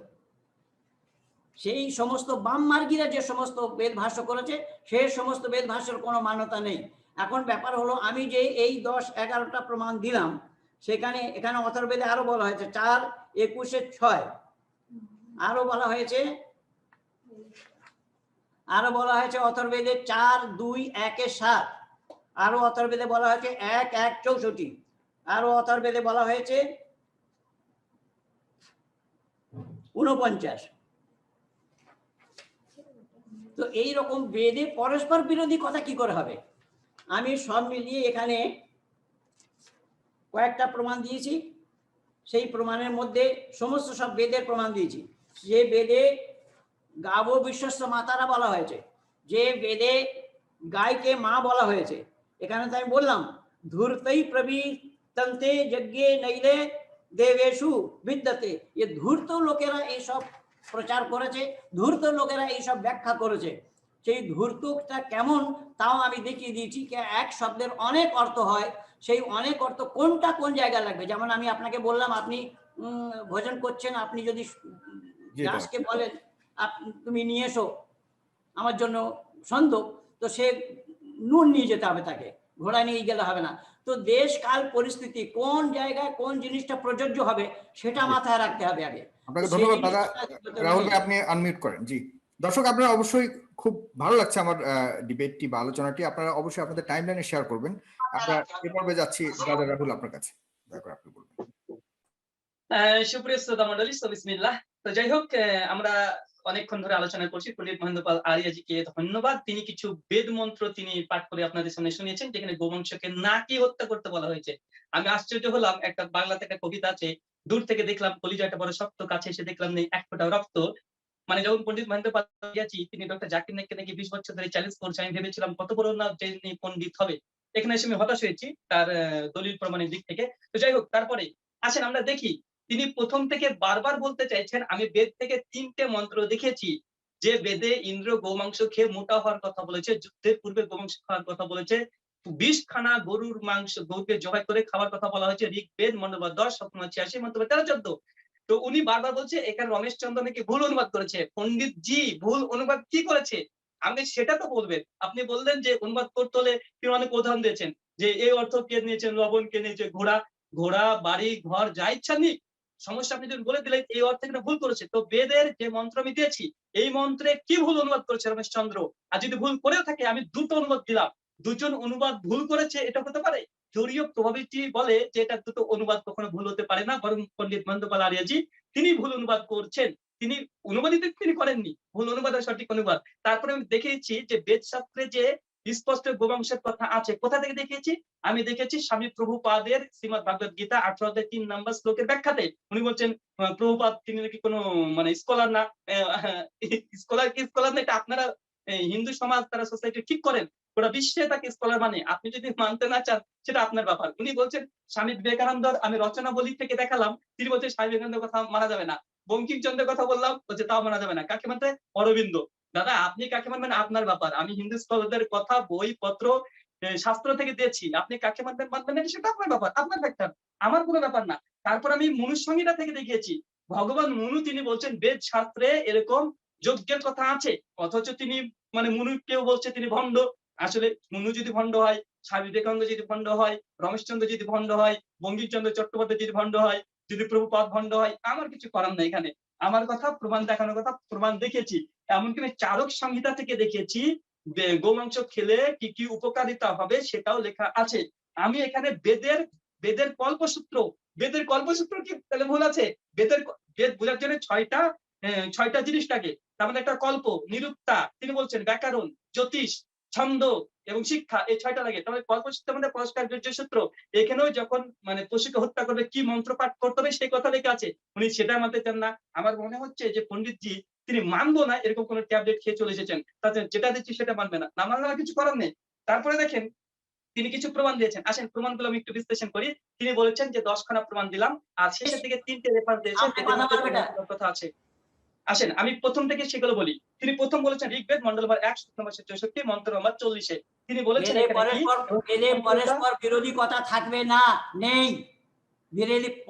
সেই সমস্ত বাম মার্গীরা যে সমস্ত বেদ ভাষ্য করেছে, সেই সমস্ত বেদ ভাষ্যের কোনো মান্যতা নেই। এখন ব্যাপার হলো, আমি যে এই 10-11টা প্রমাণ দিলাম, সেখানে এখানে অথর্বেদে আরো বলা হয়েছে 4, 21, 6 আরো বলা হয়েছে অথর্বেদে 4, 2, 1, 7 আরো অথর্বেদে বলা হয়েছে 1, 1, 64 আরো অথর্বেদে বলা হয়েছে 49। তো এই রকম বেদে পরস্পর বিরোধী কথা কি করে হবে? আমি সব মিলিয়ে এখানে কয়েকটা প্রমাণ দিয়েছি। সেই প্রমাণের মধ্যে সমস্ত সব বেদের প্রমাণ দিয়েছি। যে বেদে গাবো বিশ্বস্ত মাতারা বলা হয়েছে, যে বেদে গায়কে মা বলা হয়েছে, এখানে তো আমি বললাম ধূর্তই প্রবীতন্তে যজ্ঞে নইলে দেবেশু বিদ্যতে। এ ধূর্ত লোকেরা এইসব প্রচার করেছে, ধূর্ত লোকেরা এইসব ব্যাখ্যা করেছে। সেই ধূর্তটা কেমন তাও আমি দেখিয়ে দিয়েছি। এক শব্দের অনেক অর্থ হয়, সেই অনেক অর্থ কোনটা কোন জায়গায় লাগবে। যেমন আমি আপনাকে বললাম, আপনি ভোজন করছেন, আপনি যদি দাসকে বলেন তুমি নিয়ে এসো আমার জন্য সন্দক, তো সে নুন নিয়ে যেতে হবে, তাকে ঘোড়া নিয়ে গেলে হবে না। তো দেশ কাল পরিস্থিতি কোন জায়গায় কোন জিনিসটা প্রযোজ্য হবে সেটা মাথায় রাখতে হবে আগে। আপনাকে ধন্যবাদ দাদা। রাহুল ভাই আপনি আনমিউট করেন। জি দর্শক, আপনারা অবশ্যই খুব ভালো লাগছে আমার ডিবেটটি বা আলোচনাটি। আপনারা অবশ্যই আপনাদের টাইমলাইনে শেয়ার করবেন। আমরা এ পর্বে যাচ্ছি দাদা রাহুল আপনার কাছে, দয়া করে আপনি বলবেন। সুপ্রিয় শ্রোতা মণ্ডলী, বিসমিল্লাহ। তো যাই হোক, আমরা অনেকক্ষণ ধরে আলোচনা করছি। পণ্ডিত মহেন্দ্র পাল আরিয়াজিকে ধন্যবাদ। তিনি কিছু বেদ মন্ত্র তিনি পাঠ করে আপনাদের সামনে শুনিয়েছেন, যেখানে গোবংশকে নাকি হত্যা করতে বলা হয়েছে। আমি আশ্চর্য হলাম, একটা বাংলাতে একটা কবিতা আছে, দূর থেকে দেখলাম কলিজাটা বড় শক্ত, কাছে এসে দেখলাম নেই এক ফোঁটা রক্ত। মানে যখন পণ্ডিত মহেন্দ্র পাল আরিয়াজি তিনি ডক্টর জাকির নাইককে নাকি 20 বছর ধরে চ্যালেঞ্জ করছে, আমি ভেবেছিলাম কত বড় না যিনি পণ্ডিত হবে। এখানে এসে আমি হতাশ হয়েছি তার দলিল প্রমাণের দিক থেকে। তো যাই হোক, তারপরে আসেন আমরা দেখি, তিনি প্রথম থেকে বারবার বলতে চাইছেন আমি বেদ থেকে 3টে মন্ত্র দেখেছি, যে বেদে ইন্দ্র গোমাংস খেয়ে মোটা হওয়ার কথা বলেছে, যুদ্ধের পূর্বে গোমাংস খাওয়ার কথা বলেছে, 20খানা গরুর মাংস গরুকে জবাই করে খাওয়ার কথা বলা হয়েছে ঋগ্বেদ মন্ডল 10, 86, মন্ত্র 13, 14। তো উনি বারবার বলছে এখানে রমেশ চন্দ্র নাকি ভুল অনুবাদ করেছে। পণ্ডিত জি ভুল অনুবাদ কি করেছে আপনি সেটা তো বলবেন। আপনি বললেন যে অনুবাদ করতে হলে তিনি অনেক উদাহরণ দিয়েছেন যে এই অর্থ কে নিয়েছেন, লবণ কে নিয়েছে, ঘোড়া, ঘোড়া বাড়ি ঘর যা ইচ্ছা নিক, সমস্যা আপনি যদি বলে দিলেন এই অর্থে কিনা ভুল করেছে। তো বেদের যে মন্ত্র আমি দিয়েছি এই মন্ত্রে কি ভুল অনুবাদ করেছে রমেশ চন্দ্র? আর যদি ভুল করেও থাকে আমি দুটো অনুবাদ দিলাম, দুজন অনুবাদ ভুল করেছে এটা হতে পারে? জড়ীয় প্রভাবিটি বলে যে এটা দুটো অনুবাদ কখনো ভুল হতে পারে না, বরং পণ্ডিত মহেন্দ্রপাল আর্যজি তিনি ভুল অনুবাদ করছেন। তিনি অনুবাদিত তিনি করেননি, ভুল অনুবাদ আর সঠিক অনুবাদ। তারপরে আমি দেখেছি যে বেদ শাস্ত্রে যে স্পষ্ট গোবংশের কথা আছে, কোথা থেকে দেখিয়েছি? আমি দেখেছি স্বামী প্রভুপাদের শ্রীমদ ভাগবত গীতা 18 অধ্যায় 3 নম্বর শ্লোকের ব্যাখ্যাতে উনি বলছেন প্রভুপাদ তিনি নাকি কোনো মানে স্কলার না। স্কলার কি স্কলার না এটা আপনারা হিন্দু সমাজ তারা সোসাইটি ঠিক করেন, গোটা বিশ্বে তাকে স্কলার মানে, আপনি যদি মানতে না চান সেটা আপনার ব্যাপার। উনি বলছেন স্বামী বিবেকানন্দর আমি রচনাবলী থেকে দেখালাম, তিনি বলছেন স্বামী বিবেকানন্দের কথা মানা যাবে না। বঙ্কিমচন্দ্রের কথা বললাম, বলছে তাও মানা যাবে না। কাকে মানতে? অরবিন্দ। দাদা আপনি কাকে মানবেন আপনার ব্যাপার, আমি হিন্দু স্কলারদের কথা বই পত্র শাস্ত্র থেকে দিয়েছি, আপনি কাকে মানবেন মানবেন না সেটা আপনার ব্যাপার, আপনার ফ্যাক্টর, আমার কোনো ব্যাপার না। তারপর আমি মনুসংহিতা থেকে দেখিয়েছি ভগবান মনু তিনি বলছেন বেদ শাস্ত্রে এরকম যজ্ঞের কথা আছে, অথচ তিনি মানে মনু কেউ বলছে তিনি ভণ্ড। আসলে মনু যদি ভণ্ড হয়, স্বামী বিবেকানন্দ যদি ভণ্ড হয়, রমেশচন্দ্র যদি ভণ্ড হয়, বঙ্কিমচন্দ্র চট্টোপাধ্যায় যদি ভণ্ড হয়, যদি প্রভুপাদ ভণ্ড হয়, আমার কিছু করার নাই এখানে। আমার কথা প্রমাণ দেখানোর কথা, প্রমাণ দেখেছি। এমনকি আমি চারক সংহিতা থেকে দেখিয়েছি গোমাংস খেলে কি কি উপকারিতা হবে সেটাও লেখা আছে। আমি এখানে বেদের কল্পসূত্র, বেদের কল্পসূত্র কি তাহলে ভুল আছে? বেদ বোঝার জন্য ছয়টা জিনিস লাগে। তার মধ্যে একটা কল্প, নিরুক্তা, তিনি বলছেন ব্যাকরণ, জ্যোতিষ, ছন্দ এবং শিক্ষা, এই ছয়টা লাগে। তাহলে কল্পসূত্রের মধ্যে পুরস্কার বীর্য সূত্র, এখানেও যখন মানে পশুকে হত্যা করবে কি মন্ত্র পাঠ করতে হবে সেই কথা লেখা আছে, উনি সেটা মানতে চান না। আমার মনে হচ্ছে যে পণ্ডিতজি তিনি মানবো না এরকম কোন ট্যাবলেট খেয়ে চলে এসেছেন, তাতে যেটা দিচ্ছি সেটা মানবে না, না মানলে কিছু করার নেই। তারপরে দেখেন তিনি কিছু প্রমাণ দিয়েছেন, আসেন প্রমাণগুলো আমি একটু বিশ্লেষণ করি। তিনি বলেছেন যে 10খানা প্রমাণ দিলাম, আর শেষের দিকে 3টে রেফারেন্স দিয়েছেন আপনি যেটার কথা মধ্যে বলবেন না। কথা আছে। আসেন আমি প্রথম থেকে সেগুলো বলি। তিনি প্রথম বলেছেন ঋগ্বেদ মন্ডল নম্বর 1 সূক্ত নম্বর 64 মন্ত্র নম্বর 40-এ তিনি বলেছেন এখানে কি পরস্পর বিরোধী কথা থাকবে না, নেই।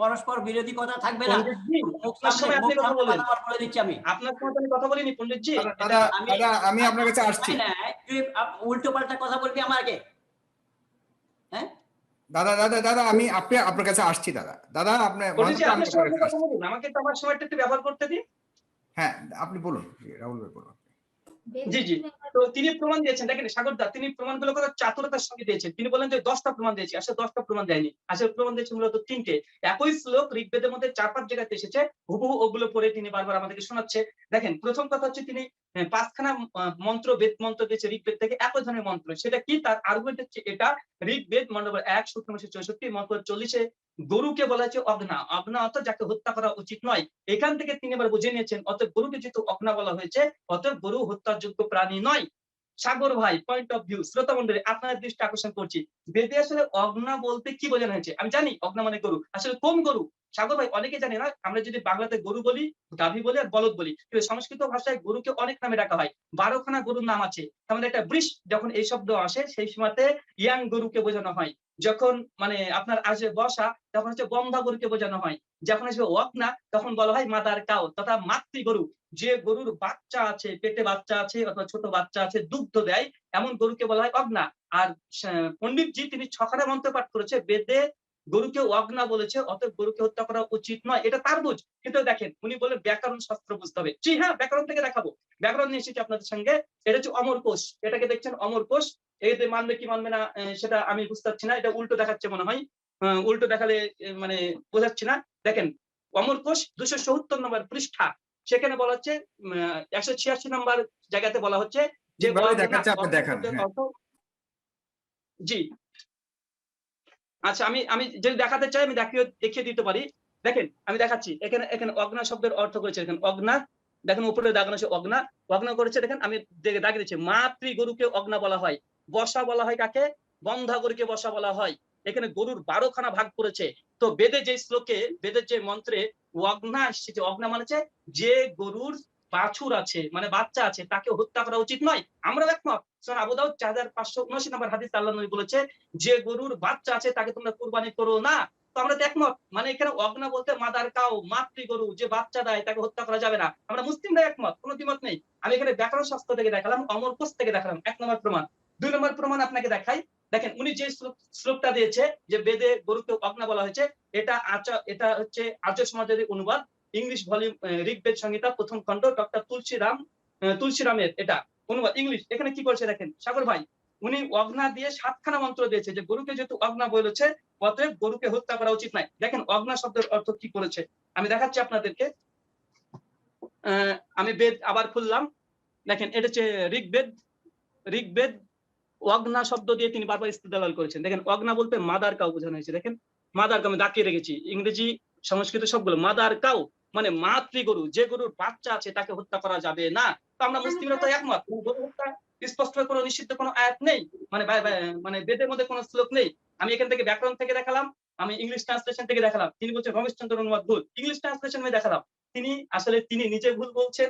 পরস্পর বিরোধী কথা থাকবে না। পণ্ডিতজি মুখ আপনার সামনে সময় আপনি কথা বলেন, বলে দিচ্ছি আমি। আপনার সময় তো আমি কথা বলিনি পণ্ডিতজি। দাদা এটা দাদা দাদা, আমি আপনার কাছে আসছি। তুই উল্টো পাল্টা কথা বলবি আমাকে? হ্যাঁ দাদা দাদা দাদা, আমি আপনার কাছে আসছি দাদা। দাদা আপনি পণ্ডিতজি মহান্তর, আমি আপনার আপনার সময় কাছে কথা আসছি। বলুন, আমাকে তো আমার সময়টা একটু ব্যবহার করতে দিন। হ্যাঁ আপনি বলুন, রাহুল ভাই বলুন। জি জি। তো তিনি প্রমাণ দিয়েছেন, দেখেন সাগরদা তিনি প্রমাণগুলো কত চাতুরতার সঙ্গে দিয়েছেন। তিনি বলেন যে 10টা প্রমাণ দিয়েছি, আসলে 10টা প্রমাণ দেয়নি, আসলে প্রমাণ দিয়েছে মূলত 3টে। একই শ্লোক ঋগ্বেদের মধ্যে 4-5 জায়গাতে এসেছে, হুবহু ওগুলো পড়ে তিনি বারবার আমাদেরকে শোনাচ্ছে। দেখেন প্রথম কথা হচ্ছে তিনি 5খানা মন্ত্র বেদ মন্ত্র দিয়েছে ঋগ্বেদ থেকে, একই ধরনের মন্ত্র, সেটা কি তার আর্গুমেন্ট হচ্ছে এটা। ঋগ্বেদ মন্ডল 1 সূক্ত নম্বর 64 মন্ত্র 40-এ গরুকে বলা হচ্ছে অগ্না, অগ্না অর্থাৎ যাকে হত্যা করা উচিত নয়। এখান থেকে তিনি এবার বুঝে নিয়েছেন অতএব গরুকে যেহেতু অগ্না বলা হয়েছে অতএব গরু হত্যার যোগ্য প্রাণী নয়। সাগর ভাই পয়েন্ট অফ ভিউ, শ্রোতা মন্ডলী আপনার দৃষ্টি আকর্ষণ করছি, বেদে আসলে অগ্না বলতে কি বোঝানো হয়েছে? আমি জানি অগ্না মানে গরু, আসলে কোন গরু? সাগর ভাই অনেকে জানে না, আমরা যদি বাংলাতে গরু বলি, গাভী বলি আর বলদ বলি, কিন্তু সংস্কৃত ভাষায় গরুকে অনেক নামে ডাকা হয়। 12খানা গরুর নাম আছে। তার মধ্যে একটা বৃষ, যখন এই শব্দ আসে সেই সময়তে ইয়াং গরুকে বোঝানো হয়। যখন মানে আপনার আসবে বসা তখন হচ্ছে বন্ধা গরুকে বোঝানো হয়। যখন আসবে অগ্না তখন বলা হয় মাদার কাউ তথা মাতৃ গরু। যে গরুর বাচ্চা আছে, পেটে বাচ্চা আছে অথবা ছোট বাচ্চা আছে, দুগ্ধ দেয়, এমন গরুকে বলা হয় অগ্না। আর পণ্ডিতজি তিনি 6খানা মন্ত্র পাঠ করেছে, বেদে গরুকে অগ্না বলেছে, অতএব গরুকে হত্যা করা উচিত নয়, এটা তার বুঝ। কিন্তু দেখেন উনি বলে ব্যাকরণ শাস্ত্র বুঝতে হবে। জি হ্যাঁ, ব্যাকরণ থেকে দেখাবো, ব্যাকরণ নিয়ে এসেছি আপনাদের সঙ্গে। এটা হচ্ছে অমর কোষ, এটাকে দেখছেন অমর কোষ। এতে মানবে কি মানবে না সেটা আমি বুঝতে পারছি না, এটা উল্টো দেখাচ্ছে মনে হয়। উল্টো দেখালে মানে বোঝাচ্ছি না। দেখেন অমর কোষ 270 নম্বর পৃষ্ঠা, সেখানে বলা হচ্ছে 186 নম্বর জায়গাতে বলা হচ্ছে যে যেভাবে দেখাচ্ছে আপনি দেখান। হ্যাঁ জি। আচ্ছা আমি আমি যদি দেখাতে চাই আমি দেখিয়ে দিতে পারি। দেখেন আমি দেখাচ্ছি, এখানে এখানে অগ্না শব্দের অর্থ করেছে, দেখেন অগ্না, দেখেন উপরে দাগানো আছে অগ্না, অগ্না করেছে দেখেন, আমি দাগিয়ে দিচ্ছি মাতৃ গরুকে অগ্না বলা হয়। বসা বলা হয় কাকে? বন্ধা গরুকে বসা বলা হয়। এখানে গরুর 12খানা ভাগ করেছে। তো বেদে যে শ্লোকে, বেদের যে মন্ত্রে অগ্না এসেছে, অগ্না মানে যে গরুর বাছুর আছে মানে বাচ্চা আছে তাকে হত্যা করা উচিত নয়। আমরা একমত। সূরা আবু দাউদ 4579 নম্বর হাদিস আল্লাহ নবী বলেছে যে গরুর বাচ্চা আছে তাকে তোমরা কুরবানি করো না। তো আমরা তো একমত, মানে এখানে অগ্না বলতে মাদার কাউ, মাতৃ গরু, যে বাচ্চা দেয় তাকে হত্যা করা যাবে না, আমরা মুসলিমরা একমত, কোনো দ্বিমত নেই। আমি এখানে ব্যাকরণ শাস্ত্র থেকে দেখালাম, অমর কোষ থেকে দেখালাম 1 নম্বর প্রমাণ। 2 নম্বর প্রমাণ আপনাকে দেখাই, দেখেন উনি যে শ্লোকটা দিয়েছে যে বেদে গরুকে অগ্না বলা হয়েছে, এটা হচ্ছে আর্য সমাজের অনুবাদ, ইংলিশ ভলিউম ঋগ্বেদ সংহিতা 1ম খণ্ড, ডক্টর তুলসীরামের এটা অনুবাদ ইংলিশ। এখানে কি করছে দেখেন সাগর ভাই, উনি অগ্না দিয়ে 7খানা মন্ত্র দিয়েছে যে গরুকে যেহেতু অগ্না বলেছে, অতএব গরুকে হত্যা করা উচিত নয়। দেখেন অগ্না শব্দের অর্থ কি করেছে, আমি দেখাচ্ছি আপনাদেরকে। আমি বেদ আবার খুললাম, দেখেন এটা হচ্ছে ঋগ্বেদ অগ্না শব্দ দিয়ে তিনি বারবার ইস্তেদলাল করেছেন। দেখেন অগ্না বলতে মাদার কাউ বোঝানো হয়েছে, দেখেন মাদার কাউ আমি দাঁড়িয়ে রেখেছি, ইংরেজি সংস্কৃত সবগুলো মাদার কাউ মানে মাতৃ গরু, যে গরুর বাচ্চা আছে তাকে হত্যা করা যাবে না। তো আমরা মুসলিমরা তো একমত, গরু হত্যা স্পষ্ট কোনো নিষিদ্ধ কোনো আয়াত নেই, মানে বেদের মধ্যে কোনো শ্লোক নেই। আমি এখান থেকে ব্যাকরণ থেকে দেখালাম, আমি ইংলিশ ট্রান্সলেশন থেকে দেখালাম, তিনি বলছেন রমেশচন্দ্র অনুবাদ ভুল, ইংলিশ ট্রান্সলেশন দেখালাম, তিনি নিজে ভুল বলছেন,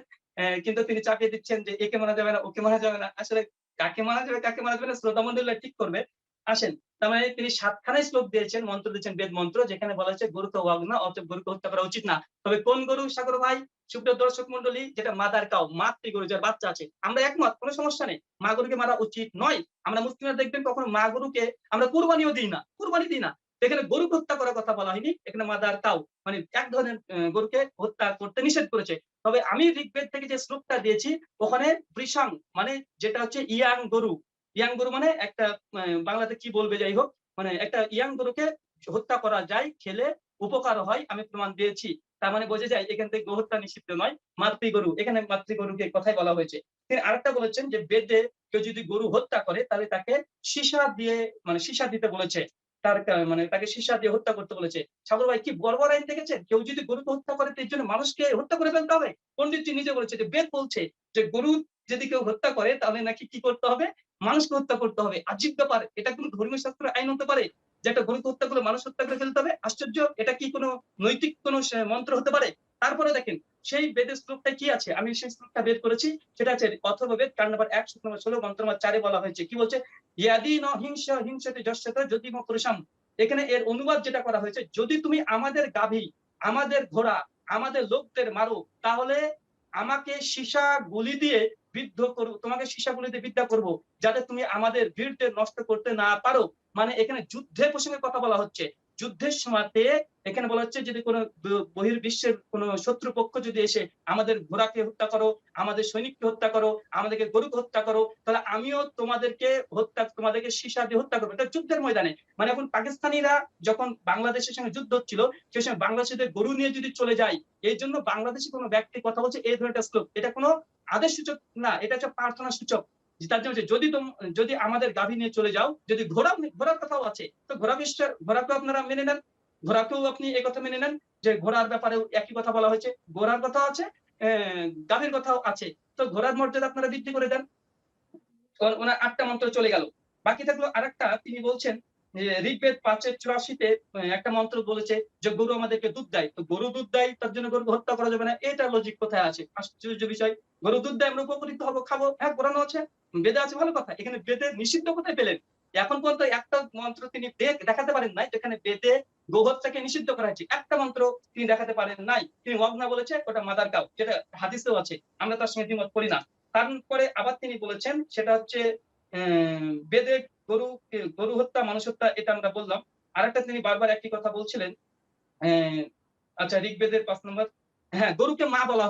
কিন্তু তিনি চাপিয়ে দিচ্ছেন যে একে মানা যাবে না, ওকে মানা যাবে না। আসলে কাকে মানা যাবে কাকে মানা যাবে না শ্রোতা মন্ডলীরা ঠিক করবে। আসেন, তার মানে তিনি 7খানায় শ্লোক দিয়েছেন, মন্ত্র দিয়েছেন, বেদ মন্ত্র, যেখানে বলা হয়েছে গরুকে অগ্না, অতএব গরুকে হত্যা করা উচিত না। তবে কোন গরু সাগর ভাই, সুপ্রিয় দর্শক মন্ডলী, যেটা মাদার কাউ, মাতৃ গরু, যার বাচ্চা আছে, আমরা একমত, কোনো সমস্যা নেই, মা গরুকে মারা উচিত নয়। আমরা মুসলিমরা দেখবেন কখনো মা গরুকে আমরা কুরবানিও দিই না, এখানে গরু হত্যা করার কথা বলা হয়নি, এখানে মাদার কাউ মানে এক ধরনের গরুকে হত্যা করতে নিষেধ করেছে। তবে আমি ঋগ্বেদ থেকে যে শ্লোকটা দিয়েছি, ওখানে বৃষাং মানে যেটা হচ্ছে ইয়াং গরু মানে একটা বাংলাতে কি বলবে যাই হোক, মানে একটা ইয়াং গরুকে হত্যা করা যায়, খেলে উপকার হয়, আমি প্রমাণ দিয়েছি। তার মানে বোঝা যায় এখান থেকে গোহত্যা নিষিদ্ধ নয়, মাতৃগরু, এখানে মাতৃগরুকে কথাই বলা হয়েছে। তিনি আরেকটা বলেছেন যে বেদে কেউ যদি গরু হত্যা করে তাহলে তাকে সীসা দিতে বলেছে, তাকে সীসা দিয়ে হত্যা করতে বলেছে। সাগর ভাই কি বর্বর আইন দেখেছেন, কেউ যদি গরুকে হত্যা করে এর জন্য মানুষকে হত্যা করে ফেলতে হবে। পণ্ডিতজি নিজে বলেছে যে বেদ বলছে যে গরু যদি কেউ হত্যা করে তাহলে নাকি কি করতে হবে, মানুষকে হত্যা করতে হবে। আজীব ব্যাপার, এটা কোনো ধর্মীয় শাস্ত্রের আইন হতে পারে যে একটা গরুকে হত্যা করে মানুষ হত্যা করে ফেলতে হবে? আশ্চর্য, এটা কি কোনো নৈতিক কোনো মন্ত্র হতে পারে? তারপরে দেখেন সেই বেদের শ্লোকটা কি আছে, আমি সেই শ্লোকটা বের করেছি, সেটা আছে অথর্ববেদ কাণ্ড নম্বর 1 শ্লোক নম্বর 16 মন্ত্র নম্বর 4 বলা হয়েছে, কি বলছে, ইয়াদি ন হিংসতে যস্যতে যদি পুরুষাম। এখানে এর অনুবাদ যেটা করা হয়েছে, যদি তুমি আমাদের গাভী, আমাদের ঘোড়া, আমাদের লোকদের মারো, তাহলে আমাকে সীসা গুলি দিয়ে বিদ্ধ করবো, তোমাকে সীসা গুলি দিয়ে বিদ্যা করবো, যাতে তুমি আমাদের বীরদের নষ্ট করতে না পারো। মানে এখানে যুদ্ধের প্রসঙ্গে কথা বলা হচ্ছে, যুদ্ধের সময়তে এখানে বলা হচ্ছে যদি কোনো বহির্বিশ্বের কোনো শত্রুপক্ষ যদি এসে আমাদের ঘোড়াকে হত্যা করো, আমাদের সৈনিককে হত্যা করো, আমাদেরকে গরুকে হত্যা করো, তাহলে আমিও তোমাদেরকে সীসা দিয়ে হত্যা করবো। এটা যুদ্ধের ময়দানে, মানে এখন পাকিস্তানিরা যখন বাংলাদেশের সঙ্গে যুদ্ধ হচ্ছিল, সেই সময় বাংলাদেশের গরু নিয়ে যদি চলে যায়, এই জন্য বাংলাদেশি কোনো ব্যক্তি কথা বলছে এই ধরনের শ্লোক, এটা কোনো আদেশ সূচক না, এটা হচ্ছে প্রার্থনা সূচক। তার জন্য যদি আমাদের গাভী নিয়ে চলে যাও, যদি ঘোড়ার কথাও আছে, তো ঘোড়াকেও আপনারা মেনে নেন, ঘোড়াকেও আপনি এই কথা মেনে নেন যে ঘোড়ার ব্যাপারে একই কথা বলা হয়েছে, ঘোড়ার কথা আছে, গাভীর কথাও আছে, তো ঘোড়ার মর্যাদা আপনারা বৃদ্ধি করে দেন। ওনার 8টা মন্ত্র চলে গেল, বাকি থাকলো আরেকটা। তিনি বলছেন ঋগ্বেদ 5:84 একটা মন্ত্র বলেছে যে গরু আমাদেরকে দুধ দেয়, তো গরু দুধ দেয় তার জন্য গরুকে হত্যা করা যাবে না, এটা লজিক কোথায় আছে? আশ্চর্য বিষয়, গরু দুধ দেয় আমরা উপকৃত হবো, খাবো, হ্যাঁ কোরআন আছে, বেদে আছে, ভালো কথা। এখানে বেদে নিষিদ্ধ কোথায় পেলেন? এখন পর্যন্ত একটা মন্ত্র তিনি দেখাতে পারেন নাই যেখানে বেদে গোহত্যাকে নিষিদ্ধ করা হয়েছে, একটা মন্ত্র তিনি দেখাতে পারেন নাই। তিনি অগ্না বলেছে ওটা মাদার কাউ, যেটা হাদিসেও আছে, আমরা তার সঙ্গে দ্বিমত করি না। তারপরে আবার তিনি বলেছেন সেটা হচ্ছে বেদে গরু হত্যা, মানুষ হত্যা, এটা আমরা বললাম। আরেকটা তিনি বারবার একই কথা বলছিলেন, আচ্ছা ঋগ্বেদের 5 নম্বর, হ্যাঁ গরুকে মা বলা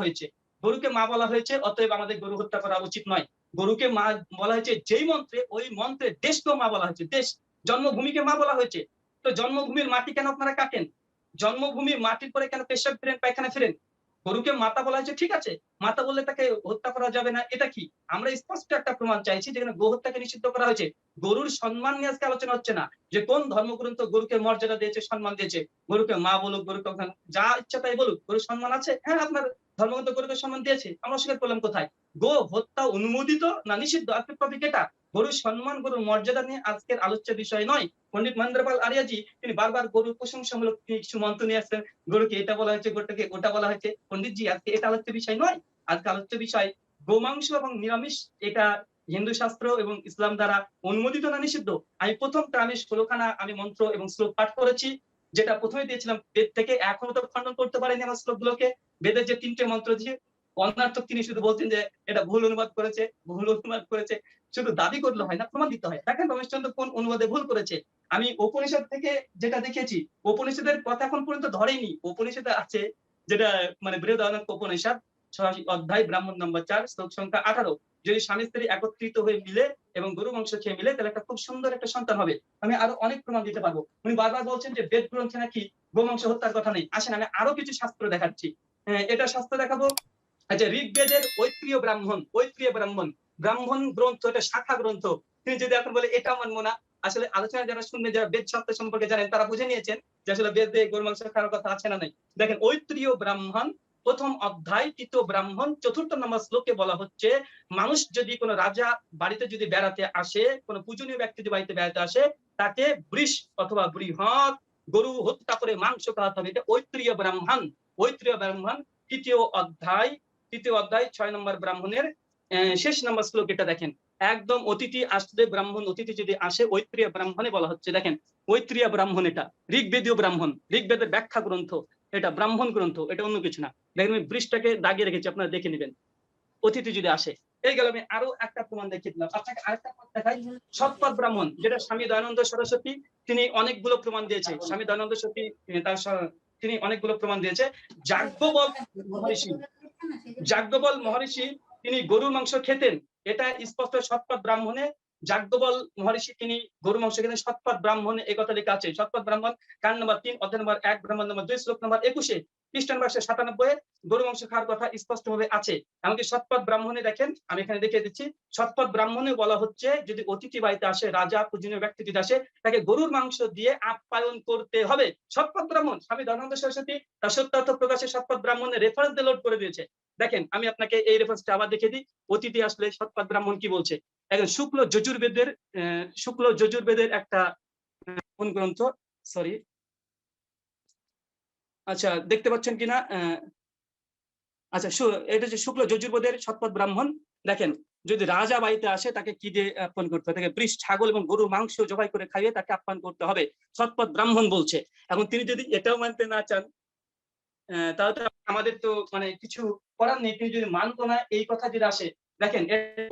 হয়েছে, অতএব আমাদের গরু হত্যা করা উচিত নয়। গরুকে মা বলা হয়েছে যেই মন্ত্রে, ওই মন্ত্রে দেশকেও মা বলা হয়েছে, দেশ জন্মভূমিকে মা বলা হয়েছে। তো জন্মভূমির মাটি কেন আপনারা কাটেন? জন্মভূমির মাটির পরে কেন পেশাব ফেরেন, পায়খানা ফেরেন? গরুকে মাতা বলা হয়েছে, ঠিক আছে, মাতা বললে তাকে হত্যা করা যাবে না, এটা কি? আমরা স্পষ্ট একটা প্রমাণ চাইছি যেখানে গো হত্যাকে নিষিদ্ধ করা হয়েছে। গরুর সম্মান নিয়ে আজকে আলোচনা হচ্ছে না, যে কোন ধর্মগ্রন্থ গরুকে মর্যাদা দিয়েছে, সম্মান দিয়েছে। গরুকে মা বলুক, গরুকে যা ইচ্ছা তাই বলুক, গরুর সম্মান আছে, হ্যাঁ আপনার ধর্মগ্রন্থ গরুকে সম্মান দিয়েছে, আমরা অস্বীকার করলাম কোথায়? গো হত্যা অনুমোদিত না নিষিদ্ধ, আজকের টপিক এটা। গরুর সম্মান, গরুর মর্যাদা নিয়ে আজকের আলোচ্য বিষয় নয়। পণ্ডিত মহেন্দ্রপাল আরিয়াজি তিনি বারবার গরুর প্রশংসামূলক কিছু মন্ত্র নিয়ে আসছেন, গরুকে এটা বলা হয়েছে, গরুটাকে ওটা বলা হয়েছে। পণ্ডিতজি আজকে এটা আলোচ্য বিষয় নয়, আজকে আলোচ্য বিষয় গোমাংস এবং নিরামিষ, এটা হিন্দু শাস্ত্র এবং ইসলাম দ্বারা অনুমোদিত না নিষিদ্ধ। আমি প্রথম আমি 16খানা আমি মন্ত্র এবং শ্লোক পাঠ করেছি, যেটা প্রথমে দিয়েছিলাম বেদ থেকে, এখনো তো খণ্ডন করতে পারেনি আমার শ্লোকগুলোকে। বেদের যে 3টে মন্ত্র দিয়ে অনার্থক তিনি শুধু বলছেন যে এটা ভুল অনুবাদ করেছে, ভুল অনুবাদ করেছে। শুধু দাবি করলে হয় না, প্রমাণ দিতে হয়। দেখেন রমেশচন্দ্র কোন অনুবাদে ভুল করেছে। আমি উপনিষদ থেকে যেটা দেখেছি, উপনিষদের কথা এখন পর্যন্ত ধরেইনি। উপনিষদে আছে যেটা মানে বৃহদারণ্যক উপনিষদ 86 অধ্যায় ব্রাহ্মণ নম্বর 4 শ্লোক সংখ্যা 18, যদি স্বামী স্ত্রী একত্রিত হয়ে মিলে এবং গরু মাংস খেয়ে মিলে তাহলে একটা খুব সুন্দর একটা সন্তান হবে। আমি আরো অনেক প্রমাণ দিতে পারবো। উনি বারবার বলছেন যে বেদ গ্রন্থে নাকি গোমাংস হত্যার কথা নেই। আসেন আমি আরো কিছু শাস্ত্র দেখাচ্ছি। এটা শাস্ত্র দেখাবো। আচ্ছা, ঋগ্বেদের ঐত্রীয় ব্রাহ্মণ, ঐত্রীয় ব্রাহ্মণ, ব্রাহ্মণ গ্রন্থ, এটা শাখা গ্রন্থ। তিনি যদি এখন বলে এটা মানবো না, আসলে আলোচনা যারা শুনবে, যারা বেদ শাস্ত্র সম্পর্কে জানেন, তারা বুঝে নিয়েছেন যে আসলে বেদে গরু মাংস খাওয়ার কথা আছে না নাই। দেখেন ঐত্রীয় ব্রাহ্মণ প্রথম অধ্যায় 3 ব্রাহ্মণ 4 নম্বর শ্লোকে বলা হচ্ছে, মানুষ যদি কোনো রাজা বাড়িতে যদি বেড়াতে আসে, কোনো পূজনীয় ব্যক্তি যদি বাড়িতে বেড়াতে আসে, তাকে বৃষ অথবা বৃহৎ গরু হত্যা করে মাংস খাওয়াতে হবে। এটা ঐত্রীয় ব্রাহ্মণ, ঐত্রীয় ব্রাহ্মণ 3 অধ্যায় 6 নম্বর ব্রাহ্মণের শেষ নম্বর শ্লোক। এটা দেখেন একদম অতিথি আসলে, ব্রাহ্মণ অতিথি যদি আসে, ঐত্রীয় ব্রাহ্মণে বলা হচ্ছে। দেখেন ঐত্রীয় ব্রাহ্মণ, এটা ঋগ্বেদীয় ব্রাহ্মণ, ঋগ্বেদের ব্যাখ্যা গ্রন্থ, এটা ব্রাহ্মণ গ্রন্থ, এটা অন্য কিছু না। দেখেন আমি বৃষটাকে দাগিয়ে রেখেছি, আপনারা দেখে নেবেন অতিথি যদি আসে। এই গেল, আমি আরো একটা প্রমাণ দেখিয়ে দিলাম আপনাকে। আরেকটা পদ দেখাই, সৎপদ ব্রাহ্মণ, যেটা স্বামী দয়ানন্দ সরস্বতী, তিনি অনেকগুলো প্রমাণ দিয়েছে। স্বামী দয়ানন্দ সরস্বতী তিনি অনেকগুলো প্রমাণ দিয়েছে। যাজ্ঞবল মহর্ষি, যাজ্ঞবল মহর্ষি তিনি গরুর মাংস খেতেন, এটা স্পষ্ট সৎপদ ব্রাহ্মণে। যাজ্ঞবল মহর্ষি তিনি গরু মাংস খেতেন, সৎপদ ব্রাহ্মণে এই কথা লেখা আছে। সৎপদ ব্রাহ্মণ কান নম্বর 3 অধ্যায় নম্বর 1 ব্রাহ্মণ নম্বর 2 শ্লোক নম্বর 21, খ্রিস্টান ভাষা 97 গরু মাংস খাওয়ার কথা স্পষ্ট ভাবে আছে। এমনকি সৎপদ ব্রাহ্মণে দেখেন, আমি এখানে দেখিয়ে দিচ্ছি, সৎপদ ব্রাহ্মণে বলা হচ্ছে যদি অতিথি বাড়িতে আসে, রাজা পূজনীয় ব্যক্তি যদি আসে, তাকে গরুর মাংস দিয়ে আপ্যায়ন করতে হবে। সৎপদ ব্রাহ্মণ স্বামী দয়ানন্দ সরস্বতী তার সত্যার্থ প্রকাশে সৎপদ ব্রাহ্মণের রেফারেন্স দিয়ে লোড করে দিয়েছে। দেখেন আমি আপনাকে এই রেফারেন্সটা আবার দেখিয়ে দিই। অতিথি আসলে সৎপদ ব্রাহ্মণ কি বলছে। এখন শুক্ল যজুর্বেদের একটা কোন গ্রন্থ, সরি, আচ্ছা দেখতে পাচ্ছেন কিনা, আচ্ছা এটা হচ্ছে শুক্ল যজুর্বেদের সৎপদ ব্রাহ্মণ। দেখেন যদি রাজা বাড়িতে আসে, তাকে কি দিয়ে আপ্যায়ন করতে হবে, তাকে বৃষ, ছাগল এবং গরুর মাংস জবাই করে খাইয়ে তাকে আপ্যায়ন করতে হবে, সৎপদ ব্রাহ্মণ বলছে। এখন তিনি যদি এটাও মানতে না চান, তাহলে তো আমাদের তো মানে কিছু করার নেই। তিনি যদি মানতো না, এই কথা যদি আসে, দেখেন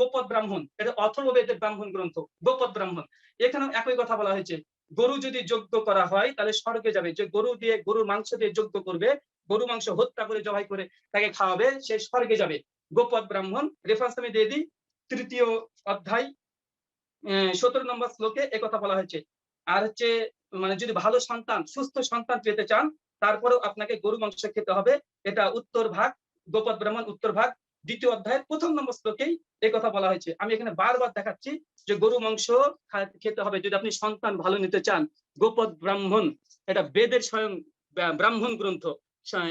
গোপদ ব্রাহ্মণ, এটা অথর্ববেদের ব্রাহ্মণ গ্রন্থ, গোপদ ব্রাহ্মণ। এখানেও একই কথা বলা হয়েছে, গরু যদি যজ্ঞ করা হয় তাহলে স্বর্গে যাবে। যে গরু দিয়ে, গরুর মাংস দিয়ে যজ্ঞ করবে, গরু মাংস হত্যা করে জবাই করে তাকে খাওয়াবে, সে স্বর্গে যাবে। গোপদ ব্রাহ্মণ রেফারেন্স আমি দিয়ে দিই, 3 অধ্যায় 17 নম্বর শ্লোকে একথা বলা হয়েছে। আর হচ্ছে মানে যদি ভালো সন্তান, সুস্থ সন্তান পেতে চান, তারপরেও আপনাকে গরু মাংস খেতে হবে। এটা উত্তর ভাগ, গোপদ ব্রাহ্মণ উত্তর ভাগ 2 অধ্যায়ের 1 নম্বর শ্লোকেই এই কথা বলা হয়েছে। আমি এখানে বারবার দেখাচ্ছি যে গরু মাংস খেতে হবে যদি আপনি সন্তান ভালো নিতে চান। গোপদ ব্রাহ্মণ, এটা বেদের স্বয়ং ব্রাহ্মণ গ্রন্থ।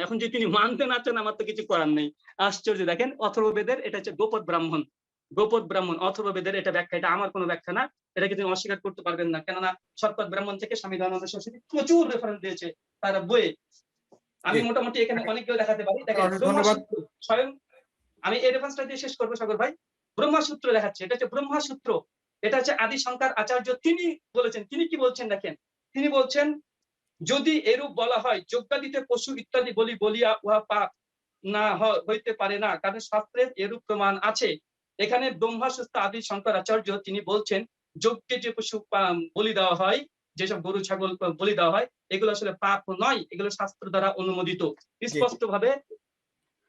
এখন যদি তিনি মানতে না চান, আমার তো কিছু করার নেই। আশ্চর্য, দেখেন অথর্ববেদের এটা হচ্ছে গোপদ ব্রাহ্মণ, গোপদ ব্রাহ্মণ অথর্ববেদের এটা ব্যাখ্যা, এটা আমার কোনো ব্যাখ্যা না। এটাকে তিনি অস্বীকার করতে পারবেন না, কেননা সৎপদ ব্রাহ্মণ থেকে স্বামী দয়ানন্দ সরস্বতী প্রচুর রেফারেন্স দিয়েছে তার বইয়ে। আমি মোটামুটি এখানে অনেকগুলো দেখাতে পারি। দেখেন ধন্যবাদ। ব্রহ্মসূত্র স্বয়ং, আমি এই রেফারেন্সটা দিয়ে শেষ করবো সাগর ভাই। ব্রহ্মসূত্র দেখাচ্ছে, এটা হচ্ছে ব্রহ্মসূত্র, এটা হচ্ছে আদি শঙ্কর আচার্য তিনি বলেছেন। তিনি কি বলছেন দেখেন, তিনি বলছেন যদি এরূপ বলা হয়, যজ্ঞাদিতে পশু ইত্যাদি বলি বলিয়া উহা পাপ না হইতে পারে না, কারণ শাস্ত্রের এরূপ প্রমাণ আছে। এখানে ব্রহ্মসূত্র আদি শঙ্করাচার্য তিনি বলছেন যজ্ঞে যে পশু বলি দেওয়া হয়, যেসব গরু ছাগল বলি দেওয়া হয়, এগুলো আসলে পাপ নয়, এগুলো শাস্ত্র দ্বারা অনুমোদিত।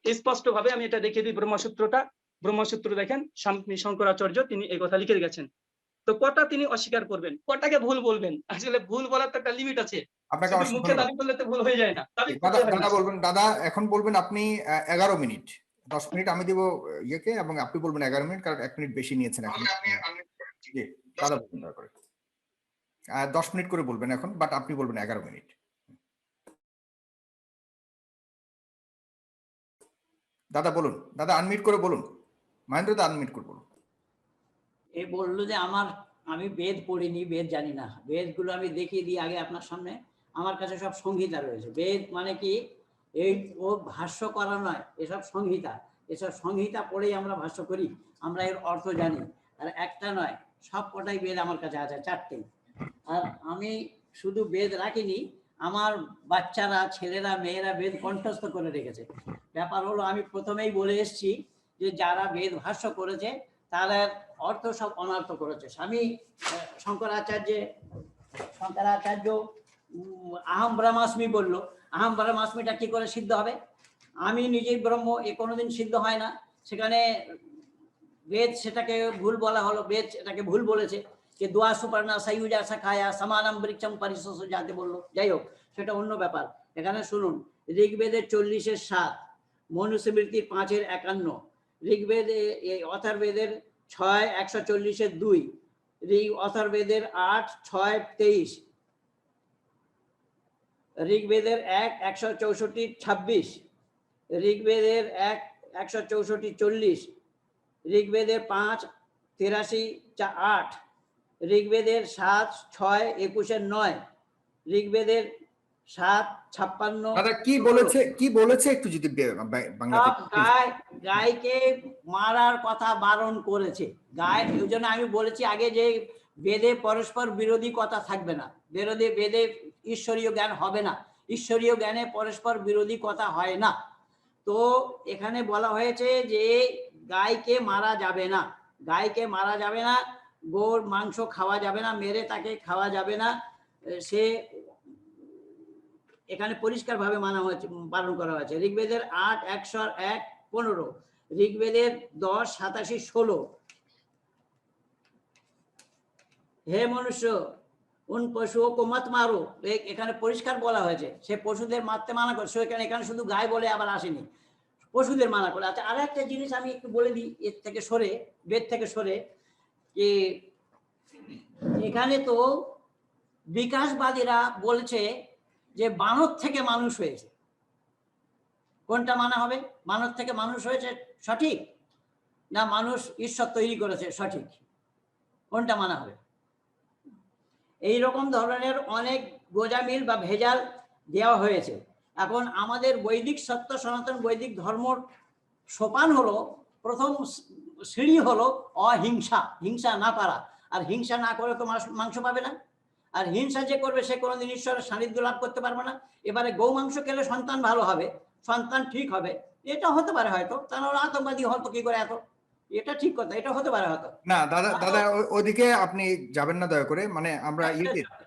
স্পষ্ট ভাবে আমি এটা দেখিয়ে দিই ব্রহ্মসূত্রটা। ব্রহ্মসূত্র দেখেন স্বামী শঙ্করাচার্য তিনি এই কথা লিখে গেছেন। তো কটা তিনি অস্বীকার করবেন, কটাকে ভুল বলবেন, আসলে ভুল বলার তো একটা লিমিট আছে। আপনাকে শুধু অসংখ্য মুখে ধন্যবাদ। দাবি করলে তো ভুল হয়ে যায় না, দাবি দাদা করতে হয় না। দাদা বলবেন, দাদা এখন বলবেন আপনি 11 মিনিট, 10 মিনিট আমি দিব ইয়েকে, এবং আপনি বলবেন 11 মিনিট, কারণ 1 মিনিট বেশি নিয়েছেন এখন। জি দাদা বলবেন দয়া করে, 10 মিনিট করে বলবেন এখন, বাট আপনি বলবেন 11 মিনিট। দাদা বলুন, দাদা আনমিউট করে বলুন, মহেন্দ্র দা আনমিউট করে বলুন। এ বললো যে আমি বেদ পড়িনি, বেদ জানি না। বেদগুলো আমি দেখিয়ে দিই আগে আপনার সামনে। আমার কাছে সব সংহিতা রয়েছে। বেদ মানে কি, এই ও ভাষ্য করা নয়, এসব সংহিতা। এসব সংহিতা পড়েই আমরা ভাষ্য করি, আমরা এর অর্থ জানি। আর একটা নয়, সব কটাই বেদ আমার কাছে আছে, 4টে। আর আমি শুধু বেদ রাখিনি, আমার বাচ্চারা, ছেলেরা, মেয়েরা বেদ কণ্ঠস্থ করে রেখেছে। ব্যাপার হলো, আমি প্রথমেই বলে এসেছি যে যারা বেদ ভাষ্য করেছে তারা অর্থ সব অনর্থ করেছে। স্বামী শঙ্করাচার্য আহম ব্রহ্মাস্মি বললো, আহম ব্রহ্মাস্মিটা কি করে সিদ্ধ হবে? আমি নিজেই ব্রহ্ম, এ কোনোদিন সিদ্ধ হয় না। সেখানে বেদ সেটাকে ভুল বলা হলো, বেদ এটাকে ভুল বলেছে যে দোয়া সুপর্ণা সাইউজা শাখায়া সমানম বৃক্ষম পরিশোষ যাতে বললো। যাই হোক, সেটা অন্য ব্যাপার। এখানে শুনুন, ঋগ্বেদের 40-7, মনুস্মৃতির 5-51, ঋগ্বেদে অথর্ববেদের 6-140-2, অথর্ববেদের 8-6-23, ঋগ্বেদের 1-164-26, ঋগ্বেদের 1-164-40, ঋগ্বেদের 5-83-8, ঋগ্বেদের 7-6-21-9, ঋগ্বেদের 7-56। দাদা কি বলেছে একটু যদি বাংলাতে। গায়কে মারার কথা বারণ করেছে। গায়, ওই জন্য আমি বলেছি আগে যে বেদে পরস্পর বিরোধী কথা থাকবে না, বেদে ঈশ্বরীয় জ্ঞান হবে না, ঈশ্বরীয় জ্ঞানে পরস্পর বিরোধী কথা হয় না। তো এখানে বলা হয়েছে যে গায়কে মারা যাবে না, গায়কে মারা যাবে না, গোর মাংস খাওয়া যাবে না, মেরে তাকে খাওয়া যাবে না। সে এখানে পরিষ্কার ভাবে মানা হয়েছে, পালন করা হয়েছে। ঋগ্বেদের 8-1-15, ঋগ্বেদের 10-87-16, হে মনুষ্য উন পশুও কো মত মারো, এখানে পরিষ্কার বলা হয়েছে সে পশুদের মারতে মানা করে। এখানে শুধু গায়ে বলে আবার আসেনি, পশুদের মানা করে। আচ্ছা, আর একটা জিনিস আমি একটু বলে দিই, এর থেকে সরে, বেদ থেকে সরে, যে এখানে তো বিকাশবাদীরা বলছে যে বানর থেকে মানুষ হয়েছে। কোনটা মানা হবে? বানর থেকে মানুষ হয়েছে সঠিক, না মানুষ ঈশ্বর তৈরি করেছে সঠিক? কোনটা মানা হবে? এই রকম ধরনের অনেক গোজামিল বা ভেজাল দেওয়া হয়েছে। এখন আমাদের বৈদিক সত্য সনাতন বৈদিক ধর্মর সোপান হলো, প্রথম সিঁড়ি হলো অহিংসা, হিংসা না পারা। আর হিংসা না করে তো মাংস পাবে না, আর হিংসা যে করবে সে কোনোদিন ঈশ্বরের সান্নিধ্য লাভ করতে পারবে না। এবারে গৌ মাংস খেলে সন্তান ভালো হবে, সন্তান ঠিক হবে, এটা হতে পারে হয়তো, তাহলে আতঙ্কবাদী হতো কি করে এত? এটা ঠিক কথা, এটা হতে পারে হয়তো। না দাদা ওদিকে আপনি যাবেন না দয়া করে, মানে আমরা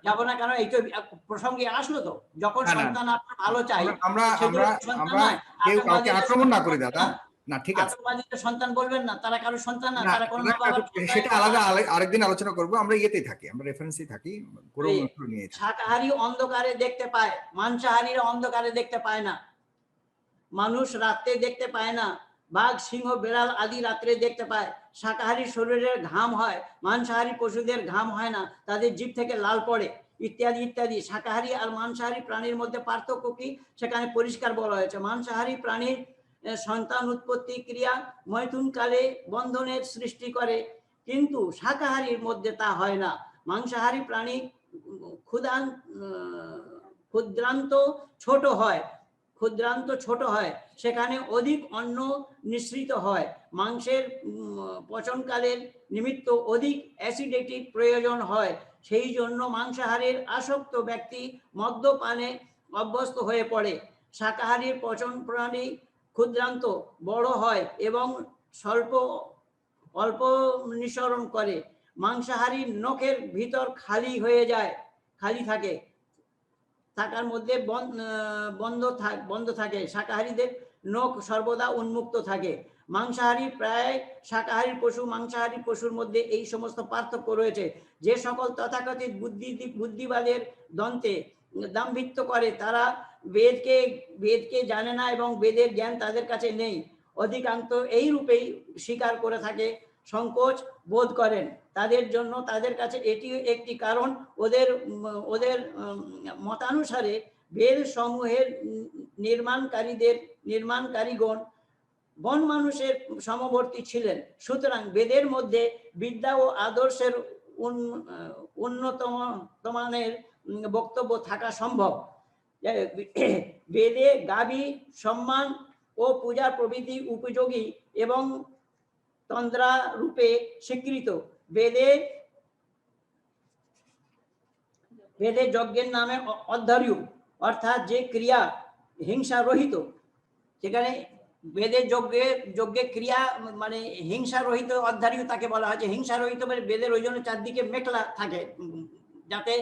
যাবো না, কারণ এই তো প্রসঙ্গে আসলো তো, যখন সন্তান আপনার ভালো চাই, আমরা কেউ কাউকে আক্রমণ না করি দাদা। না, ঠিক আছে, আতঙ্কবাদীদের সন্তান বলবেন না, তারা কারো সন্তান না, তারা কোনো সেটা আলাদা আরেকদিন আলোচনা করব। আমরা ইয়েতেই থাকি, আমরা রেফারেন্সেই থাকি, নিয়ে শাকাহারী অন্ধকারে দেখতে পায়, মাংসাহারীরা অন্ধকারে দেখতে পায় না, মানুষ রাত্রে দেখতে পায় না, বাঘ সিংহ বেড়াল আদি রাত্রে দেখতে পায়। শাকাহারী শরীরের ঘাম হয়, মাংসাহারী পশুদের ঘাম হয় না, তাদের জিভ থেকে লাল পড়ে, ইত্যাদি ইত্যাদি। শাকাহারী আর মাংসাহারী প্রাণীর মধ্যে পার্থক্য কি সেখানে পরিষ্কার বলা হয়েছে। মাংসাহারী প্রাণীর সন্তান উৎপত্তি ক্রিয়া মৈথুনকালে বন্ধনের সৃষ্টি করে, কিন্তু শাকাহারীর মধ্যে তা হয় না। মাংসাহারী প্রাণী ক্ষুদ্রান্ত ছোট হয়, সেখানে অধিক অন্ন নিঃসৃত হয়। মাংসের পচনকালের নিমিত্ত অধিক অ্যাসিডিটি প্রয়োজন হয়, সেই জন্য মাংসাহারীর আসক্ত ব্যক্তি মদ্যপানে অভ্যস্ত হয়ে পড়ে। শাকাহারীর পচন প্রণালী ক্ষুদ্রান্ত বড় হয় এবং অল্প নিঃসরণ করে। মাংসাহারীর নখের ভিতর খালি থাকে, থাকার মধ্যে বন্ধ থাকে। শাকাহারীদের নখ সর্বদা উন্মুক্ত থাকে। মাংসাহারী প্রায় শাকাহারী পশু মাংসাহারী পশুর মধ্যে এই সমস্ত পার্থক্য রয়েছে। যে সকল তথাকথিত বুদ্ধিবাদের দন্তে দাম্ভিত্ব করে, তারা বেদকে জানে না এবং বেদের জ্ঞান তাদের কাছে নেই। অধিকাংশ এই রূপেই স্বীকার করে থাকে, সংকোচ বোধ করেন। তাদের জন্য তাদের কাছে এটি একটি কারণ। ওদের মতানুসারে বেদ সমূহের নির্মাণকারীগণ বন মানুষের সমবর্তী ছিলেন। সুতরাং বেদের মধ্যে বিদ্যা ও আদর্শের উন্নতমানের বক্তব্য থাকা সম্ভব। বেদে গাভী সম্মান ও পূজা প্রভৃতি উপযোগী এবং তন্দ্রা রূপে স্বীকৃত। বেদে যজ্ঞের নামে অধ্বর্য, অর্থাৎ যে ক্রিয়া হিংসা রহিত, সেখানে বেদের যজ্ঞে ক্রিয়া মানে হিংসা রহিত অধ্যায়ও তাকে বলা হয়েছে। হিংসা রহিত মানে বেদের ওই জন্য চারদিকে মেখলা থাকে যাতে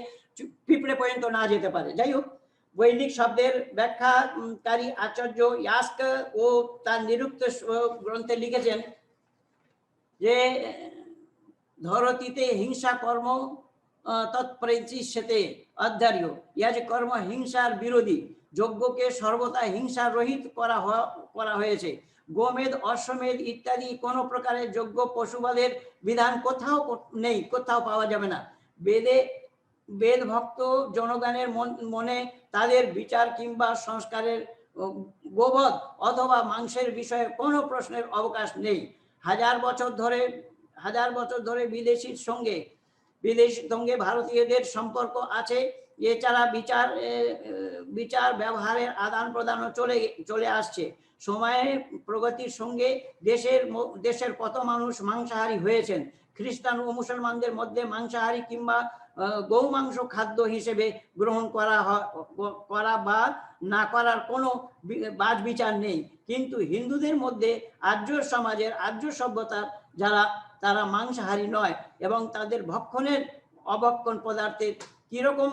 পিঁপড়ে পর্যন্ত না যেতে পারে। যাই হোক, বৈদিক শব্দের ব্যাখ্যাকারী আচার্য ইয়াস্ক ও তার নিরুক্ত গ্রন্থে লিখেছেন যে ধরতিতে হিংসা কর্ম তৎপরিচিষ্যতে অধ্যার্য, ইহা যে কর্ম হিংসার বিরোধী, যজ্ঞকে সর্বদা হিংসা রহিত করা হয়েছে। গোমেদ, অশ্বমেধ ইত্যাদি কোন প্রকারের যজ্ঞ পশুবধের বিধান কোথাও নেই, কোথাও পাওয়া যাবে না। বেদ ভক্ত জনগণের মনে তাদের বিচার কিংবা সংস্কারের গোবধ অথবা মাংসের বিষয়ে কোনো প্রশ্নের অবকাশ নেই। হাজার বছর ধরে বিদেশির সঙ্গে ভারতীয়দের সম্পর্ক আছে। এছাড়া বিচার ব্যবহারের আদান প্রদানও চলে আসছে। সময়ের প্রগতির সঙ্গে দেশের কত মানুষ মাংসাহারী হয়েছেন। খ্রিস্টান ও মুসলমানদের মধ্যে মাংসাহারী কিংবা গৌ মাংস খাদ্য হিসেবে গ্রহণ করা বা না করার কোনো বাদ বিচার নেই। কিন্তু হিন্দুদের মধ্যে আর্য সমাজের, আর্য সভ্যতার তারা মাংসাহারী নয় এবং তাদের অভক্ষণ পদার্থের কিরকম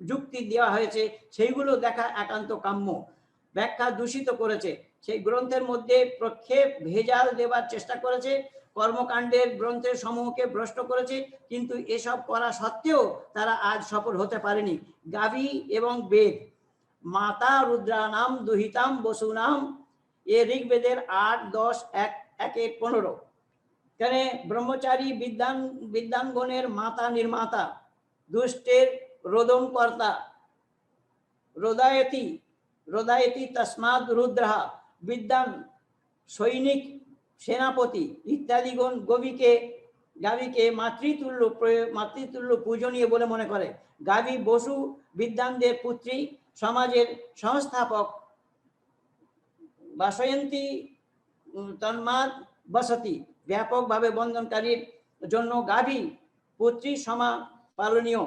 যুক্তি দেওয়া হয়েছে সেইগুলো দেখা একান্ত কাম্য। ব্যাখ্যা দূষিত করেছে, সেই গ্রন্থের মধ্যে প্রক্ষেপ ভেজাল দেবার চেষ্টা করেছে, কর্মকাণ্ডের গ্রন্থের সমূহকে ভ্রষ্ট করেছে, কিন্তু এসব করা সত্ত্বেও তারা আজ সফল হতে পারেনি। গাভী এবং বেদ, মাতা রুদ্রানাম দুহিতাম বসুনাম, এ ঋগ্বেদের 8, 10, 1-15। এখানে ব্রহ্মচারী বিদ্যাঙ্গনের মাতা নির্মাতা, দুষ্টের রোদনকর্তা, রোদায়তি তস্মাদ রুদ্রহা, বিদ্যান সৈনিক সেনাপতি ইত্যাদি গুণ গাভীকে মাতৃতুল্য পূজনীয় বলে মনে করে। গাভী বসু বিদ্যানদের পুত্রী, সমাজের সংস্থাপক। বাসয়ন্তী তন্মাদ বসতি, ব্যাপকভাবে বন্ধনকারীর জন্য গাভী পুত্রী সমা পালনীয়,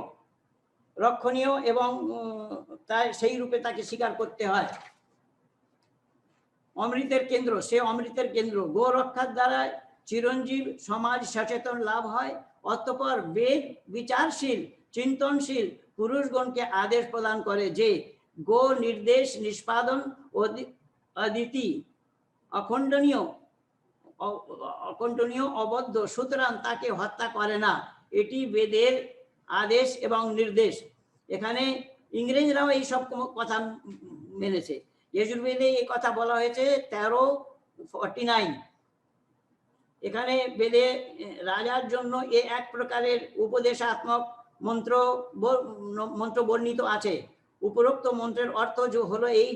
রক্ষণীয় এবং তাই সেই রূপে তাকে স্বীকার করতে হয়। অমৃতের কেন্দ্র। গো রক্ষার দ্বারা চিরঞ্জীব সমাজ সচেতন লাভ হয়। অতঃপর বেদ বিচারশীল চিন্তনশীল পুরুষগণকে আদেশ প্রদান করে যে গো নির্দেশ নিষ্পাদন অদিতি অখণ্ডনীয় অবদ্ধ, সুতরাং তাকে হত্যা করে না। এটি বেদের আদেশ এবং নির্দেশ। এখানে ইংরেজরাও এই সব কথা মেনেছে। যজুর্বেদে এই কথা বলা হয়েছে 1349। এখানে বেদে রাজার জন্য এক প্রকারের উপদেশাত্মক মন্ত্র বর্ণিত আছে। উপরোক্ত মন্ত্রের অর্থ হলো এই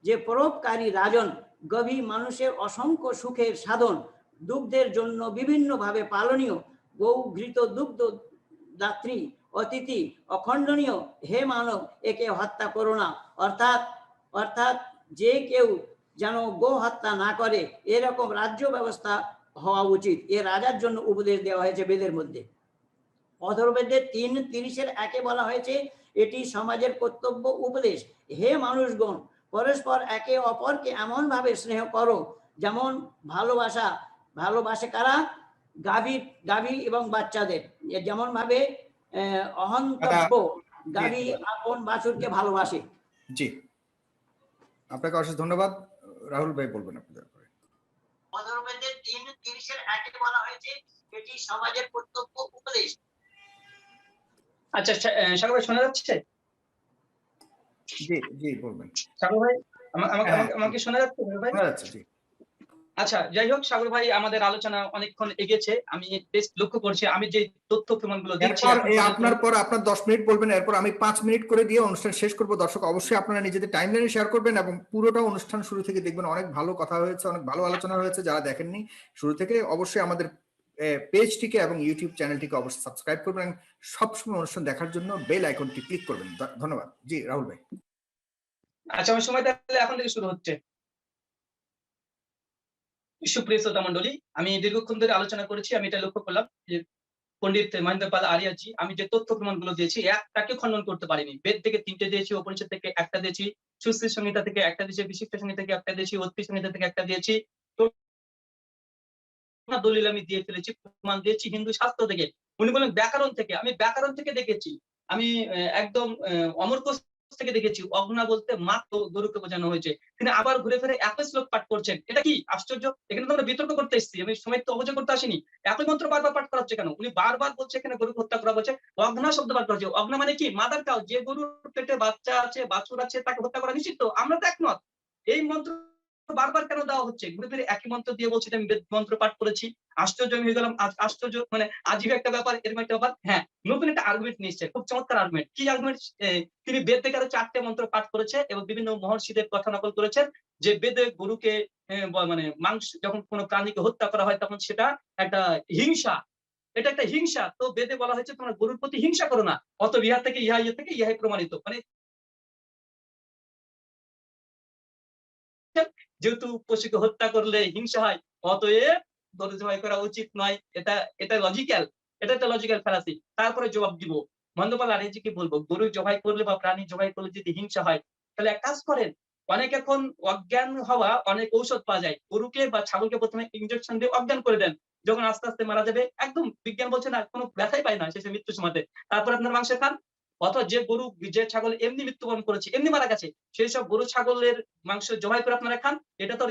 যে পরোপকারী রাজন গভীর মানুষের অসংখ্য সুখের সাধন, দুগ্ধের জন্য বিভিন্নভাবে পালনীয়, গৌ ঘৃত দুগ্ধ দাত্রী অতিথি অখণ্ডনীয়, হে মানব একে হত্যা করো না। অর্থাৎ যে কেউ যেন গো হত্যা না করে, এরকম রাজ্য ব্যবস্থা হওয়া উচিত। এ রাজার জন্য উপদেশ দেওয়া হয়েছে বেদের মধ্যে। অথর্ববেদের 3:30 বলা হয়েছে এটি সমাজের কর্তব্য উপদেশ। হে মানুষগণ, পরস্পর একে অপরকে এমন ভাবে স্নেহ করো যেমন ভালোবাসে কারা? গাভী এবং বাচ্চাদের। যেমন ভাবে অহন্তব্য গাভী আপন বাছুরকে ভালোবাসে। জি, আপনাকে অশেষ ধন্যবাদ। রাহুল ভাই বলবেন আপনি। অথর্ববেদের 3:30 বলা হয়েছে এটি সমাজের কর্তব্য উপদেশ। আচ্ছা, সাগর ভাই শোনা যাচ্ছে? জি বলবেন। সাগর ভাই আমাকে শোনা যাচ্ছে ভাই? শোনা যাচ্ছে, জি। আচ্ছা, যাই হোক, সাগর ভাই আমাদের আলোচনা অনেকক্ষণ এগিয়েছে। আমি বেশ লক্ষ্য করছি, আমি যে তথ্য প্রমাণগুলো দিচ্ছি আপনার 10 মিনিট বলবেন, এরপর আমি 5 মিনিট করে দিয়ে অনুষ্ঠান শেষ করব। দর্শক অবশ্যই আপনারা নিজেদের টাইমলাইনে শেয়ার করবেন এবং পুরোটা অনুষ্ঠান শুরু থেকে দেখবেন। অনেক ভালো কথা হয়েছে, অনেক ভালো আলোচনা হয়েছে। যারা দেখেননি শুরু থেকে, অবশ্যই আমাদের পেজটিকে এবং ইউটিউব চ্যানেলটিকে অবশ্যই সাবস্ক্রাইব করবেন। সবসময় অনুষ্ঠান দেখার জন্য বেল আইকনটি ক্লিক করবেন। ধন্যবাদ। জি রাহুল ভাই। আচ্ছা, আমার সময় তাহলে এখন থেকে শুরু হচ্ছে। সুপ্রিয় শ্রোতা মণ্ডলী, আমি দীর্ঘক্ষণ ধরে আলোচনা করেছি। আমি এটা লক্ষ্য করলাম যে পণ্ডিত মহেন্দ্র পাল আরিয়াজি, আমি যে তথ্য প্রমাণগুলো দিয়েছি একটাকে খণ্ডন করতে পারিনি। বেদ থেকে 3টে দিয়েছি, উপনিষদ থেকে 1টা দিয়েছি, সুশ্রী সংহিতা থেকে 1টা দিয়েছি, বিশিষ্ট সংহিতা থেকে 1টা দিয়েছি, অত্রি সংহিতা থেকে 1টা দিয়েছি। তো দলিল আমি দিয়ে ফেলেছি, প্রমাণ দিয়েছি হিন্দু শাস্ত্র থেকে। উনি বলেন ব্যাকরণ থেকে, আমি ব্যাকরণ থেকে দেখেছি, আমি একদম অমর কোষ থেকে দেখেছি। অগ্না বলতে মাত্র গরুকে বোঝানো হয়েছে। তিনি আবার ঘুরে ফিরে একই শ্লোক পাঠ করছেন, এটা কি আশ্চর্য! এখানে তো আমরা বিতর্ক করতে এসেছি, আমি সময় তো অপচয় করতে আসিনি। একই মন্ত্র বারবার পাঠ করা হচ্ছে কেন? উনি বারবার বলছে এখানে গরু হত্যা করা বলছে, অগ্না শব্দ পাঠ করা হচ্ছে। অগ্না মানে কি? মাদার কাউ, যে গরুর পেটে বাচ্চা আছে, বাছুর আছে, তাকে হত্যা করা নিষিদ্ধ। আমরা তো একমত। এই মন্ত্র বারবার কেন দেওয়া হচ্ছে? ঘুরে ফিরে একই মন্ত্র দিয়ে বলছি আমি বেদ মন্ত্র পাঠ করেছি। আশ্চর্য আমি হয়ে গেলাম, আশ্চর্য মানে আজীব একটা ব্যাপার, এরকম একটা ব্যাপার। হ্যাঁ, নতুন একটা আর্গুমেন্ট নিয়ে এসেছে, খুব চমৎকার আর্গুমেন্ট। কি আর্গুমেন্ট? তিনি বেদ থেকে আরো 4টে মন্ত্র পাঠ করেছে এবং বিভিন্ন মহর্ষিদের কথা নকল করেছেন, যে বেদে গরুকে মানে মাংস, যখন কোনো প্রাণীকে হত্যা করা হয় তখন সেটা একটা হিংসা, এটা একটা হিংসা। তো বেদে বলা হয়েছে তোমরা গরুর প্রতি হিংসা করো না। অত ইহা থেকে ইহাই প্রমাণিত। মানে যেহেতু পশুকে হত্যা করলে হিংসা হয়, অতএব গরু জবাই করা উচিত নয়। এটা লজিক্যাল, এটা একটা লজিক্যাল ফ্যালাসি। তারপরে জবাব দিব মন্দপাল আরিয়াজিকে বলবো, গরু জবাই করলে বা প্রাণী জবাই করলে যদি হিংসা হয়, তাহলে এক কাজ করেন, অনেক এখন অজ্ঞান হওয়া অনেক ঔষধ পাওয়া যায়, গরুকে বা ছাগলকে প্রথমে ইনজেকশন দিয়ে অজ্ঞান করে দেন, যখন আস্তে আস্তে মারা যাবে, একদম বিজ্ঞান বলছে না কোনো ব্যথাই পায় না শেষে মৃত্যুর সময়তে, তারপর আপনার মাংস খান। অথবা যে গরু যে ছাগল এমনি মৃত্যুবরণ করেছে, এমনি মারা গেছে, সেই সব গরু ছাগলের মাংস জবাই করে আপনারা খান। এটা তো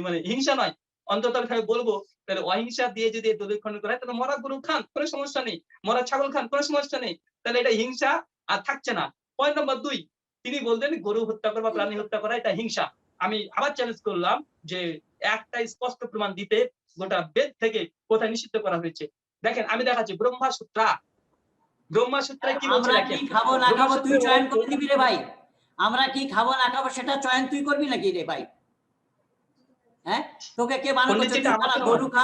মানে হিংসা নয়। অন্তত আমি বলবো, তাহলে অহিংসা দিয়ে যদি দলিল খণ্ডন করা হয়, তাহলে মরা গরু খান, কোনো সমস্যা নেই, মরা ছাগল খান, কোনো সমস্যা নেই। তাহলে এটা হিংসা আর থাকছে না। পয়েন্ট নম্বর 2, তিনি বললেন গরু হত্যা করা বা প্রাণী হত্যা করা এটা হিংসা। আমি আবার চ্যালেঞ্জ করলাম যে একটা স্পষ্ট প্রমাণ দিতে গোটা বেদ থেকে কোথায় নিষিদ্ধ করা হয়েছে। দেখেন আমি দেখাচ্ছি, ব্রহ্মাসূত্রে কি বলছে আমরা কি দেখেন। খাবো না খাবো তুই চয়ন করে দিবি রে ভাই। আমরা কি খাবো না খাবো সেটা চয়ন তুই করবি নাকি রে ভাই? হ্যাঁ, তোকে কে মানা করছে? তুই খানা, গরু খা,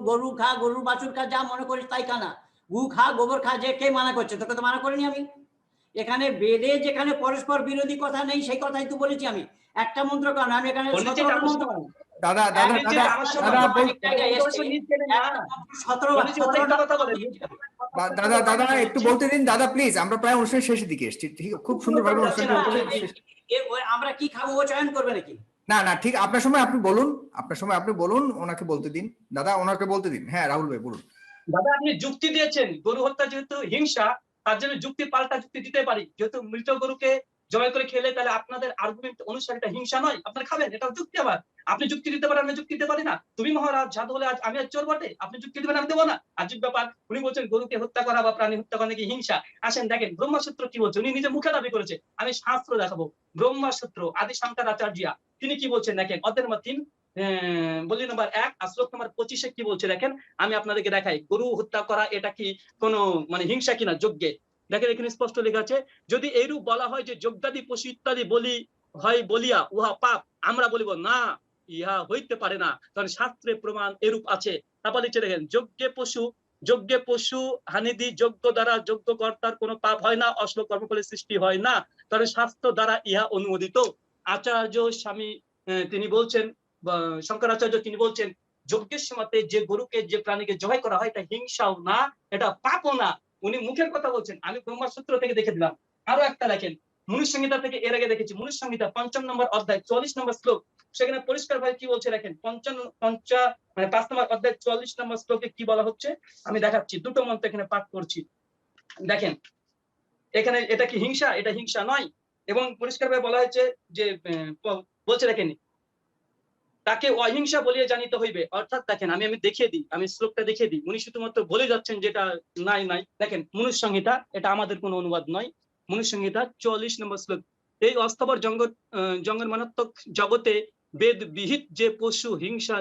গরু খা, গরুর বাছুর খা, যা মনে করিস তাই খানা, গু খা, গোবর খা, যে কে মানা করছে? তোকে তো মানা করিনি আমি। এখানে বেদে যেখানে পরস্পর বিরোধী কথা নেই সেই কথাই তো বলেছি আমি। একটা মন্ত্র কারণ আমি এখানে 17টা মন্ত্র, দাদা দাদা দাদা দাদা দাদা দাদা একটু বলতে দিন দাদা, প্লিজ। আমরা প্রায় অনুষ্ঠানের শেষের দিকে এসেছি, ঠিক, খুব সুন্দরভাবে অনুষ্ঠানটা আমরা কি খাবো ও চয়ন করবে নাকি? না না, ঠিক, আপনার সময় আপনি বলুন, আপনার সময় আপনি বলুন, ওনাকে বলতে দিন দাদা, ওনাকে বলতে দিন। হ্যাঁ রাহুল ভাই বলুন। দাদা আপনি যুক্তি দিয়েছেন গরু হত্যা যেহেতু হিংসা, তার জন্য যুক্তি পাল্টা যুক্তি দিতে পারি, যেহেতু মৃত গরুকে জবাই করে খেলে তাহলে আপনাদের আর্গুমেন্ট অনুসারে এটা হিংসা নয়, আপনারা খাবেন, এটাও যুক্তি। আবার আপনি যুক্তি দিতে পারেন, আমি যুক্তি দিতে পারি না। তুমি মহারাজ জাদু হলে আজ আমি আর চোর বটে, আপনি যুক্তি দেবেন আমি দেবো না, আজীব ব্যাপার। উনি বলছেন গরুকে হত্যা করা বা প্রাণী হত্যা করা নাকি হিংসা। আসেন দেখেন ব্রহ্মসূত্র কি বলছে, উনি নিজে মুখে দাবি করেছে, আমি শাস্ত্র দেখাবো। ব্রহ্মসূত্র আদি শঙ্করাচার্য তিনি কি বলছেন দেখেন, অধ্যায় নম্বর 3 বলি নম্বর 1 আর শ্লোক নম্বর 25 কি বলছে দেখেন, আমি আপনাদেরকে দেখাই গরু হত্যা করা এটা কি কোনো মানে হিংসা কিনা যজ্ঞে। দেখেন এখানে স্পষ্ট লেখা আছে, যদি এইরূপ বলা হয় যে যজ্ঞাদি পশু ইত্যাদি বলি হয় বলিয়া উহা পাপ, আমরা বলিব না, ইহা হইতে পারে না, কারণ শাস্ত্রে প্রমাণ এরূপ আছে। তারপর লিখে দেখেন, যজ্ঞে পশু হানিদি যজ্ঞ দ্বারা যজ্ঞ কর্তার কোনো পাপ হয় না, অশ্লীল কর্মফলের সৃষ্টি হয় না, কারণ শাস্ত্র দ্বারা ইহা অনুমোদিত। আচার্য স্বামী তিনি বলছেন, শঙ্করাচার্য তিনি বলছেন, যজ্ঞের সময়তে যে গরুকে যে প্রাণীকে জবাই করা হয় এটা হিংসাও না, এটা পাপও না। উনি মুখের কথা বলছেন, আমি ব্রহ্মসূত্র থেকে দেখে দিলাম। আরো একটা দেখেন, মনুসংহিতা থেকে এর আগে দেখেছি, মনুসংহিতা 5 নম্বর অধ্যায় 44 নম্বর শ্লোক, সেখানে পরিষ্কার ভাবে কি বলছে দেখেন, 5 নম্বর অধ্যায় 44 নম্বর শ্লোকে কি বলা হচ্ছে আমি দেখাচ্ছি, দুটো মন্ত্র এখানে পাঠ করছি। দেখেন এখানে এটা কি হিংসা? এটা হিংসা নয়। এবং পরিষ্কার ভাবে বলা হয়েছে যে বলছে দেখেন, তাকে অহিংসা বলিয়ে জানিতে হইবে। অর্থাৎ দেখেন আমি দেখিয়ে দিই, আমি শ্লোকটা দেখিয়ে দিই, উনি শুধুমাত্র বলে যাচ্ছেন যেটা নাই। দেখেন মনুসংহিতা, এটা আমাদের কোনো অনুবাদ নয়, মনুসংহিতা 44 নম্বর শ্লোক, এই অস্তবর জঙ্গল মারাত্মক জগতে বেদ বিহিত যে পশু হিংসা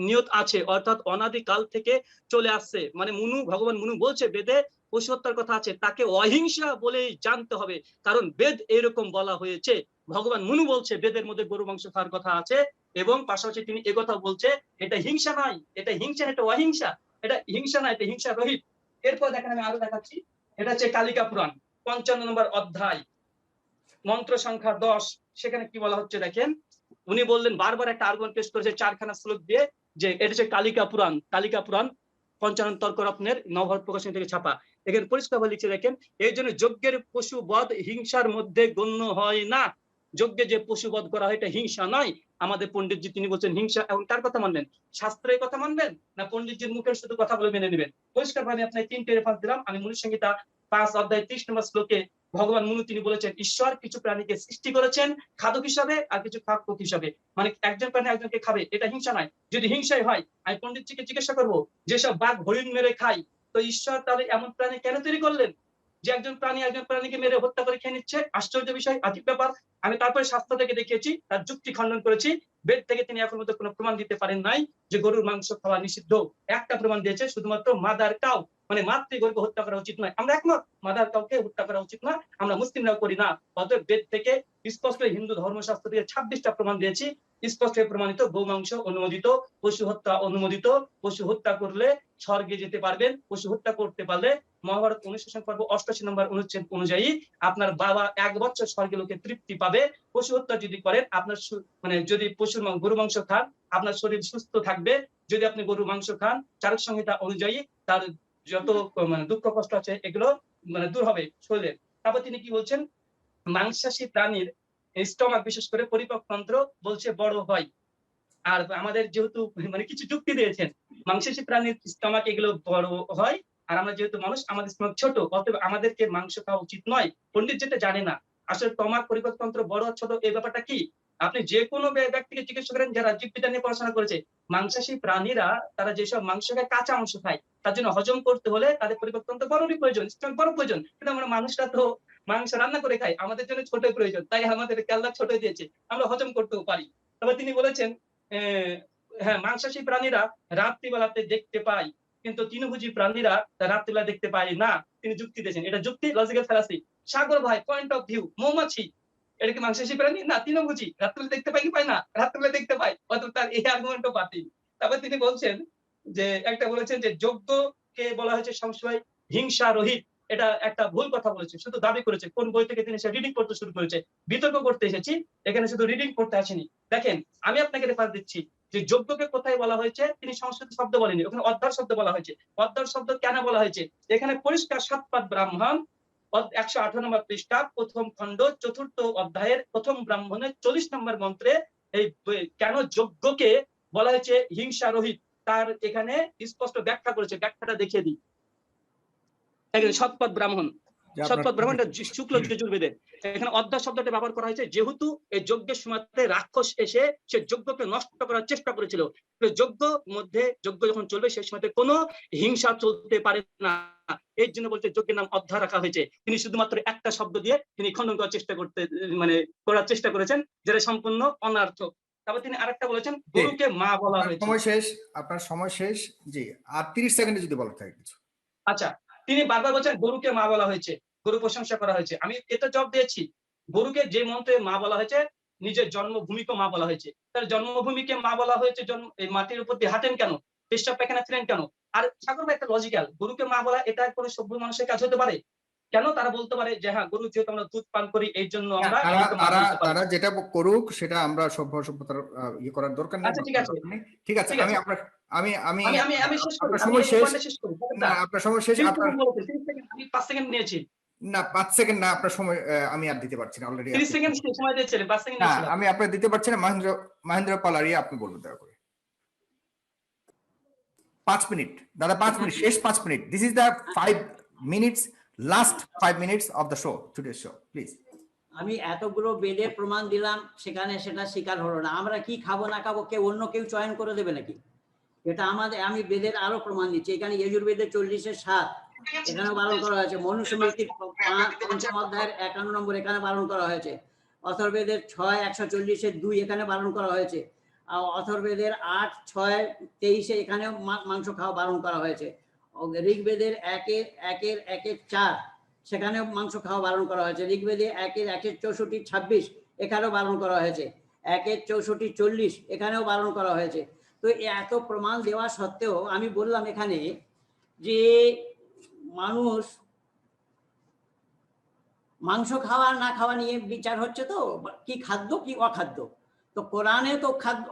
নিয়ত আছে, অর্থাৎ অনাদিকাল থেকে চলে আসছে। মানে ভগবান মুনু বলছে বেদে পশু হত্যার কথা আছে, তাকে অহিংসা বলেই জানতে হবে, কারণ বেদ এরকম বলা হয়েছে। ভগবান মুনু বলছে বেদের মধ্যে গরু মাংস খাওয়ার কথা আছে, এবং পাশাপাশি তিনি একথা বলছে এটা হিংসা নয়, এটা হিংসা, এটা অহিংসা, এটা হিংসা নয়, এটা হিংসা রহিত। এরপর দেখেন আমি আরো দেখাচ্ছি, এটা হচ্ছে কালিকা পুরাণ 55 নম্বর অধ্যায় মন্ত্র সংখ্যা 10, সেখানে কি বলা হচ্ছে দেখেন, উনি বললেন বারবার একটা আর্গুমেন্ট পেশ করেছে 4খানা শ্লোক দিয়ে, যে এটা হচ্ছে কালিকা পুরাণ পঞ্চানন তর্করত্নের নবভারত প্রকাশনী থেকে ছাপা। এখানে পরিষ্কারভাবে লিখে দেখেন, এই জন্য যজ্ঞের পশুবধ হিংসার মধ্যে গণ্য হয় না। যজ্ঞে যে পশুবধ করা হয় এটা হিংসা নয়। আমাদের পণ্ডিতজি তিনি বলছেন হিংসা, এবং তার কথা মানবেন, শাস্ত্রের কথা মানবেন না পণ্ডিতজির মুখের শুধু কথা বলে মেনে নেবেন? পরিষ্কারভাবে আপনাকে 3টে রেফারেন্স দিলাম। আমি মনুসংহিতা 5 অধ্যায় 30 নম্বর শ্লোকে ভগবান মনু তিনি বলেছেন ঈশ্বর কিছু প্রাণীকে সৃষ্টি করেছেন খাদক হিসাবে আর কিছু খাদ্যক হিসাবে, মানে একজন প্রাণী একজনকে খাবে, এটা হিংসা নয়। যদি হিংসাই হয় আমি পণ্ডিতজিকে জিজ্ঞাসা করবো, যেসব বাঘ হরিণ মেরে খায়, তো ঈশ্বর তাহলে এমন প্রাণী কেন তৈরি করলেন যে একজন প্রাণী একজন প্রাণীকে মেরে হত্যা করে খেয়ে নিচ্ছে? আশ্চর্য বিষয়, আজীব ব্যাপার। আমি তারপরে শাস্ত্র থেকে দেখিয়েছি, তার যুক্তি খণ্ডন করেছি। বেদ থেকে তিনি এখন মধ্যে কোনো প্রমাণ দিতে পারেন নাই যে গরুর মাংস খাওয়া নিষিদ্ধ। একটা প্রমাণ দিয়েছে, শুধুমাত্র মাদার কাউ, মানে মাতৃ গরুকে হত্যা করা উচিত নয়। আমরা একমত, মাদার কাউকে হত্যা করা উচিত না, আমরা মুসলিমরাও করি না। অতএব বেদ থেকে স্পষ্ট, হিন্দু ধর্মশাস্ত্র থেকে 26টা প্রমাণ দিয়েছি, স্পষ্ট প্রমাণিত গো মাংস অনুমোদিত, পশু হত্যা অনুমোদিত, পশু হত্যা করলে স্বর্গে যেতে পারবেন, পশু হত্যা করতে পারলে মহাভারত অনুশাসন পর্ব 88 নম্বর অনুচ্ছেদ অনুযায়ী আপনার বাবা 1 বছর স্বর্গে লোকে তৃপ্তি পাবে। পশু হত্যা যদি করেন, আপনার মানে যদি পশুর গরু মাংস খান, আপনার শরীর সুস্থ থাকবে। যদি আপনি গরু মাংস খান, চারক সংহিতা অনুযায়ী তার যত মানে দুঃখ কষ্ট আছে এগুলো মানে দূর হবে শরীরের। তারপর তিনি কি বলছেন, মাংসাশী প্রাণীর স্টমাক বিশেষ করে পরিপাকতন্ত্র বলছে বড় হয়। আর আমাদের যেহেতু মানে কিছু যুক্তি দিয়েছেন, মাংসাশী প্রাণীর স্টমাক এগুলো বড় হয়, আর আমরা যেহেতু মানুষ আমাদের স্টমাক ছোট, অতএব আমাদেরকে মাংস খাওয়া উচিত নয়। পণ্ডিত যেটা জানে না আসলে স্টমাক পরিপাকতন্ত্র বড় ছোট এই ব্যাপারটা কি। আপনি যে কোনো ব্যক্তিকে জিজ্ঞেস করেন যারা জীববিদ্যা নিয়ে পড়াশোনা করেছে, মাংসাশী প্রাণীরা তারা যেসব মাংস খায় কাঁচা অংশ খায়, তার জন্য হজম করতে হলে তাদের পরিপাকতন্ত্র বড়ই প্রয়োজন, স্টমাক বড় প্রয়োজন। কিন্তু আমরা মানুষরা তো মাংস রান্না করে খাই, আমাদের জন্য ছোটই প্রয়োজন, তাই আমাদের আল্লাহ ছোট দিয়েছে, আমরা হজম করতেও পারি। তবে তিনি বলেছেন হ্যাঁ, মাংসাশী প্রাণীরা রাত্রিবেলাতে দেখতে পায়, কিন্তু তৃণভোজী প্রাণীরা রাত্রিবেলা দেখতে পায় না। তিনি যুক্তি দিয়েছেন, এটা যুক্তি, লজিক্যাল ফ্যালাসি। সাগর ভাই পয়েন্ট অফ ভিউ, মৌমাছি এটা কি মাংসাশী প্রাণী? না, তৃণভোজী। রাত্রিবেলা দেখতে পায় কি পায় না? রাত্রিবেলা দেখতে পায়, অথবা তার এই আর্গুমেন্টও বাতিল। তারপর তিনি বলছেন যে একটা বলেছেন যে যজ্ঞকে বলা হয়েছে সবসময় হিংসা রহিত, এটা একটা ভুল কথা বলেছে, শুধু দাবি করেছে। কোন বই থেকে তিনি সে রিডিং করতে শুরু করেছে, বিতর্ক করতে এসেছি, এখানে শুধু রিডিং করতে আসেনি। দেখেন আমি আপনাকে রেফার দিচ্ছি যে যজ্ঞকে কোথায় বলা হয়েছে, তিনি সংস্কৃত শব্দ বলেনি, ওখানে অধ্যার শব্দ বলা হয়েছে। অধ্যার শব্দ কেন বলা হয়েছে? এখানে পরিষ্কার সাতপাদ ব্রাহ্মণ 118 নম্বর পৃষ্ঠা প্রথম খণ্ড 4র্থ অধ্যায়ের প্রথম ব্রাহ্মণের 40 নম্বর মন্ত্রে এই কেন যজ্ঞকে বলা হয়েছে হিংসা রহিত তার এখানে স্পষ্ট ব্যাখ্যা করেছে। ব্যাখ্যাটা দেখিয়ে দিই। সৎপদ ব্রাহ্মণ, সৎপদ ব্রাহ্মণটা শুক্ল যজুর্বেদের। এখানে অধ্যা শব্দটা ব্যবহার করা হয়েছে যেহেতু এই যজ্ঞের সময়তে রাক্ষস এসে সে যজ্ঞকে নষ্ট করার চেষ্টা করেছিল। যজ্ঞ মধ্যে যজ্ঞ যখন চলবে সেই সময়তে কোনো হিংসা চলতে পারে না, এর জন্য বলতে যজ্ঞের নাম অধ্যা রাখা হয়েছে। তিনি শুধুমাত্র একটা শব্দ দিয়ে তিনি খণ্ডন করার চেষ্টা করার চেষ্টা করেছেন, যেটা সম্পূর্ণ অনার্থক। তারপর তিনি আরেকটা বলেছেন গরুকে মা বলা হয়েছে। সময় শেষ, আপনার সময় শেষ। জি, আর 30 সেকেন্ডে যদি বলা থাকে কিছু। আচ্ছা, তিনি বারবার বলছেন গরুকে মা বলা হয়েছে, গরু প্রশংসা করা হয়েছে। আমি এটা জবাব দিয়েছি, গরুকে যে মন্ত্রে মা বলা হয়েছে নিজের জন্মভূমিকে মা বলা হয়েছে। তার জন্মভূমিকে মা বলা হয়েছে, এই মাটির উপর দিয়ে হাঁটেন কেন, পেশাব পায়খানা ছিলেন কেন? আর সাগর ভাই একটা লজিক্যাল, গরুকে মা বলা এটা কোনো সভ্য মানুষের কাজ হতে পারে? কেন তারা বলতে পারে যে হ্যাঁ গরু যেহেতু আমরা দুধ পান করি এই জন্য আমরা তারা যেটা করুক সেটা আমরা সভ্যতার ইয়ে করার দরকার নেই। আচ্ছা ঠিক আছে, ঠিক আছে, আমি আপনার আমি শেষ করি, সময় শেষ। না আপনার সময় শেষ। আপনার আমি 5 সেকেন্ড নিয়েছি না, 5 সেকেন্ড না, আপনার সময় আমি আর দিতে পারছি না, অলরেডি 30 সেকেন্ড সময় দিয়েছিলেন, 5 সেকেন্ড নিয়েছিলাম। আমি আপনার দিতে পারছি না। মহেন্দ্র পাল আরিয়া, আপনি বলুন দয়া করে। 5 মিনিট দাদা, 5 মিনিট, শেষ 5 minute. This is the 5 minutes, last 5 minutes of the show, today show, please. আমি এতগুলো বেদের প্রমাণ দিলাম, সেখানে সেটা স্বীকার হলো না। আমরা কি খাবো না খাবো অন্য কেউ চয়ন করে দেবে নাকি? এটা আমাদের, আমি বেদের আরো প্রমাণ দিচ্ছি। এখানে যজুর্বেদের 40-7 এখানেও বারণ করা হয়েছে। মনুস্মৃতির 5ম অধ্যায়ের 51 নম্বর এখানে বারণ করা হয়েছে। অথর্বেদের 6-140-2 এখানে বারণ করা হয়েছে। আর অথর্বেদের 8-6-23 এখানেও মাংস খাওয়া বারণ করা হয়েছে। ঋগ্বেদের 1-1-4 সেখানেও মাংস খাওয়া বারণ করা হয়েছে। ঋগ্বেদে 1-1-64-26 এখানেও বারণ করা হয়েছে। 1-64-40 এখানেও বারণ করা হয়েছে। তো এত প্রমাণ দেওয়া সত্ত্বেও আমি বললাম এখানে যে মানুষ মাংস খাওয়া না খাওয়া নিয়ে বিচার হচ্ছে, তো কি খাদ্য কি অখাদ্য। তো কোরআনে তো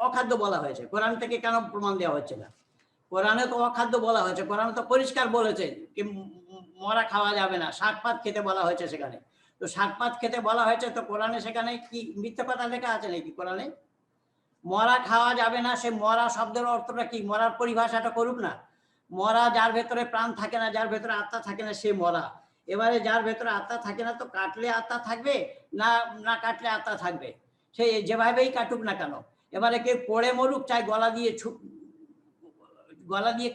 অখাদ্য বলা হয়েছে, কোরআন থেকে কেন প্রমাণ দেওয়া হচ্ছে না? কোরআনে তো অখাদ্য বলা হয়েছে, কোরআনে তো পরিষ্কার বলেছে কি মরা খাওয়া যাবে না, শাক পাত খেতে বলা হয়েছে সেখানে। তো শাক পাত খেতে বলা হয়েছে, তো কোরআনে সেখানে কি মিথ্যে কথা লেখা আছে নাকি কোরআনে? মরা খাওয়া যাবে না, সে মরা শব্দের অর্থটা কি? মরার পরিভাষাটা করুক না। মরা যার ভেতরে প্রাণ থাকে না, যার ভেতরে আত্মা থাকে না, সে মরা। এবারে যার ভেতরে আত্মা থাকে না, তো কাটলে আত্মা থাকবে না, না কাটলে আত্মা থাকবে, সে যেভাবেই কাটুক না কেন। এবারে কেউ পড়ে মরুক, চাই গলা দিয়ে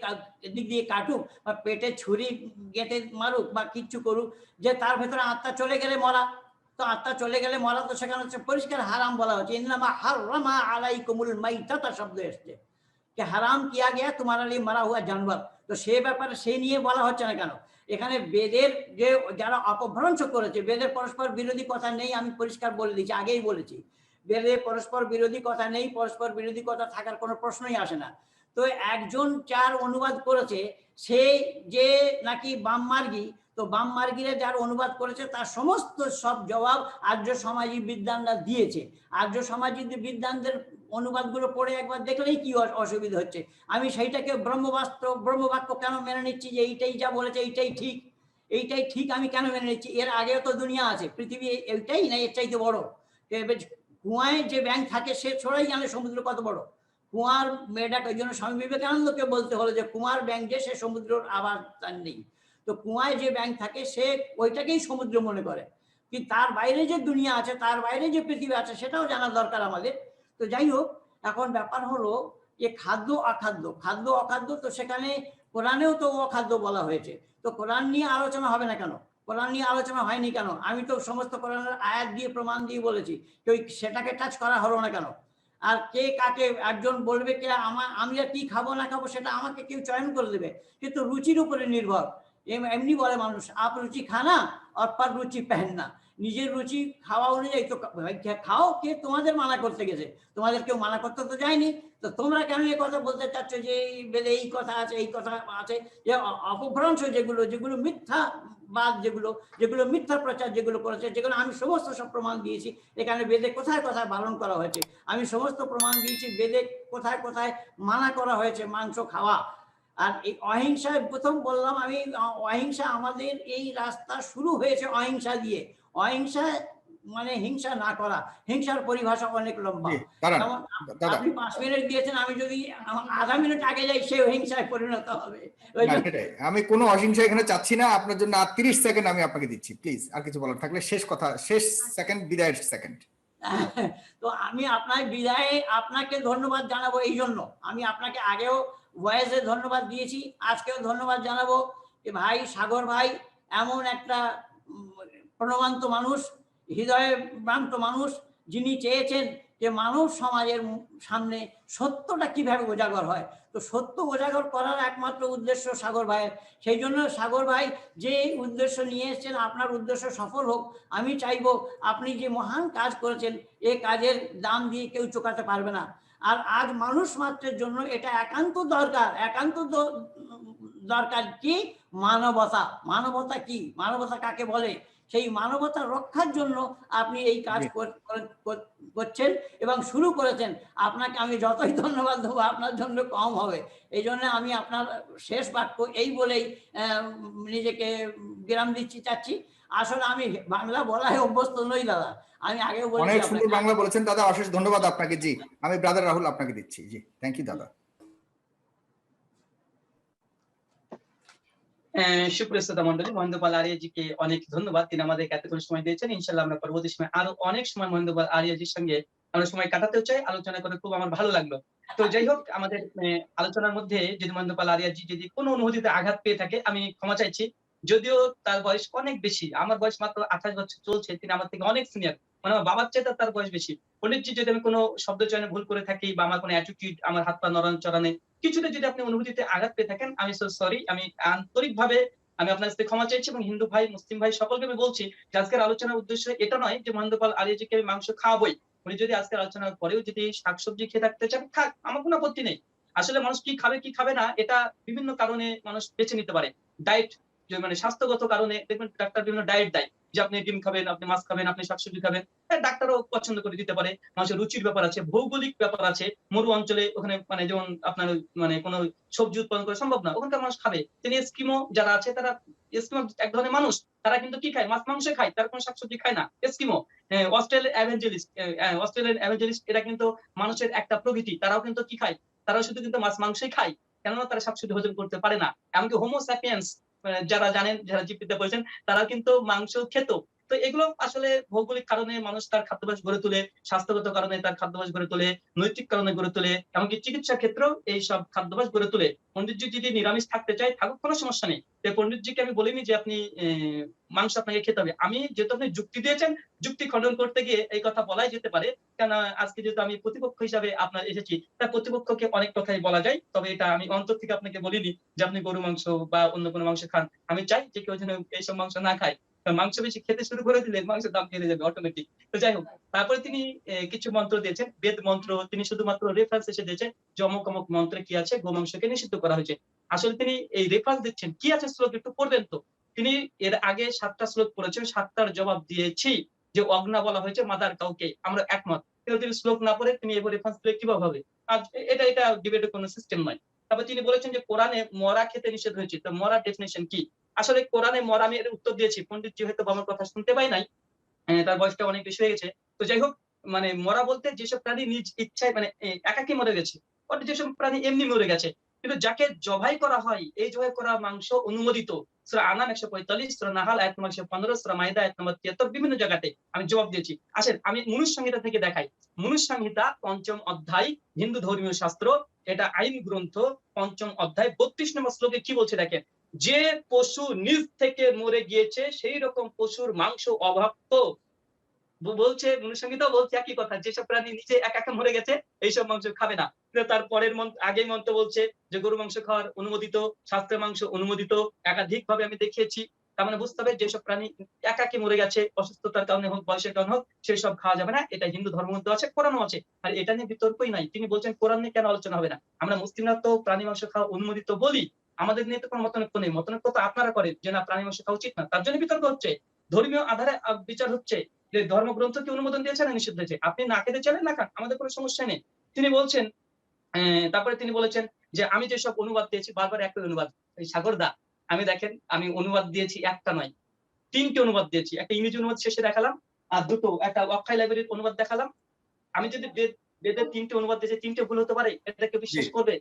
এদিক দিয়ে কাটুক বা পেটে ছুরি গেটে মারুক বা কিচ্ছু করুক, যে তার ভেতরে আত্মা চলে গেলে মরা। তো আত্মা চলে গেলে মরা, তো সেখানে হচ্ছে পরিষ্কার হারাম বলা হচ্ছে, ইন্নামা হাররামা আলাইকুমুল মাইতাতা শব্দ এসছে, कि हराम किया गया तुम्हारे लिए मरा हुआ जानवर। তো সে ব্যাপারে সে নিয়ে বলা হচ্ছে না কেন? এখানে বেদের যে যারা অপভ্রংশ করেছে, বেদের পরস্পর বিরোধী কথা নেই, আমি পরিষ্কার বলে দিচ্ছি, আগেই বলেছি বেদে পরস্পর বিরোধী কথা নেই, পরস্পর বিরোধী কথা থাকার কোনো প্রশ্নই আসে না। তো একজন যার অনুবাদ করেছে সে যে নাকি বামমার্গী, তো বামমার্গীরা যার অনুবাদ করেছে তার সমস্ত সব জবাব আর্য সমাজী বিদ্বানরা দিয়েছে। আর্য সমাজী বিদ্বানদের অনুবাদগুলো পড়ে একবার দেখলেই কি অসুবিধা হচ্ছে। আমি সেইটাকে ব্রহ্মবাক্য কেন মেনে নিচ্ছি যে এইটাই যা বলেছে এইটাই ঠিক, এইটাই ঠিক আমি কেন মেনে নিচ্ছি? এর আগেও তো দুনিয়া আছে, পৃথিবী এইটাই না এর চাইতে বড়। কুয়ায় যে ব্যাঙ থাকে সে ছড়াই জানে সমুদ্র কত বড়। কুয়ার মেয়েটা, ওই জন্য স্বামী বিবেকানন্দকে বলতে হলো যে কুমার ব্যাঙ যে সে সমুদ্রের আবার তার নেই। তো কুয়ায় যে ব্যাঙ থাকে সে ওইটাকেই সমুদ্র মনে করে, কিন্তু তার বাইরে যে দুনিয়া আছে, তার বাইরে যে পৃথিবী আছে সেটাও জানা দরকার আমাদের। তো যাই হোক, এখন ব্যাপার হলো যে খাদ্য অখাদ্য, খাদ্য অখাদ্য, তো সেখানে কোরআনেও তো অখাদ্য বলা হয়েছে, তো কোরআন নিয়ে আলোচনা হবে না কেন? কোরআন নিয়ে আলোচনা হয়নি কেন? আমি তো সমস্ত কোরআনের আয়াত দিয়ে প্রমাণ দিয়ে বলেছি, তো সেটাকে টাচ করা হলো না কেন? আর কে কাকে একজন বলবে কে আমি আর কি খাবো না খাবো সেটা আমাকে কেউ চয়ন করে দেবে, কিন্তু রুচির উপরে নির্ভর। এমনি বলে মানুষ, আপ রুচি খানা আর পর রুচি পেহেননা, নিজের রুচি খাওয়া অনুযায়ী তো খাও, কে তোমাদের মানা করতে গেছে? তোমাদের কেউ মানা করতে তো যায়নি। তো তোমরা কেন এই কথা বলতে চাচ্ছ যে বেদে এই কথা আছে, এই কথা আছে? যে অপভ্রংশ যেগুলো যেগুলো মিথ্যা বাদ, যেগুলো যেগুলো মিথ্যা প্রচার যেগুলো করেছে, যেগুলো আমি সমস্ত সব প্রমাণ দিয়েছি। এখানে বেদে কোথায় কোথায় পালন করা হয়েছে আমি সমস্ত প্রমাণ দিয়েছি। বেদে কোথায় কোথায় মানা করা হয়েছে মাংস খাওয়া। আর এই অহিংসায় প্রথম বললাম আমি, অহিংসা আমাদের এই রাস্তা শুরু হয়েছে অহিংসা দিয়ে। অহিংসা মানে হিংসা না করা, হিংসার পরিভাষা অনেক লম্বা। যেমন আপনি 5 মিনিট দিয়েছেন, আমি যদি আধা মিনিট আগে যাই সে হিংসায় পরিণত হবে। আমি কোনো অহিংসা এখানে চাচ্ছি না, আপনার জন্য আর 30 সেকেন্ড আমি আপনাকে দিচ্ছি, প্লিজ। আর কিছু বলার থাকলে শেষ কথা, শেষ সেকেন্ড, বিদায়ের সেকেন্ড। তো আমি আপনার বিদায়ে আপনাকে ধন্যবাদ জানাবো, এই জন্য আমি আপনাকে আগেও ভয়েসে ধন্যবাদ দিয়েছি, আজকেও ধন্যবাদ জানাবো যে ভাই সাগর ভাই এমন একটা প্রণবান্ত মানুষ, হৃদয়ে ভ্রান্ত মানুষ, যিনি চেয়েছেন যে মানব সমাজের সামনে সত্যটা কিভাবে উজাগর হয়। তো সত্য উজাগর করার একমাত্র উদ্দেশ্য সাগর ভাইয়ের। সেই জন্য সাগর ভাই যে উদ্দেশ্য নিয়ে এসেছেন, আপনার উদ্দেশ্য সফল হোক। আমি চাইবো আপনি যে মহান কাজ করেছেন, এই কাজের দাম দিয়ে কেউ চোকাতে পারবে না। আর আজ মানুষ মাত্রের জন্য এটা একান্ত দরকার, একান্ত দরকার কি? মানবতা। মানবতা কি? মানবতা কাকে বলে? সেই মানবতা রক্ষার জন্য আপনি এই কাজ করছেন এবং শুরু করেছেন। আপনাকে আমি যতই ধন্যবাদ দেবো আপনার জন্য কম হবে। এই জন্য আমি আপনার শেষ বাক্য এই বলেই নিজেকে বিরাম দিচ্ছি চাচ্ছি। আসলে আমি বাংলা বলায় অভ্যস্ত নই দাদা, আমি আগেও বলেছি। অনেক সুন্দর বাংলা বলেছেন দাদা, অশেষ ধন্যবাদ আপনাকে। জি, আমি ব্রাদার রাহুল আপনাকে দিচ্ছি। জি, থ্যাংক ইউ দাদা। সুপ্রিয় শ্রোতা মন্ডলী, মহেন্দ্রপাল আরিয়াজিকে অনেক ধন্যবাদ, তিনি আমাদেরকে এতক্ষণ সময় দিয়েছেন। ইনশাল্লাহ আমরা পরবর্তী সময় আরো অনেক সময় মহেন্দ্রপাল আরিয়াজির সঙ্গে আমরা সময় কাটাতেও চাই, আলোচনা করে খুব আমার ভালো লাগলো। তো যাই হোক, আমাদের আলোচনার মধ্যে যদি মহেন্দ্রপাল আরিয়াজি যদি কোনো অনুভূতিতে আঘাত পেয়ে থাকে আমি ক্ষমা চাইছি। যদিও তার বয়স অনেক বেশি, আমার বয়স মাত্র 28 বছর চলছে, তিনি আমার থেকে অনেক সিনিয়র, মানে আমার বাবার চেয়ে তার বয়স বেশি। পণ্ডিতজি, যদি আমি কোনো শব্দ চয়নে ভুল করে থাকি বা আমার কোনো অ্যাটিটিউড, আমার হাত পা নড়ানো চড়ানে কিছুতে যদি আপনি অনুভূতিতে আঘাত পেয়ে থাকেন, আমি সরি। আমি আন্তরিকভাবে আমি আপনার কাছে ক্ষমা চাইছি, এবং হিন্দু ভাই মুসলিম ভাই সকলকে আমি বলছি যে আজকের আলোচনার উদ্দেশ্য এটা নয় যে মহেন্দ্রপাল আরিয়াজিকে আমি মাংস খাওয়াবই। উনি যদি আজকের আলোচনার পরেও যদি শাকসবজি খেয়ে থাকতে চান, খাক, আমার কোনো আপত্তি নেই। আসলে মানুষ কি খাবে কি খাবে না এটা বিভিন্ন কারণে মানুষ বেছে নিতে পারে। ডায়েট, মানে স্বাস্থ্যগত কারণে দেখবেন ডাক্তার বিভিন্ন ডায়েট দেয়, যে আপনি ডিম খাবেন, আপনি মাছ খাবেন, আপনি শাকসবজি খাবেন। হ্যাঁ, ডাক্তারও পছন্দ করে দিতে পারে। মানুষের রুচির ব্যাপার আছে, ভৌগোলিক ব্যাপার আছে। মরু অঞ্চলে ওখানে মানে যেমন আপনার মানে কোনো সবজি উৎপাদন করা সম্ভব না, ওখানকার মানুষ খাবে। তিনি এস্কিমো যারা আছে তারা, এস্কিমো এক ধরনের মানুষ, তারা কিন্তু কি খায়? মাছ মাংস খায়, তারা কোনো শাকসবজি খায় না। এস্কিমো, অস্ট্রেলিয়ান অ্যাভেঞ্জেলিস্ট এরা কিন্তু মানুষের একটা প্রকৃতি, তারাও কিন্তু কি খায়? তারাও শুধু কিন্তু মাছ মাংসই খায়, কেননা তারা শাকসবজি হজম করতে পারে না। এমনকি হোমো স্যাপিয়েন্স যারা জানেন, যারা জীববিদ্যা পড়েছেন, তারা কিন্তু মাংস খেত। তো এগুলো আসলে ভৌগোলিক কারণে মানুষ তার খাদ্যাভ্যাস গড়ে তোলে, স্বাস্থ্যগত কারণে তার খাদ্যাভ্যাস গড়ে তোলে, নৈতিক কারণে গড়ে তোলে, এমনকি চিকিৎসা ক্ষেত্রেও এই সব খাদ্যাভ্যাস গড়ে তোলে। পণ্ডিতজি যদি নিরামিষ থাকতে চায়, থাকুক, কোনো সমস্যা নেই। পণ্ডিতজিকে আমি বলিনি যে আপনি মাংস আপনাকে খেতে হবে। আমি যেহেতু আপনি যুক্তি দিয়েছেন, যুক্তি খণ্ডন করতে গিয়ে এই কথা বলাই যেতে পারে। কেন আজকে যেহেতু আমি প্রতিপক্ষ হিসাবে আপনার এসেছি, তা প্রতিপক্ষকে অনেক কথাই বলা যায়। তবে এটা আমি অন্তর থেকে আপনাকে বলিনি যে আপনি গরু মাংস বা অন্য কোনো মাংস খান। আমি চাই যে কেউ যেন এইসব মাংস না খায়। মাংস বেশি খেতে শুরু করে দিলে মাংসের দাম বেড়ে যাবে অটোমেটিক। তো যাই হোক, তারপরে তিনি কিছু মন্ত্র দিয়েছেন, বেদ মন্ত্র। তিনি শুধুমাত্র রেফারেন্স এসে দিয়েছে যে অমুক অমুক মন্ত্রে কি আছে, গোমাংসকে নিষিদ্ধ করা হয়েছে। আসলে তিনি এই রেফারেন্স দিচ্ছেন, কি আছে শ্লোক একটু পড়বেন তো। তিনি এর আগে 7টা শ্লোক পড়েছেন, 7টার জবাব দিয়েছি যে অগ্না বলা হয়েছে মাদার কাউকে, আমরা একমত। কিন্তু তিনি শ্লোক না পড়ে তিনি এবার রেফারেন্স দিলে কিভাবে হবে? আর এটা ডিবেটের কোনো সিস্টেম নয়। তারপর তিনি বলেছেন যে কোরআনে মরা খেতে নিষেধ হয়েছে, তো মরা ডেফিনেশন কি? আসলে কোরআনে মরা, আমি এর উত্তর দিয়েছি, পণ্ডিতজি হয়তো আমার কথা শুনতে পাই নাই, তার বয়সটা অনেক বেশি হয়ে গেছে। তো যাই হোক, মানে মরা বলতে যেসব প্রাণী নিজ ইচ্ছায় মানে একাকী মরে গেছে, অর্থাৎ যেসব প্রাণী এমনি মরে গেছে, কিন্তু যাকে জবাই করা হয়, এই জবাই করা মাংস অনুমোদিত। সূরা আনাম 145, সূরা নাহাল আয়াত নম্বর 115, সূরা মাইদা আয়াত নম্বর 73, বিভিন্ন জায়গাতে আমি জবাব দিয়েছি। আসেন আমি মনুষ্য সংহিতা থেকে দেখাই। মনুষ্য সংহিতা 5ম অধ্যায়, হিন্দু ধর্মীয় শাস্ত্র, এটা আইন গ্রন্থ, 5ম অধ্যায় 32 নম্বর শ্লোকে কি বলছে দেখেন, যে পশু নিজ থেকে মরে গিয়েছে সেই রকম পশুর মাংস অভক্ত। বলছে মনুসংহিতাও বলছে একই কথা, যেসব প্রাণী নিজে একা একা মরে গেছে এইসব মাংস খাবে না। তার পরের আগের মন্ত্র বলছে যে গরু মাংস খাওয়ার অনুমোদিত, স্বাস্থ্যের মাংস অনুমোদিত, একাধিক ভাবে আমি দেখিয়েছি। তার মানে বুঝতে হবে যেসব প্রাণী একাকি মরে গেছে, অসুস্থতার কারণে হোক, বয়সের কারণে হোক, সেই সব খাওয়া যাবে না। এটা হিন্দু ধর্মের মধ্যে আছে, কোরআনও আছে, আর এটা নিয়ে বিতর্কই নাই। তিনি বলছেন কোরআন নিয়ে কেন আলোচনা হবে না? আমরা মুসলিমরা তো প্রাণী মাংস খাওয়া অনুমোদিত বলি, আমাদের নিয়ে তো কোনো মতানৈক্য নেই। মতানৈক্য তো আপনারা করেন যে না প্রাণী মাংস খাওয়া উচিত না, তার জন্য বিতর্ক হচ্ছে। ধর্মীয় আধারে বিচার হচ্ছে যে ধর্মগ্রন্থ কি অনুমোদন দিয়েছে না নিষিদ্ধ হয়েছে, আপনি না খেতে চাইলেন না খান, আমাদের কোনো সমস্যা নেই। তিনি বলছেন, তারপরে তিনি বলেছেন যে আমি যেসব অনুবাদ দিয়েছি, বারবার একই অনুবাদ। এই সাগরদা, আমি দেখেন আমি অনুবাদ দিয়েছি একটা নয়, 3টে অনুবাদ দিয়েছি। একটা ইংরেজি অনুবাদ শেষে দেখালাম, আর দুটো একটা অক্ষয় লাইব্রেরির অনুবাদ দেখালাম। আমি যদি বেদের 3টে অনুবাদ দিয়েছি, 3টে ভুল হতে পারে, এটা কেউ বিশ্বাস করবে?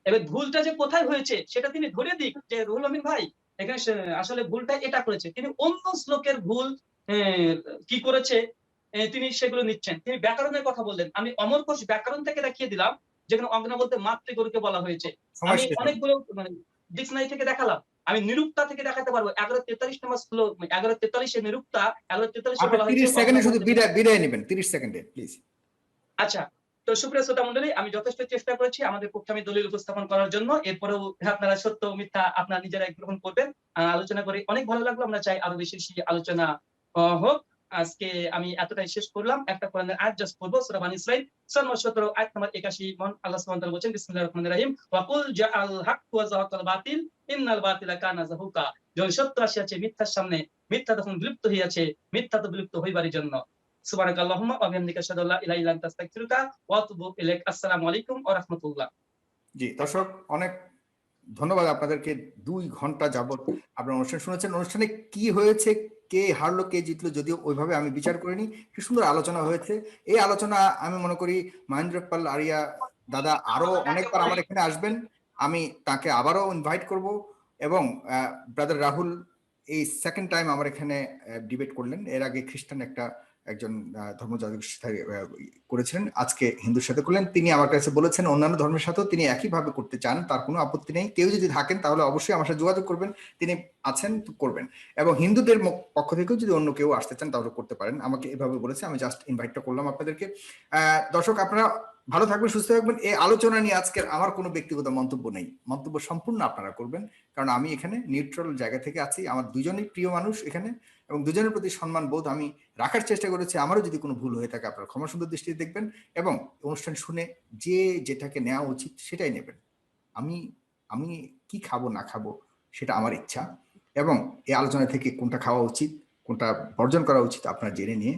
এবার ভুলটা যে কোথায় হয়েছে সেটা তিনি ধরে দিক, যে রুহুল আমিন ভাই এখানে আসলে ভুলটা এটা করেছে। তিনি অন্য শ্লোকের ভুল কি করেছে তিনি সেগুলো নিচ্ছেন। তিনি ব্যাকরণের কথা বললেন, আমি অমর কোষ ব্যাকরণ থেকে দেখিয়ে দিলাম যেখানে অগ্না বলতে মাতৃগরুকে বলা হয়েছে। আমি অনেকগুলো মানে ডিকশনারি থেকে দেখালাম, আমি নিরুক্তা থেকে দেখাতে পারবো। 1143 নম্বর শ্লোক, 1143 এর নিরুক্তা, 1143 বলা হয়েছে 30 সেকেন্ডে শুধু বিদায় নেবেন, 30 সেকেন্ডে প্লিজ। আচ্ছা, তো সুপ্রিয় শ্রোতা মন্ডলী, আমি যথেষ্ট চেষ্টা করেছি আমাদের পক্ষে আমি দলিল উপস্থাপন করার জন্য। এরপরেও আপনারা সত্য মিথ্যা আপনারা নিজেরাই গ্রহণ করবেন। আলোচনা করে অনেক ভালো লাগলো। আমরা চাই আরো বেশি বেশি আলোচনা হোক। আজকে আমি এতটাই শেষ করলাম। একটা কোরআনের আয়াত জাস্ট পড়বো, সূরা বানী ইসরাঈল 17 আয়াত নম্বর 81। আল্লাহ সুবহানাহু ওয়া তাআলা বলেন, বিসমিল্লাহির রহমানির রহিম, ওয়া কুল জাআল হাক্কু ওয়া যাহাকাল বাতিল ইন্নাল বাতিলা কানা যাহুকা। যখন সত্য আসিয়াছে মিথ্যার সামনে, মিথ্যা তখন বিলুপ্ত হইয়াছে, মিথ্যা তো বিলুপ্ত হইবারই জন্য। সুবহানাকাল্লাহুম্মা ওয়া বিহামদিকা আশহাদু আল্লা ইলাহা ইল্লা আনতা আস্তাগফিরুকা ওয়া আতুবু ইলাইক। আসসালামু আলাইকুম ওয়া রাহমাতুল্লাহ। জি দর্শক, অনেক ধন্যবাদ আপনাদেরকে। 2 ঘন্টা যাবত আপনারা অনুষ্ঠান শুনেছেন। অনুষ্ঠানে কি হয়েছে, কে হারলো কে জিতলো, যদিও ওইভাবে আমি বিচার করিনি, কি সুন্দর আলোচনা হয়েছে। এই আলোচনা আমি মনে করি মহেন্দ্র পাল আরিয়া দাদা আরো অনেকবার আমার এখানে আসবেন, আমি তাকে আবারও ইনভাইট করব। এবং ব্রাদার রাহুল এই সেকেন্ড টাইম আমার এখানে ডিবেট করলেন। এর আগে খ্রিস্টান একজন ধর্মযাজকের সাথে করেছিলেন, আজকে হিন্দুর সাথে করলেন। তিনি আমার কাছে বলেছেন অন্যান্য ধর্মের সাথেও তিনি একইভাবে করতে চান, তার কোনো আপত্তি নেই। কেউ যদি থাকেন তাহলে অবশ্যই আমার সাথে যোগাযোগ করবেন, তিনি আছেন তো করবেন। এবং হিন্দুদের পক্ষ থেকেও যদি অন্য কেউ আসতে চান তাহলে করতে পারেন, আমাকে এভাবে বলেছে। আমি জাস্ট ইনভাইটটা করলাম আপনাদেরকে। দর্শক আপনারা ভালো থাকবেন, সুস্থ থাকবেন। এই আলোচনা নিয়ে আজকের আমার কোনো ব্যক্তিগত মন্তব্য নেই, মন্তব্য সম্পূর্ণ আপনারা করবেন, কারণ আমি এখানে নিউট্রাল জায়গা থেকে আছি। আমার দুজনেই প্রিয় মানুষ এখানে, এবং দুজনের প্রতি সম্মান বোধ আমি রাখার চেষ্টা করেছি। আমারও যদি কোনো ভুল হয়ে থাকে আপনারা ক্ষমা সুন্দর দৃষ্টিতে দেখবেন, এবং অনুষ্ঠান শুনে যে যেটাকে নেওয়া উচিত সেটাই নেবেন। আমি কি খাবো না খাবো সেটা আমার ইচ্ছা, এবং এই আলোচনা থেকে কোনটা খাওয়া উচিত কোনটা বর্জন করা উচিত আপনারা জেনে নিয়ে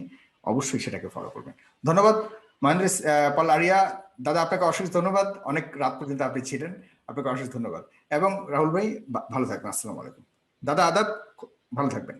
অবশ্যই সেটাকে ফলো করবেন। ধন্যবাদ মহেন্দ্র পাল আরিয়া দাদা, আপনাকে অশেষ ধন্যবাদ, অনেক রাত পর্যন্ত আপনি ছিলেন, আপনাকে অশেষ ধন্যবাদ। এবং রাহুল ভাই ভালো থাকবেন, আসসালামু আলাইকুম। দাদা আদাব, ভালো থাকবেন।